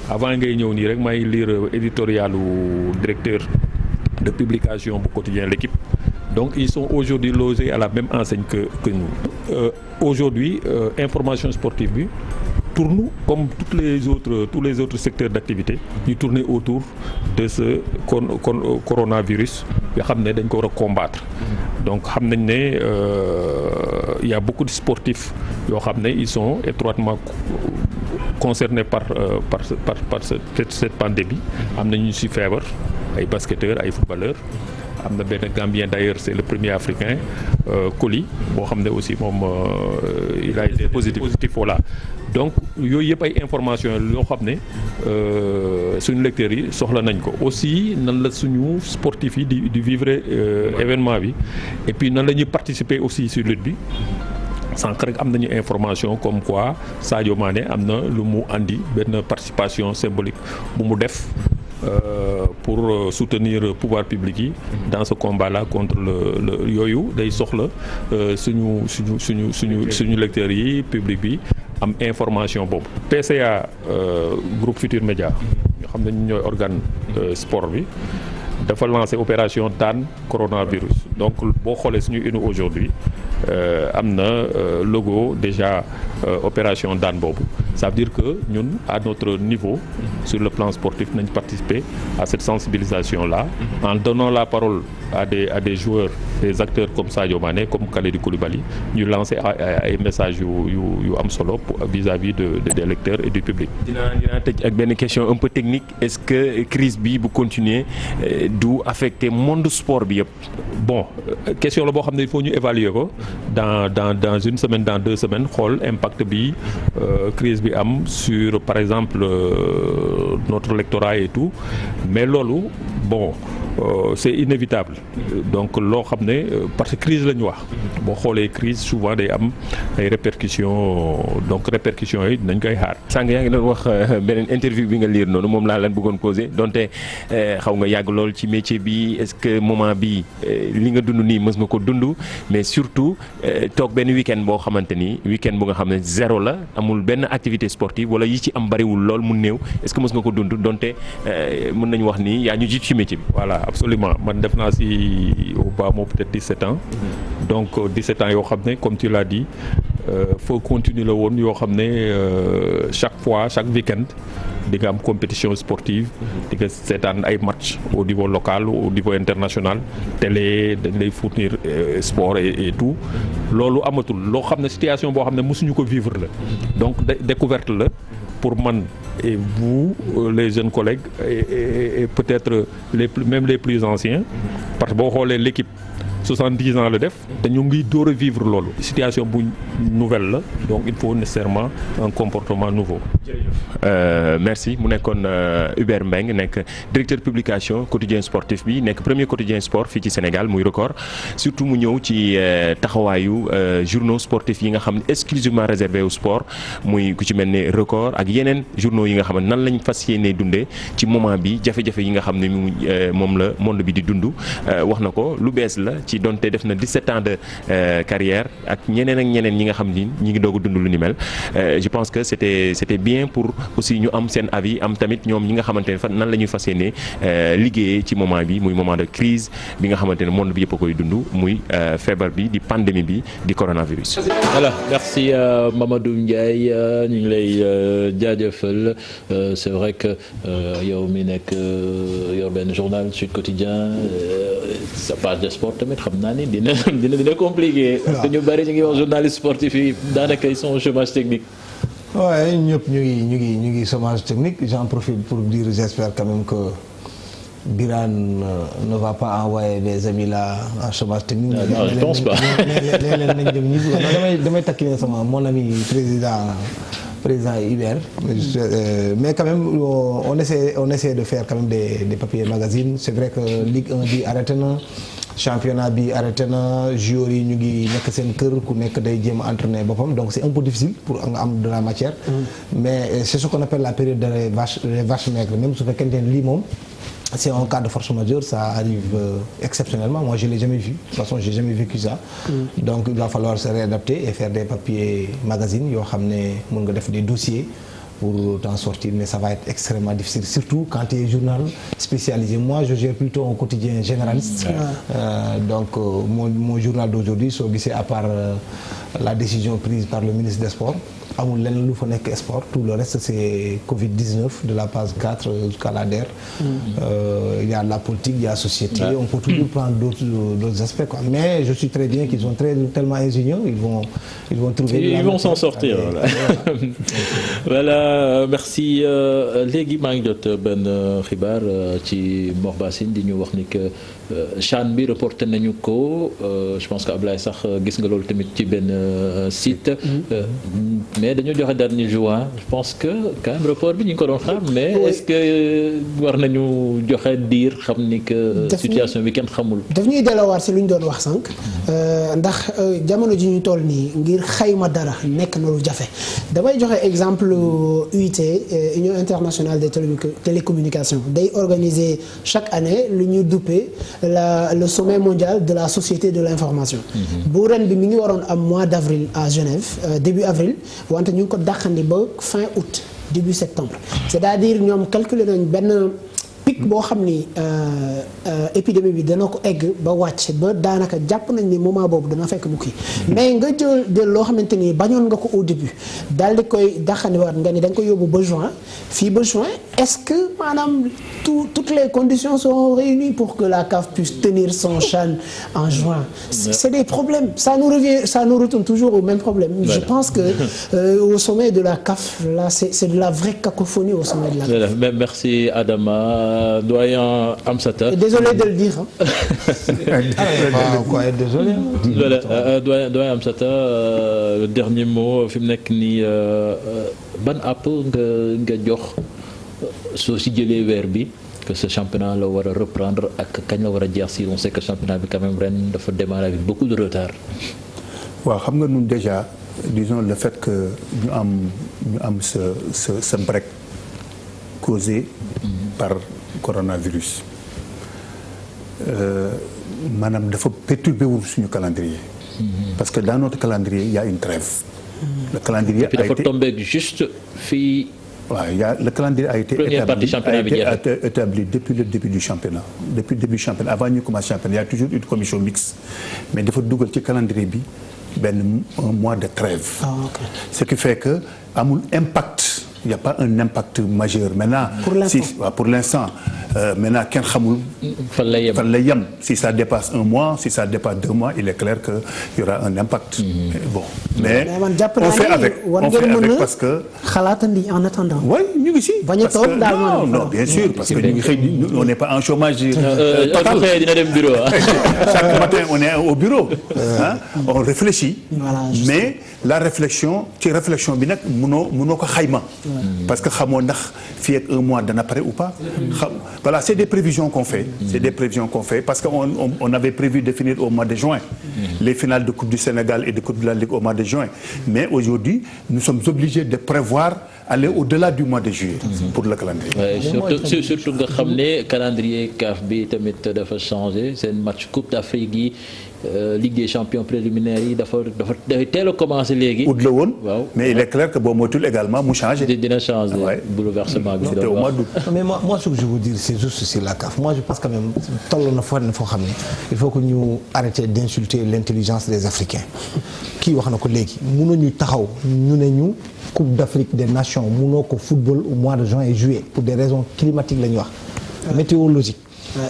avant ngay ñëw nii rek may lire éditorialu directeur de publication bu quotidien l'équipe donc ils sont aujourd'hui logés à la même enseigne que nous aujourd'hui information sportive bi tourne comme tous les autres secteurs d'activité ñu tourner autour de ce coronavirus nga xam ne dañ ko war a combattre donc xam nañ ne il y a beaucoup de sportifs yoo xam ne ils sont étroitement concernés par cette pandémie am na ñu ci feebar ay basketteurs ay footballeurs am na benn Gambien d'ailleurs c'est le premier africain Coly boo xam ne aussi moom il a été positif voilà donc yooyu yëpp ay information yoo xam ne suñu lecteurs yi soxla nañ ko aussi nan la suñu sportifs yi di vivre événement bi et puis nan la ñuy participer aussi sur lutte bi sànq rek am nañu information comme quoi Sadio Mané am na lu mu andi benn participation symbolique bu mu def pour soutenir pouvoir public yi dans ce combat-là contre le yooyu day soxla suñu lecteurs yi public bi am information boobu. PCA groupe Futur Média ñoo xam ne ñu ñooy organe sport bi dafa lancé opération daan coronavirus donc boo xoolee suñu inu aujourd'hui am na logo déjà opération daan boobu ça veut dire que ñun à notre niveau sur le plan sportif nañ participer à cette sensibilisation là en donnant la parole à des joueurs des acteurs comme Sadio Mané comme Kalidou Koulibaly ñu lancer ay messages yu am solo vis-à-vis des lecteurs et du public. dinaa tëj ak benn question un peu technique est-ce que crise bi bu continuer du affecter monde sport bi yëpp. bon question la boo xam ne il faut ñu évaluer ko dans une semaine dans 2 semaines xool impact bi crise bi am sur par exemple notre lectorat et tout mais loolu bon c'est inévitable donc loo xam ne parce que crise la ñu wax boo xoolee crise souvent day am ay répercussions donc répercussions yi dinañ koy xaar. sànq yaa ngi doon wax beneen interview bi nga lire noonu moom laa leen bëggoon poser donte xaw nga yàgg lool ci métier bi est-ce que moment bi li nga dund nii mës nga ko dund mais surtout toog benn week-end boo xamante ni week-end bu nga xam ne zéro la amul benn activité sportive wala yi ci am bariwul lool mu néew est-ce que mës nga ko dund donte mën nañu wax ni yaa ñu jiit ci métier bi. voilà absolument man def naa si au bas moo peut-être 17 ans donc 17 ans yoo xam ne comme tu l'as dit faut continuer la woon yoo xam ne chaque week-end di nga am compétition sportive di nga seetaan ay match au niveau local au niveau international télé dañ lay fournir sport et tout loolu amatul loo xam ne situation boo xam ne mësuñu ko vivre la donc découverte la pour man et vous les jeunes collègues et peut-être même les plus anciens parce que boo xoolee l'équipe 70 ans la def te ñu ngi door a vivre loolu situation bu nouvelle la donc il faut nécessairement un comportement nouveau. Merci mu nekkoon Hubert Mbengue nekk directeur publication quotidien sportif bi nekk premier quotidien sport fii ci Sénégal muy Record surtout mu ñëw ci taxawaayu journaux sportifs yi nga xam ne exclusivement réservé au sport muy ku ci mel ne Record ak yeneen journaux yi nga xam ne nan lañ fas yéenee dundee ci moment bi jafe-jafe yi nga xam ne moom la monde bi di dund wax na ko lu bees la ci donte def na 17 ans de carrière ak ñeneen ñi nga xam ni ñi ngi doog a dund lu ni mel je pense que c'était bien bien pour aussi ñu am seen avis am tamit ñoom ñi nga xamante ne nan la ñuy fas yéene liggéeyee ci moment bi muy moment de crise bi nga xamante ne monde bi yëpp a koy dund muy feebar bi di pandémie bi di coronavirus. Voilà, merci Mamadou Ndiaye ñu ngi lay jaajëfal c'est vrai que yow mi nekk yor benn journal Sud Quotidien sa page de sport tamit xam naa ni dina compliqué. parce que ñu bari ñu ngi wax journaliste sportif yi daanaka ils sont au chômage technique. Ouais, ñëpp ñu ngi chômage technique. J'en profite pour dire j'espère quand même que Birane ne va pas envoyer des amis là en chômage technique. Non, je pense pas. damay takkine sama mon ami président Hubert. Mais quand même on essaie de faire quand même des papiers magazines. C'est vrai que Ligue 1 bi arrêté na. Championnat bi arrêté na, joueurs yi ñu ngi nekk seen kër ku nekk day jéem a entraîner boppam donc c'est un peu difficile pour nga am de la matière. Mais c'est ce qu'on appelle la période des vaches maigres même su fekkente ne lii moom c'est un cas de force majeure, ça arrive exceptionnellement. Moi je l'ai jamais vu, de toute façon j'ai jamais vécu ça. Donc il va falloir se réadapter et faire des papiers magazines yoo xam ne mën nga def des dossiers pour t'en sortir, mais ça va être extrêmement difficile, surtout quand tu es journal spécialisé. Moi, je gère plutôt un quotidien généraliste. Donc, mon journal d'aujourd'hui, soo gisee à part la décision prise par le ministre des Sports, amul lenn lu fa nekk sport, tout le reste c'est Covid-19 de la phase 4 jusqu'à la DER. Il y a la politique, il y a la société, on peut toujours prendre d'autres aspects quoi. Mais je suis très bien qu'ils sont tellement ingénieux, ils vont trouver. Ils vont s'en sortir. Voilà, merci. Léegi maa ngi jot benn xibaar ci Mor Bassine di ñu wax ni que CHAN bi reporté nañu ko. Je pense que Ablaye sax gis nga loolu tamit ci benn site. Mais dañoo joxe dernier juin. Je pense que quand même report bi ñu ngi ko doon xam mais est-ce que war nañu joxe diir xam ni que situation bi kenn xamul. daf ñuy delloowaat si lu ñu doon wax sànq. ndax jamono ji ñu toll nii ngir xayma dara nekk na lu jafe damay joxe exemple UIT Union internationale des télécommunications day organiser chaque année lu ñuy duppee le sommet mondial de la société de l'information. bu ren bi mi ngi waroon am mois d'avril à Genève début avril wante ñu ngi ko dàqandi ba fin août début septembre c'est-à-dire ñoom calculer nañ benn pic boo xam ni épidémie bi dana ko egg ba wàcc ba daanaka jàpp nañ ni moment boobu dana fekk bu kii mais nga jël loo xamante ni bañoon nga ko au début daal di koy daxandiwaat nga ni da nga ko yóbbu ba juin fii ba juin est-ce que maanaam toutes les conditions sont réunies pour que la CAF puisse tenir son CHAN en juin c'est des problèmes ça nous retourne toujours au même problème. Je pense que au sommet de la CAF là c'est de la vraie cacophonie au sommet de la CAF. Merci Adama. Doyen Amsata. Désolé de le dire. Quoi être désolé. Voilà doyen Amsata le dernier mot fi mu nekk nii ban app nga jox soo si jëlee weer bi que ce championnat la war a reprendre ak kañ la war a jeex si on sait que championnat bi quand même ren dafa démarrer avec beaucoup de retard. waaw xam nga ñun déjà disons le fait que ñu am ce break causé par coronavirus maanaam dafa perturbé wul suñu calendrier. Parce que dans notre calendrier il y a une trêve. Le calendrier a été tombé juste fii. waaw le calendrier a été établi depuis le début du championnat. Depuis le début du championnat avant ñu commencer championnat il y a toujours une commission mixte mais dafa dugal ci calendrier bi benn un mois de trêve. Ce qui fait que amul impact. Il n'y a pas un impact majeur maintenant. Pour l'instant maintenant kenn xamul. fan lay yem si ça dépasse un mois si ça dépasse 2 mois il est clair que il y aura un impact. Bon mais on fait avec parce que. xalaatandi en attendant. oui ñu ngi si. bañ a toog daal non bien sûr parce que ñu ngi xëy on n'est pas en chômage total. dina dem bureau. Chaque matin on est au bureau. On réfléchit. mais la réflexion bi nag mënoo ko xayma. Parce que xamoo ndax fii ak 1 mois dana pare ou pas. Voilà c'est des prévisions qu'on fait. C'est des prévisions qu'on fait parce que on avait prévu de finir au mois de juin. Les finales de Coupe du Sénégal et de Coupe de la Ligue au mois de juin. Mais aujourd'hui nous sommes obligés de prévoir aller au-delà du mois de juillet. Pour le calendrier. surtout nga xam ne calendrier CAF bi tamit dafa changé seen match Coupe d'Afrique yi Ligue des champions préliminaires yi dafa teel a commencé léegi. ut la woon. waaw mais il est clair que boo moytuwul également mu changé. dina changé bouleversement bi. au mois d'août. mais moi ce que je veux dire c'est juste sur la CAF moi je pense quand même toll na foo xam ne il faut que ñu arrêter d'insulter l'intelligence des Africains kii wax na ko léegi mënoo ñu taxaw ñu ne ñu Coupe d'Afrique des Nations mënoo ko football au mois de juin et juillet pour des raisons climatiques la ñuy wax météorologiques.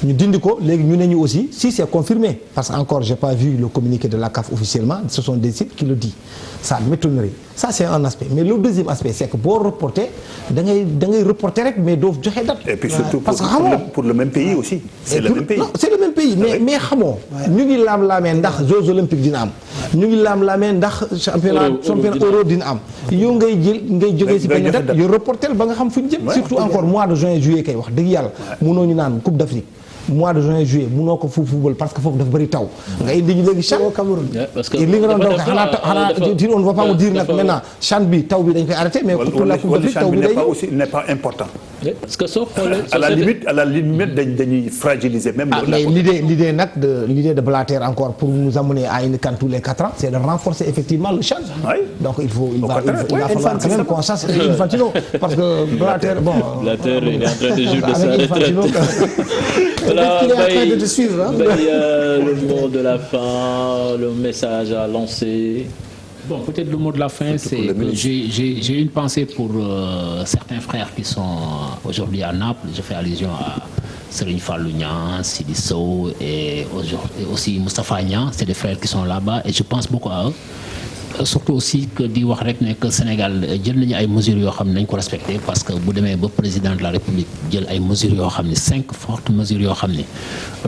ñu dindi ko léegi ñu ne ñu aussi si c'est confirmé parce que encore j'ai pas vu le communiqué de la CAF officiellement ce sont des sites qui le disent ça m'étonnerait ça c'est un aspect mais le deuxième aspect c'est que boo reporter da ngay reporter rek mais doo joxe date. et puis surtout parce que pour le même pays aussi. c'est le même pays non c'est le même pays mais xamoo. ñu ngi laam-laamee ndax Jeux olympiques dina am. ñu ngi laam-laamee ndax championnat euro dina am. yow ngay jógee ci benn date yow reporter ba nga xam fu ñu jëm. surtout encore mois de juin juillet kay wax dëgg yàlla. mënoo ñu naan Coupe d'Afrique. mois de juin juillet munoo ko football parce que foofu dafa bëri taw. nga indi ñu léegi CHAN. parce que li nga doon daw xanaa on ne va pas me dire nag maintenant CHAN bi taw bi dañ koy arrêté mais pour la Coupe d'Afrique taw bi day ñëw. il n'est pas important. parce que soo xoolee. à la limite dañuy fragiliser même. mais l'idée de Blatter encore pour nous amener à une CAN tous les 4 ans c'est de renforcer effectivement le CHAN. donc il va falloir quand même qu'on sache Infantino parce que Blatter bon. Blatter il est en train de jouer de sa retraite. Peut-être qu'il est en train de te suivre. Le mot de la fin, le message à lancer. Bon, peut-être le mot de la fin, c'est que j'ai une pensée pour certains frères qui sont aujourd'hui à Naples. Je fais allusion à Serigne Fallou Niang, Sidi Sow et aussi Moustapha Niang. C'est des frères qui sont là-bas et je pense beaucoup à eux. Surtout aussi que di wax rek ne que Sénégal jël nañu ay mesures yoo xam ne nañ ko respecté parce que bu demee ba président de la République jël ay mesures yoo xam ne 5 fortes mesures yoo xam ne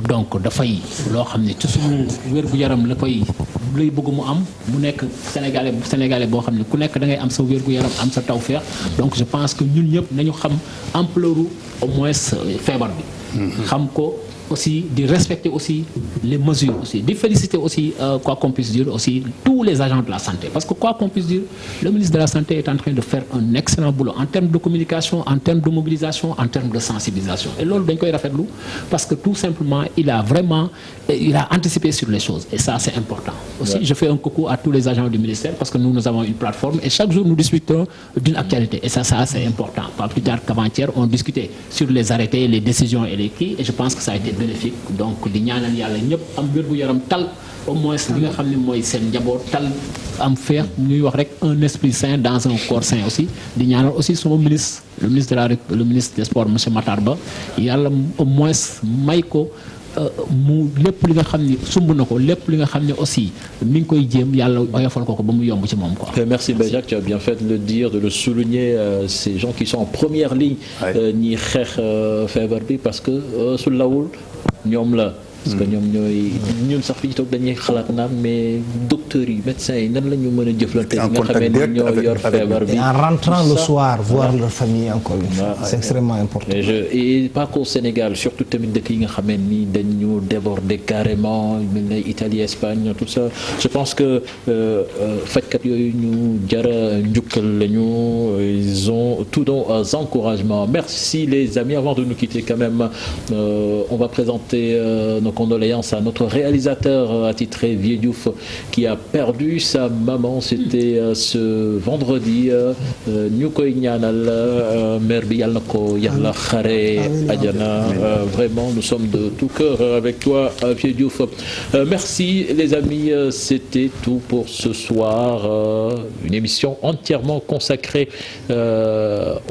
donc dafay loo xam ne ci suñu wér-gu-yaram lay bëgg mu am mu nekk sénégalais boo xam ne ku nekk da ngay am sa wér-gu-yaram am sa tawfeex donc je pense que ñun ñëpp nañu xam ampleur au moins feebar bi xam ko aussi de respecter aussi les mesures aussi de féliciter aussi quoi qu'on puisse dire aussi tous les agents de la santé parce que quoi qu'on puisse dire le ministre de la santé est en train de faire un excellent boulot en termes de communication en termes de mobilisation en termes de sensibilisation et loolu dañ koy rafetlu parce que tout simplement il a anticipé sur les choses et ça c'est important aussi je fais un coucou à tous les agents du ministère parce que nous avons une plateforme et chaque jour nous discutons d'une actualité et ça c'est important pas plus tard qu'avant-hier on discutait sur les arrêtés les décisions et les et je pense que ça a été bénéfique donc di ñaanal yàlla ñëpp am wér-gu-yaram tal au moins li nga xam ne mooy seen njaboot tal am feex ñuy wax rek un esprit sain dans un corps sain aussi di ñaanal aussi sama ministre le ministre des sports monsieur Matar Ba yàlla au moins may ko mu lépp li nga xam ne sumb na ko lépp li nga xam ne aussi mi ngi koy jéem yàlla oyofal ko ba mu yomb ci moom quoi. Merci Benjac, tu as bien fait de le dire, de le souligner ces gens qui sont en première ligne ñi xeex feebar bi parce que su lawul ñoom la. parce que ñun sax fii toog dañuy xalaat naan mais docteurs yi médecins yi nan la ñu mën a jëflante yi nga xamee ni ñoo yor feebar bi. en rentrant le soir voir leur famille encore une fois. c'est extrêmement important. et pas qu'au Sénégal surtout tamit dëkk yi nga xamee ni dañu déborder carrément mel ne Italie Espagne tout ça je pense que fajkat yooyu ñu jara njukkal lañu ils ont tous nos encouragements merci les amis avant de nous quitter quand même on va présenter nos condoléances à notre réalisateur attitré Vieux Diouf qui a perdu sa maman c'était ce vendredi ñu koy ñaanal mère bi yàlla na ko yàlla xare àjjana vraiment nous sommes de tout cœur avec toi Vieux Diouf merci les amis c'était tout pour ce soir une émission entièrement consacrée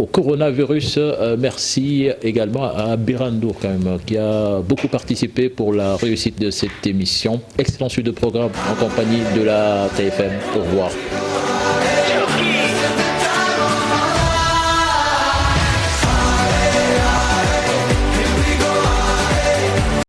au coronavirus merci également à Birandour quand même qui a beaucoup participé pour la réussite de cette émission. Excellent suite de programme en compagnie de la TFM. Au revoir.